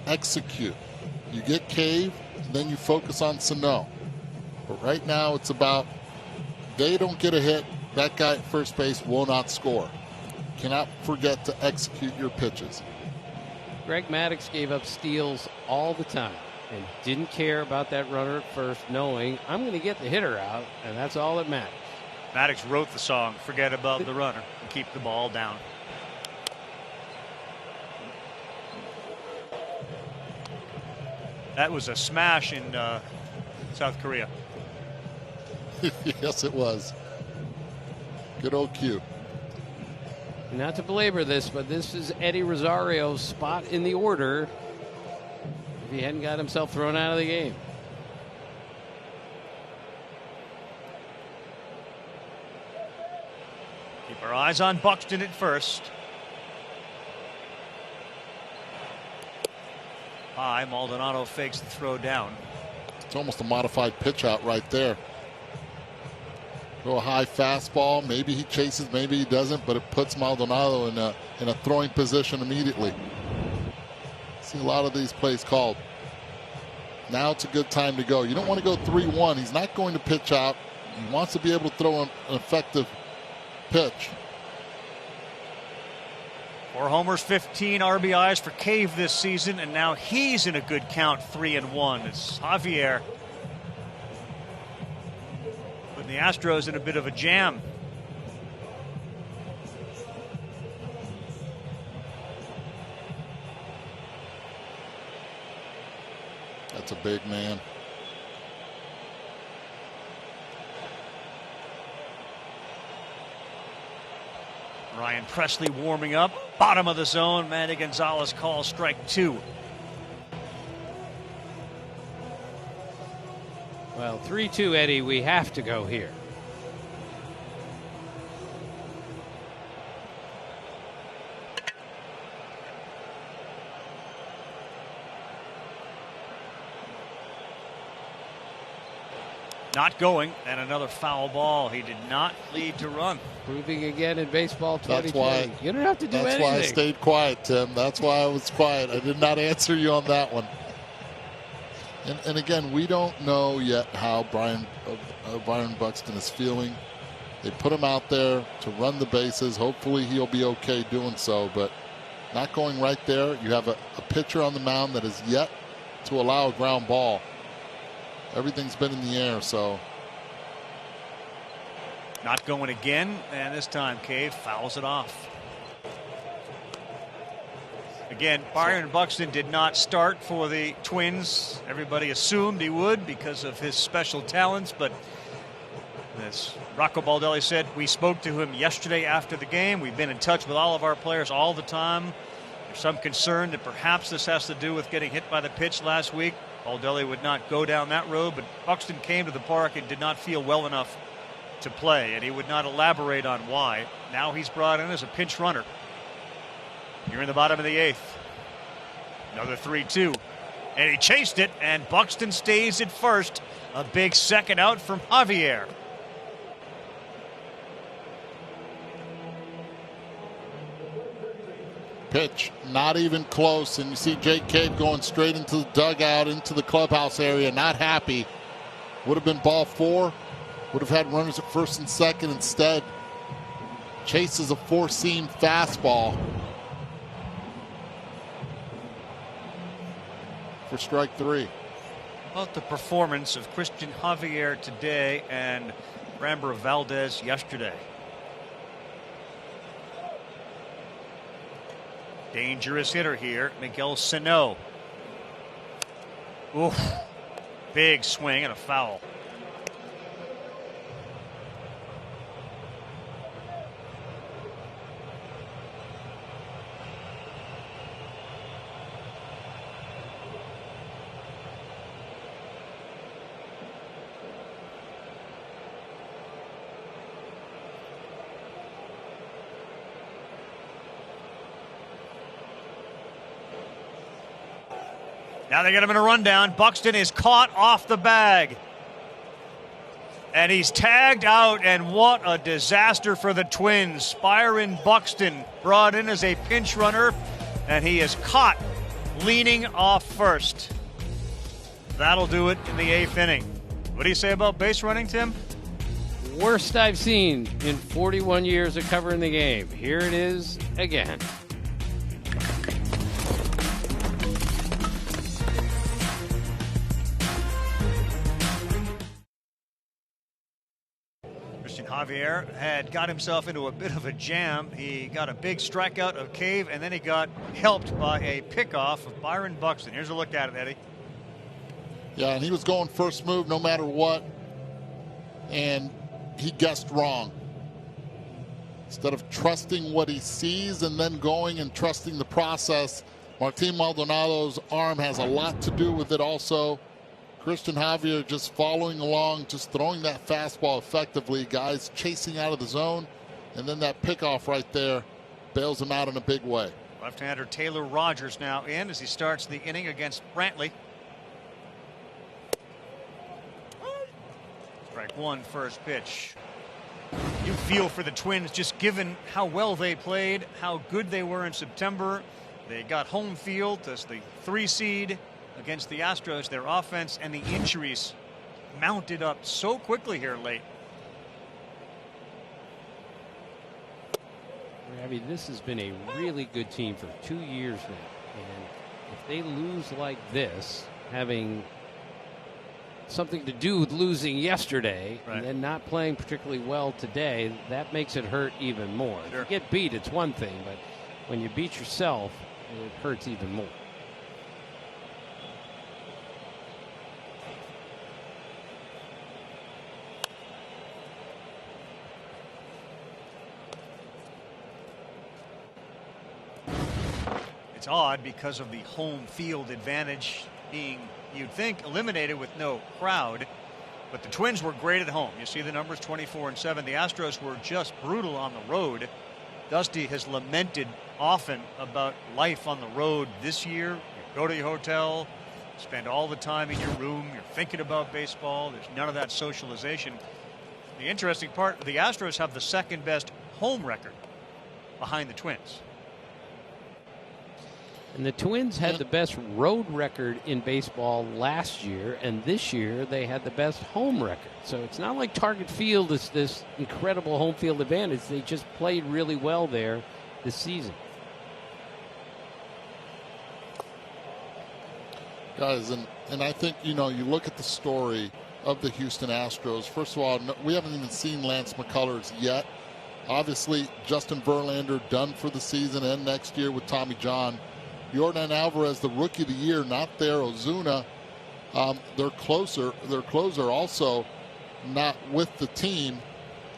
execute. You get cave, then you focus on Sano. But right now it's about they don't get a hit, that guy at first base will not score. Cannot forget to execute your pitches. Greg Maddux gave up steals all the time and didn't care about that runner at first, knowing I'm going to get the hitter out, and that's all that matters. Maddux wrote the song, forget about the runner and keep the ball down. That was a smash in South Korea. Yes, it was. Good old Q. Not to belabor this, but this is Eddie Rosario's spot in the order if he hadn't got himself thrown out of the game. Keep our eyes on Buxton at first. High, Maldonado fakes the throw down. It's almost a modified pitch out right there. Go a high fastball. Maybe he chases, maybe he doesn't, but it puts Maldonado in a throwing position immediately. See a lot of these plays called. Now it's a good time to go. You don't want to go 3-1. He's not going to pitch out. He wants to be able to throw an effective pitch. 4 homers, 15 RBIs for Cave this season, and now he's in a good count, 3-1. It's Javier putting the Astros in a bit of a jam. That's a big man. Ryan Presley warming up. Bottom of the zone. Manny Gonzalez calls strike 2. Well, 3-2, Eddie. We have to go here. Not going, and another foul ball. He did not lead to run. Proving again in baseball 2020. You don't have to do anything. That's why I stayed quiet, Tim. That's why I was quiet. I did not answer you on that one. And again, we don't know yet how Byron Buxton is feeling. They put him out there to run the bases. Hopefully he'll be okay doing so, but not going right there. You have a pitcher on the mound that is yet to allow a ground ball. Everything's been in the air, so. Not going again, and this time Cave fouls it off. Again, Byron Buxton did not start for the Twins. Everybody assumed he would because of his special talents, but as Rocco Baldelli said, we spoke to him yesterday after the game. We've been in touch with all of our players all the time. There's some concern that perhaps this has to do with getting hit by the pitch last week. Baldelli would not go down that road, but Buxton came to the park and did not feel well enough to play, and he would not elaborate on why. Now he's brought in as a pinch runner. You're in the bottom of the 8th. Another 3-2. And he chased it, and Buxton stays at first. A big second out from Javier. Pitch, not even close, and you see Jake Cave going straight into the dugout, into the clubhouse area, not happy. Would have been ball 4. Would have had runners at first and second. Instead, chases a 4-seam fastball for strike 3. About the performance of Christian Javier today and Framber Valdez yesterday. Dangerous hitter here, Miguel Sano. Oof. Big swing and a foul. Now they get him in a rundown. Buxton is caught off the bag. And he's tagged out, and what a disaster for the Twins. Byron Buxton brought in as a pinch runner, and he is caught leaning off first. That'll do it in the 8th inning. What do you say about base running, Tim? Worst I've seen in 41 years of covering the game. Here it is again. Javier had got himself into a bit of a jam. He got a big strikeout of Cave, and then he got helped by a pickoff of Byron Buxton. Here's a look at it, Eddie. Yeah, and he was going first move no matter what, and he guessed wrong. Instead of trusting what he sees and then going and trusting the process, Martin Maldonado's arm has a lot to do with it also. Christian Javier just following along, just throwing that fastball effectively. Guys chasing out of the zone, and then that pickoff right there bails him out in a big way. Left-hander Taylor Rogers now in as he starts the inning against Brantley. Strike 1, first pitch. You feel for the Twins just given how well they played, how good they were in September. They got home field as the 3 seed. Against the Astros, their offense and the injuries mounted up so quickly here late. I mean, this has been a really good team for 2 years now. And if they lose like this, having something to do with losing yesterday, right, and then not playing particularly well today, that makes it hurt even more. Sure. If you get beat, it's one thing, but when you beat yourself, it hurts even more. It's odd because of the home field advantage being, you'd think, eliminated with no crowd. But the Twins were great at home. You see the numbers, 24-7. The Astros were just brutal on the road. Dusty has lamented often about life on the road this year. You go to your hotel, spend all the time in your room, you're thinking about baseball. There's none of that socialization. The interesting part, the Astros have the second best home record behind the Twins. And the Twins had the best road record in baseball last year, and this year they had the best home record. So it's not like Target Field is this incredible home field advantage. They just played really well there this season. Guys, and I think, you look at the story of the Houston Astros. First of all, we haven't even seen Lance McCullers yet. Obviously, Justin Verlander done for the season and next year with Tommy John. Yordan Alvarez, the Rookie of the Year, not there. Ozuna, their closer also not with the team.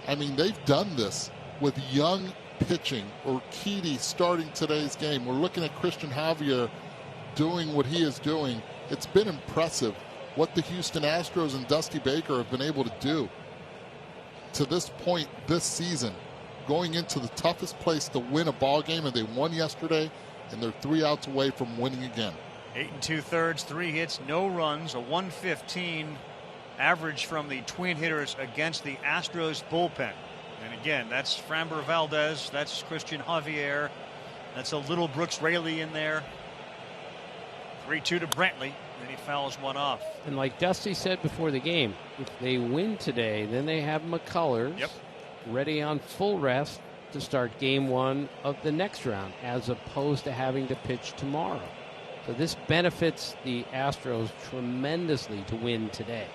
I mean, they've done this with young pitching. Urquidy starting today's game. We're looking at Christian Javier doing what he is doing. It's been impressive what the Houston Astros and Dusty Baker have been able to do to this point this season, going into the toughest place to win a ball game, and they won yesterday, and they're 3 outs away from winning again. 8 2/3, 3 hits, no runs, a 115 average from the Twin hitters against the Astros bullpen. And again, that's Framber Valdez, that's Christian Javier, that's a little Brooks Raley in there. 3-2 to Brantley, and he fouls one off. And like Dusty said before the game, if they win today, then they have McCullers ready on full rest to start game 1 of the next round, as opposed to having to pitch tomorrow. So this benefits the Astros tremendously to win today.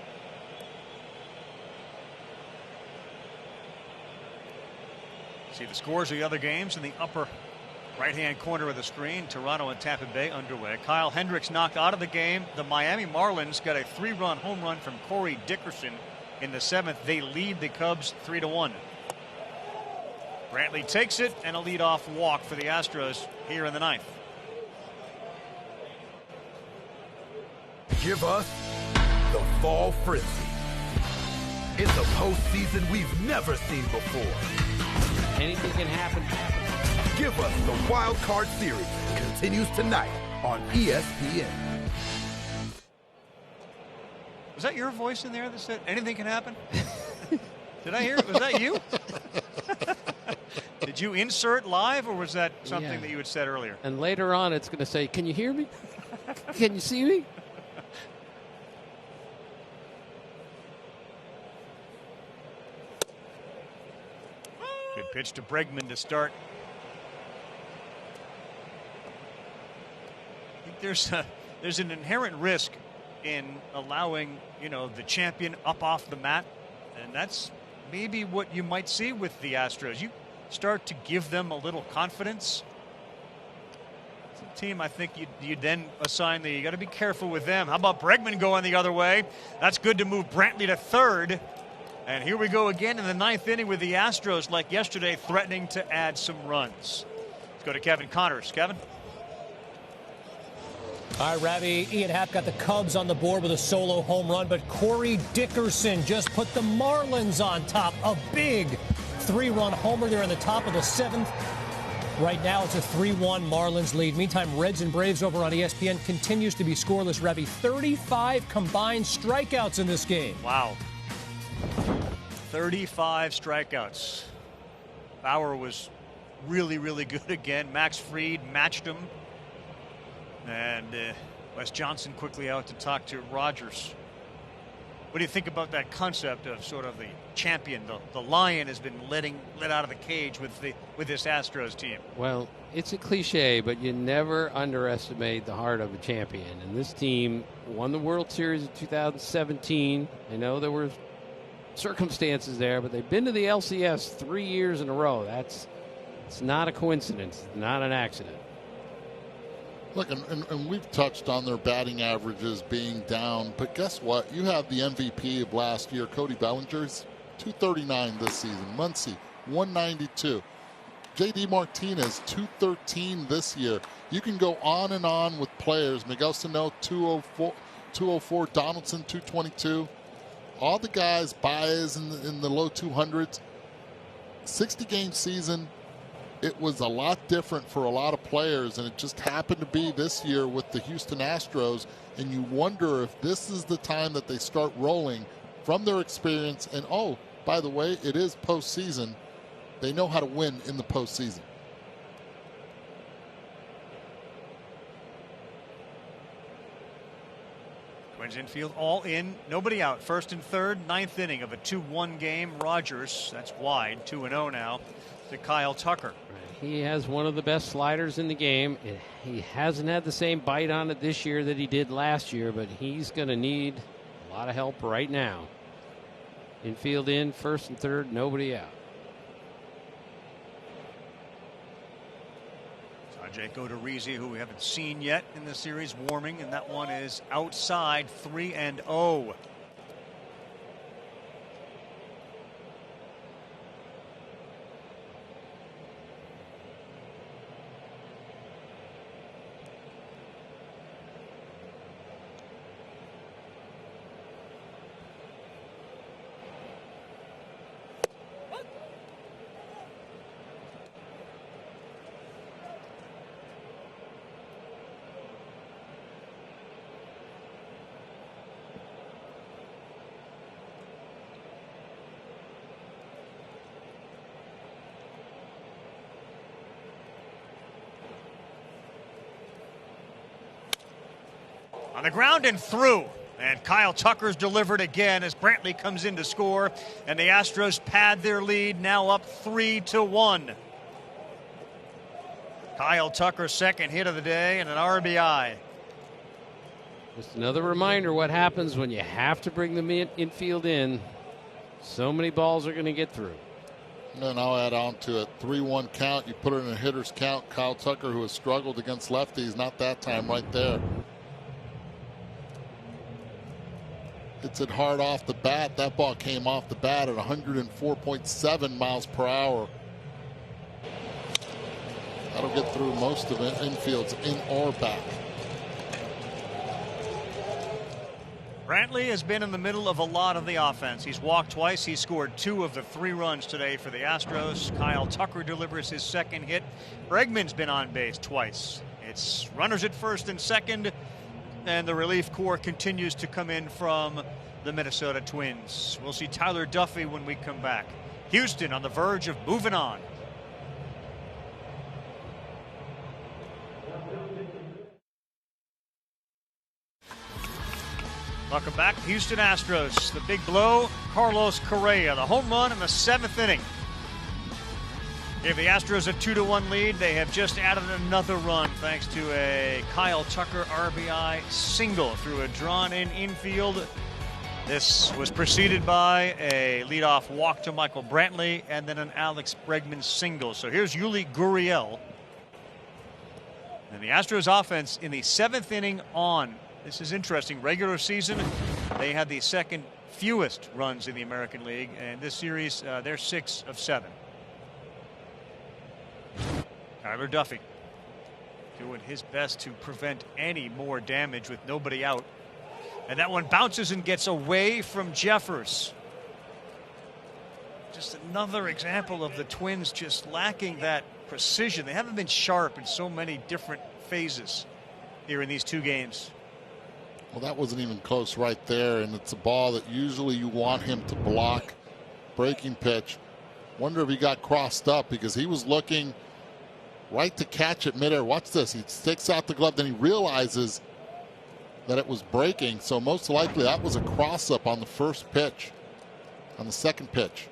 See the scores of the other games in the upper right-hand corner of the screen. Toronto and Tampa Bay underway. Kyle Hendricks knocked out of the game. The Miami Marlins got a 3-run home run from Corey Dickerson in the 7th. They lead the Cubs 3-1. Brantley takes it, and a leadoff walk for the Astros here in the 9th. Give us the fall frenzy. It's a postseason we've never seen before. Anything can happen. Give us the Wild Card Series. Continues tonight on ESPN. Was that your voice in there that said anything can happen? Did I hear it? Was that you? Did you insert live, or was that something that you had said earlier? And later on, it's going to say, "Can you hear me? Can you see me?" Good pitch to Bregman to start. I think there's an inherent risk in allowing, the champion up off the mat, and that's maybe what you might see with the Astros. You start to give them a little confidence. It's a team I think you then assign you got to be careful with them. How about Bregman going the other way? That's good to move Brantley to third. And here we go again in the 9th inning with the Astros, like yesterday, threatening to add some runs. Let's go to Kevin Connors. Kevin? All right, Ravi. Ian Happ got the Cubs on the board with a solo home run, but Corey Dickerson just put the Marlins on top. A big 3-run homer there in the top of the 7th. Right now, it's a 3-1 Marlins lead. Meantime, Reds and Braves over on ESPN continues to be scoreless. Ravi, 35 combined strikeouts in this game. Wow. 35 strikeouts. Bauer was really, really good again. Max Fried matched him. And Wes Johnson quickly out to talk to Rogers. What do you think about that concept of sort of the champion? The lion has been let out of the cage with this Astros team. Well, it's a cliche, but you never underestimate the heart of a champion. And this team won the World Series in 2017. I know there were circumstances there, but they've been to the LCS 3 years in a row. It's not a coincidence. It's not an accident. Look, and we've touched on their batting averages being down, but guess what? You have the MVP of last year, Cody Bellinger's 239 this season. Muncy, 192. J.D. Martinez, 213 this year. You can go on and on with players. Miguel Sano, 204. Donaldson, 222. All the guys, Baez in the low 200s. 60-game season. It was a lot different for a lot of players, and it just happened to be this year with the Houston Astros, and you wonder if this is the time that they start rolling from their experience. And, oh, by the way, it is postseason. They know how to win in the postseason. Twins infield all in, nobody out. First and third, ninth inning of a 2-1 game. Rogers, that's wide, 2-0 now to Kyle Tucker. He has one of the best sliders in the game. He hasn't had the same bite on it this year that he did last year, but he's going to need a lot of help right now. Infield in, first and third, nobody out. Sanjay Godarizzi, who we haven't seen yet in the series, warming, and that one is outside, 3-0. On the ground and through. And Kyle Tucker's delivered again as Brantley comes in to score. And the Astros pad their lead, now up 3-1. Kyle Tucker's second hit of the day and an RBI. Just another reminder what happens when you have to bring the infield in. So many balls are going to get through. And then I'll add on to it. 3-1 count. You put it in a hitter's count. Kyle Tucker, who has struggled against lefties, not that time right there. Hits it hard off the bat. That ball came off the bat at 104.7 miles per hour. That'll get through most of it. Infields in or back. Brantley has been in the middle of a lot of the offense. He's walked twice. He scored 2 of the 3 runs today for the Astros. Kyle Tucker delivers his second hit. Bregman's been on base twice. It's runners at first and second. And the relief corps continues to come in from the Minnesota Twins. We'll see Tyler Duffy when we come back. Houston on the verge of moving on. Welcome back. Houston Astros. The big blow, Carlos Correa. The home run in the 7th inning. Gave the Astros a 2-1 lead. They have just added another run thanks to a Kyle Tucker RBI single through a drawn-in infield. This was preceded by a leadoff walk to Michael Brantley and then an Alex Bregman single. So here's Yuli Gurriel. And the Astros offense in the 7th inning on. This is interesting. Regular season, they had the second fewest runs in the American League. And this series, they're 6 of 7. Tyler Duffy doing his best to prevent any more damage with nobody out. And that one bounces and gets away from Jeffers. Just another example of the Twins just lacking that precision. They haven't been sharp in so many different phases here in these 2 games. Well, that wasn't even close right there, and it's a ball that usually you want him to block. Breaking pitch. Wonder if he got crossed up because he was looking right to catch it midair. Watch this. He sticks out the glove, then he realizes that it was breaking. So most likely that was a cross up on the first pitch, on the second pitch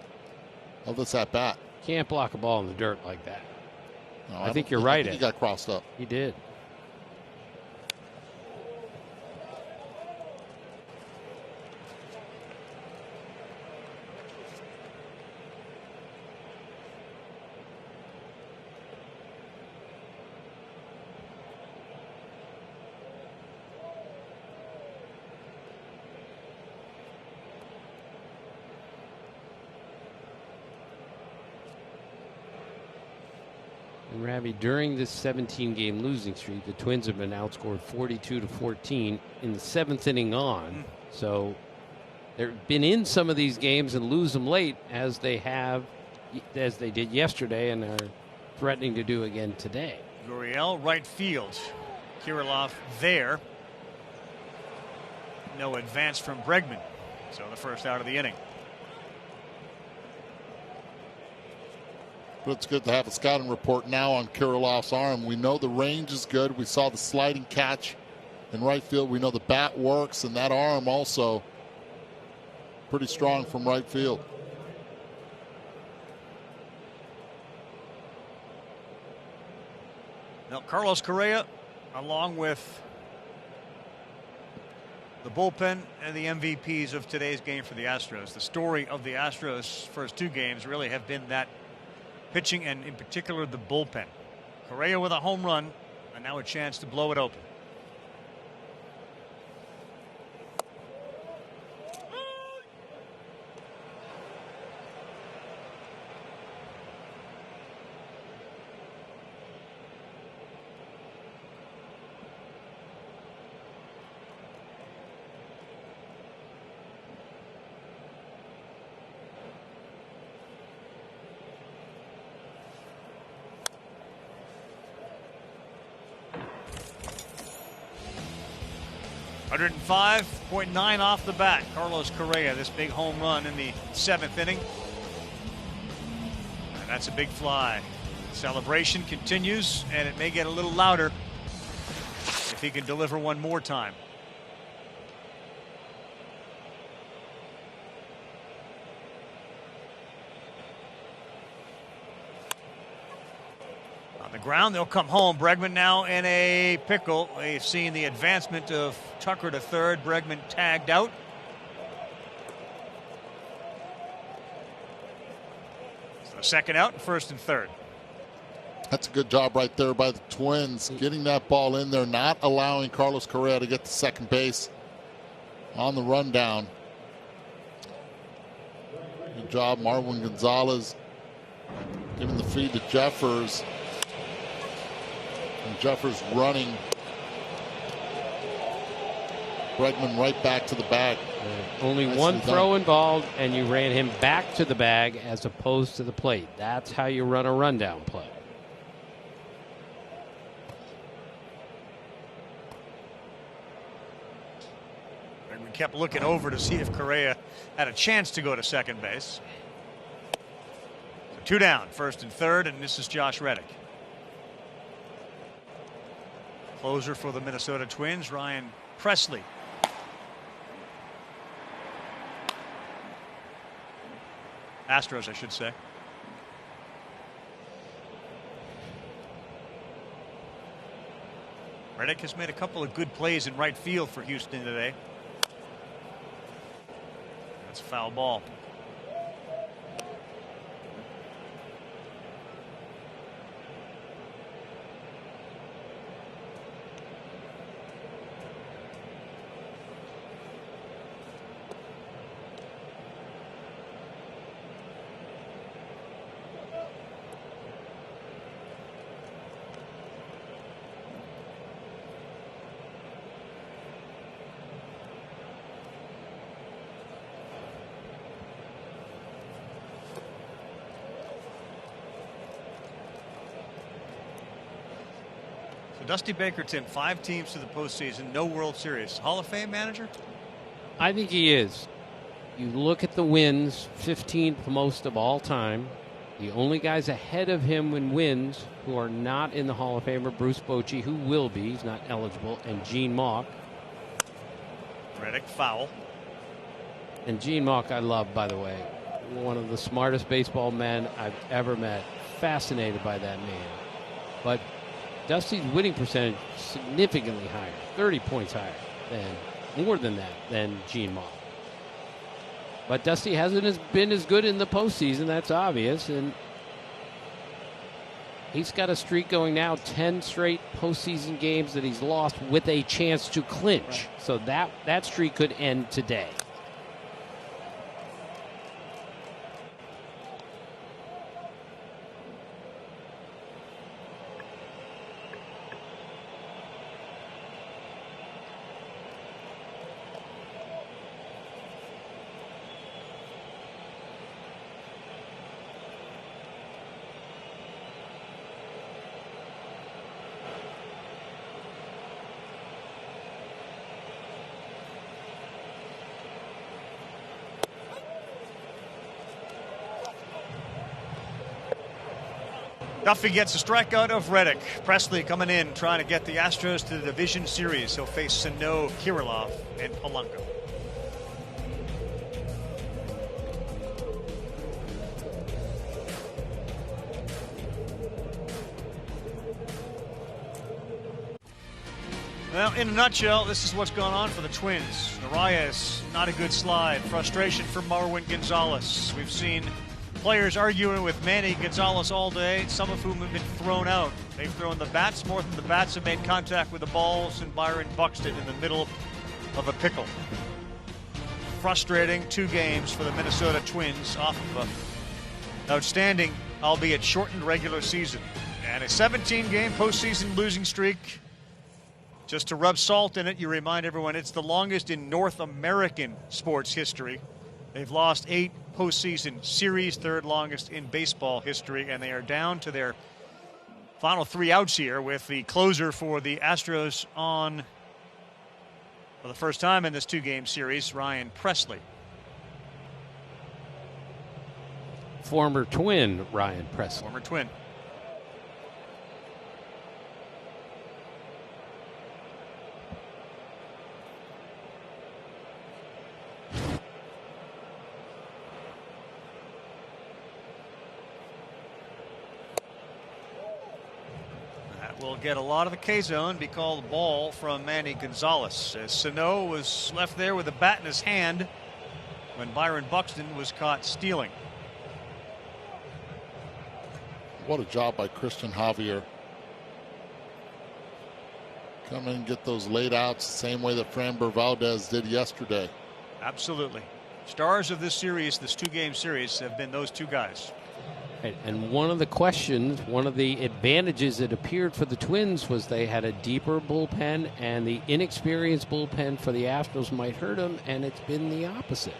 of this at bat. Can't block a ball in the dirt like that. No, I think you're right. He got crossed up. He did. And Ravi, during this 17-game losing streak, the Twins have been outscored 42-14 in the 7th inning on. So they've been in some of these games and lose them late, as they did yesterday, and are threatening to do again today. Gurriel, right field. Kirilloff there. No advance from Bregman. So the first out of the inning. But it's good to have a scouting report now on Kirilloff's arm. We know the range is good. We saw the sliding catch in right field. We know the bat works, and that arm also pretty strong from right field. Now, Carlos Correa, along with the bullpen and the MVPs of today's game for the Astros. The story of the Astros' first 2 games really have been that pitching and, in particular, the bullpen. Correa with a home run, and now a chance to blow it open. .5 off the bat. Carlos Correa, this big home run in the 7th inning. And that's a big fly. Celebration continues, and it may get a little louder if he can deliver one more time. On the ground, they'll come home. Bregman now in a pickle. They've seen the advancement of Tucker to third. Bregman tagged out. So the second out, first and third. That's a good job right there by the Twins, getting that ball in there, not allowing Carlos Correa to get to second base on the rundown. Good job, Marwin Gonzalez giving the feed to Jeffers. And Jeffers running Bregman right back to the bag. Only one throw involved, and you ran him back to the bag as opposed to the plate. That's how you run a rundown play. And we kept looking over to see if Correa had a chance to go to second base. So 2 down, first and third, and this is Josh Reddick. Closer for the Minnesota Twins, Ryan Presley. Astros, I should say. Reddick has made a couple of good plays in right field for Houston today. That's a foul ball. Dusty Baker, Tim, 5 teams to the postseason, no World Series. Hall of Fame manager? I think he is. You look at the wins, 15th most of all time. The only guys ahead of him in wins who are not in the Hall of Fame are Bruce Bochy, who will be, he's not eligible, and Gene Mauch. Reddick, foul. And Gene Mauch I love, by the way. One of the smartest baseball men I've ever met. Fascinated by that man. But Dusty's winning percentage significantly higher, 30 points higher than, more than that, than Gene Mauch. But Dusty hasn't been as good in the postseason, that's obvious, and he's got a streak going now, 10 straight postseason games that he's lost with a chance to clinch. Right. So that streak could end today. Duffy gets a strikeout of Reddick. Presley coming in, trying to get the Astros to the division series. He'll face Sano, Kirilloff, and Polanco. Well, in a nutshell, this is what's going on for the Twins. Arias, not a good slide. Frustration for Marwin Gonzalez. We've seen players arguing with Manny Gonzalez all day, some of whom have been thrown out. They've thrown the bats more than the bats have made contact with the balls, and Byron Buxton in the middle of a pickle. Frustrating 2 games for the Minnesota Twins off of an outstanding, albeit shortened regular season. And a 17-game postseason losing streak. Just to rub salt in it, you remind everyone it's the longest in North American sports history. They've lost 8 postseason series, 3rd longest in baseball history, and they are down to their final 3 outs here with the closer for the Astros on for the first time in this 2-game series, Ryan Presley. Former Twin Ryan Presley. Former Twin. Will get a lot of the K-zone, be called a ball from Manny Gonzalez. As Sano was left there with a bat in his hand when Byron Buxton was caught stealing. What a job by Christian Javier. Come in and get those late outs the same way that Framber Valdez did yesterday. Absolutely. Stars of this series, this 2-game series, have been those 2 guys. And one of the questions, one of the advantages that appeared for the Twins was they had a deeper bullpen, and the inexperienced bullpen for the Astros might hurt them, and it's been the opposite.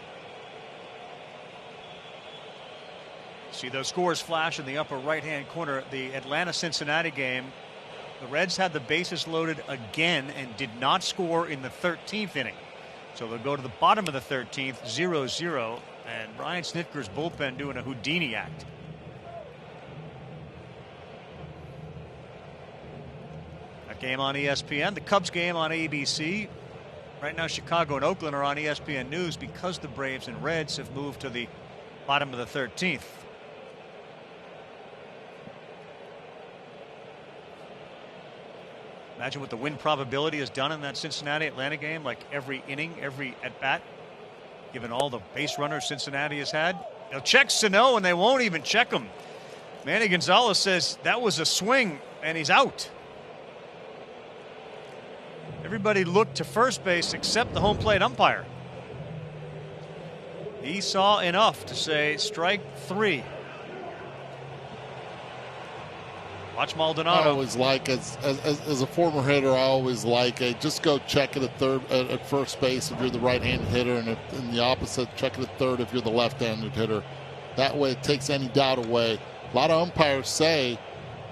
See those scores flash in the upper right-hand corner. The Atlanta-Cincinnati game, the Reds had the bases loaded again and did not score in the 13th inning. So they'll go to the bottom of the 13th, 0-0, and Brian Snitker's bullpen doing a Houdini act. Game on ESPN, the Cubs game on ABC. Right now Chicago and Oakland are on ESPN News because the Braves and Reds have moved to the bottom of the 13th. Imagine what the win probability has done in that Cincinnati-Atlanta game, like every inning, every at-bat, given all the base runners Cincinnati has had. They'll check Sano and they won't even check him. Manny Gonzalez says that was a swing and he's out. Everybody looked to first base except the home plate umpire. He saw enough to say strike 3. Watch Maldonado. I always like, as a former hitter, I always like just go check it at first base if you're the right-handed hitter, and in the opposite, check it at third if you're the left-handed hitter. That way it takes any doubt away. A lot of umpires say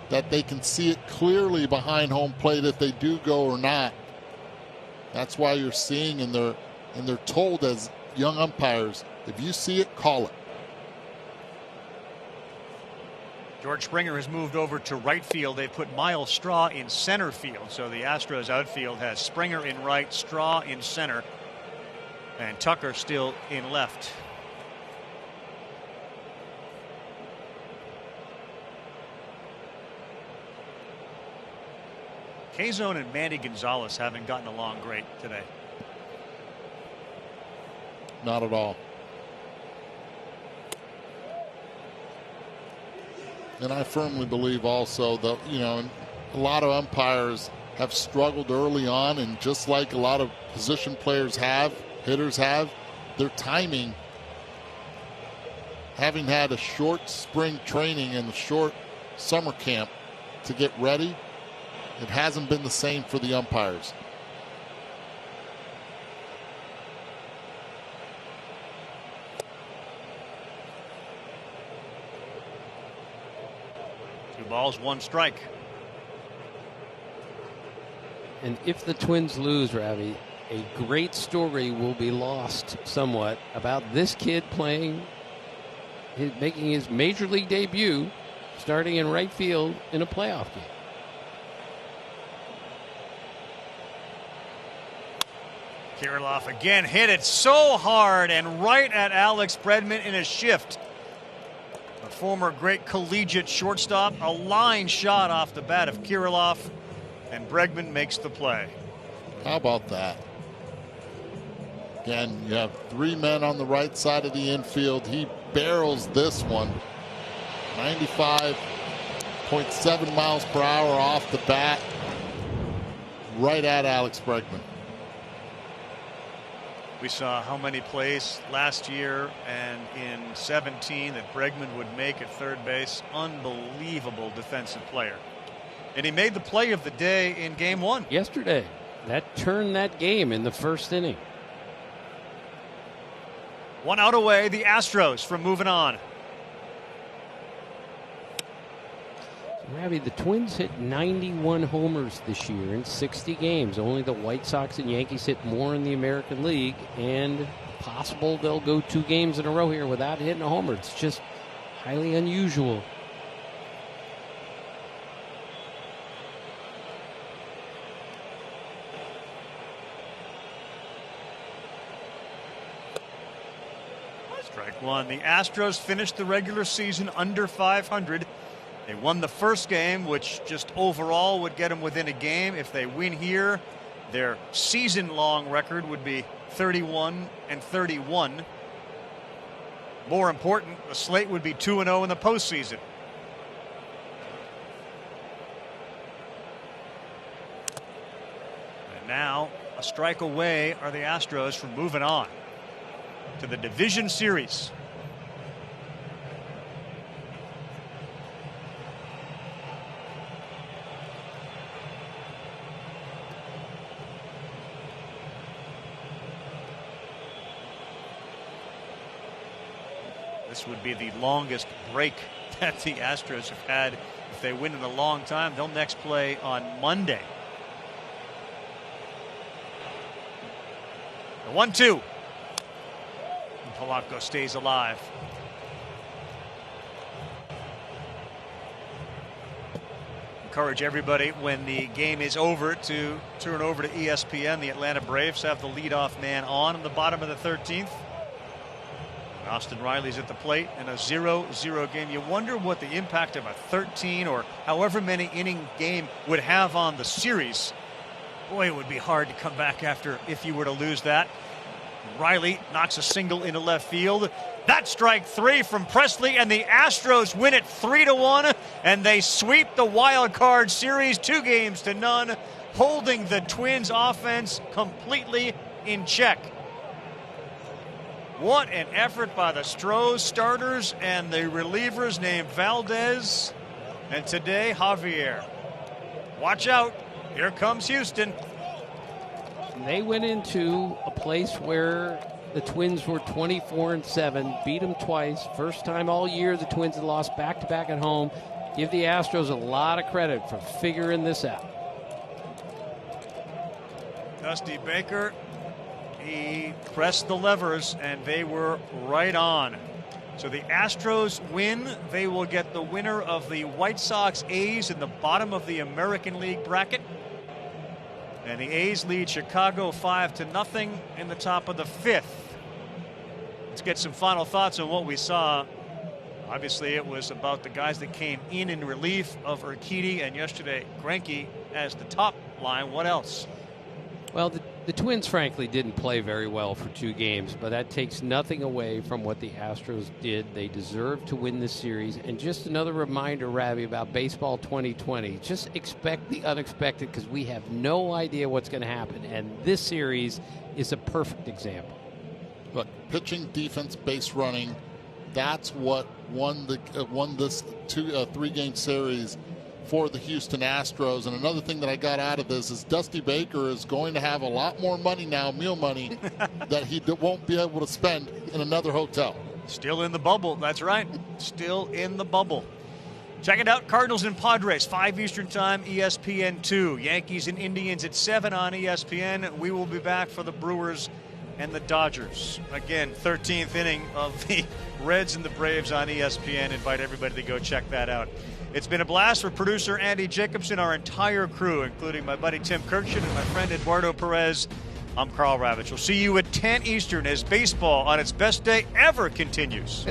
that they can see it clearly behind home plate if they do go or not. That's why you're seeing, and they're told as young umpires, if you see it, call it. George Springer has moved over to right field. They put Miles Straw in center field. So the Astros outfield has Springer in right, Straw in center, and Tucker still in left. K-Zone and Manny Gonzalez haven't gotten along great today. Not at all. And I firmly believe also that, a lot of umpires have struggled early on, and just like a lot of position players have, hitters have, their timing, having had a short spring training and a short summer camp to get ready, it hasn't been the same for the umpires. Two balls, one strike. And if the Twins lose, Ravi, a great story will be lost somewhat about this kid making his major league debut starting in right field in a playoff game. Kirilloff again hit it so hard and right at Alex Bregman in a shift. A former great collegiate shortstop, a line shot off the bat of Kirilloff, and Bregman makes the play. How about that? Again, you have 3 men on the right side of the infield. He barrels this one. 95.7 miles per hour off the bat. Right at Alex Bregman. We saw how many plays last year and in 17 that Bregman would make at third base. Unbelievable defensive player. And he made the play of the day in game 1. Yesterday. That turned that game in the first inning. 1 out away, the Astros from moving on. Ravi, the Twins hit 91 homers this year in 60 games. Only the White Sox and Yankees hit more in the American League, and possible they'll go 2 games in a row here without hitting a homer. It's just highly unusual. Strike 1. The Astros finished the regular season under 500. They won the first game, which just overall would get them within a game. If they win here, their season-long record would be 31-31. More important, the slate would be 2-0 in the postseason. And now, a strike away are the Astros from moving on to the division series. This would be the longest break that the Astros have had. If they win in a long time, they'll next play on Monday. The 1-2. Polanco stays alive. Encourage everybody when the game is over to turn over to ESPN. The Atlanta Braves have the leadoff man on in the bottom of the 13th. Austin Riley's at the plate in a 0-0 game. You wonder what the impact of a 13 or however many inning game would have on the series. Boy, it would be hard to come back after if you were to lose that. Riley knocks a single into left field. That's strike 3 from Presley, and the Astros win it 3-1, and they sweep the wild card series 2-0, holding the Twins offense completely in check. What an effort by the Astros starters and the relievers named Valdez and today Javier. Watch out. Here comes Houston. They went into a place where the Twins were 24-7, beat them twice. First time all year the Twins had lost back-to-back at home. Give the Astros a lot of credit for figuring this out. Dusty Baker, he pressed the levers, and they were right on. So the Astros win. They will get the winner of the White Sox A's in the bottom of the American League bracket. And the A's lead Chicago 5-0 in the top of the 5th. Let's get some final thoughts on what we saw. Obviously, it was about the guys that came in relief of Urquidy, and yesterday Greinke as the top line. What else? Well, the Twins, frankly, didn't play very well for 2 games, but that takes nothing away from what the Astros did. They deserved to win this series. And just another reminder, Ravi, about baseball 2020. Just expect the unexpected, because we have no idea what's going to happen. And this series is a perfect example. Look, pitching, defense, base running, that's what won this 3-game series for the Houston Astros. And another thing that I got out of this is Dusty Baker is going to have a lot more money now, meal money, that he won't be able to spend in another hotel. Still in the bubble. That's right. Still in the bubble. Check it out. Cardinals and Padres, 5 Eastern time, ESPN2. Yankees and Indians at 7 on ESPN. We will be back for the Brewers and the Dodgers. Again, 13th inning of the Reds and the Braves on ESPN. Invite everybody to go check that out. It's been a blast for producer Andy Jacobson, our entire crew, including my buddy Tim Kirkshin and my friend Eduardo Perez. I'm Carl Ravitch. We'll see you at 10 Eastern as baseball on its best day ever continues.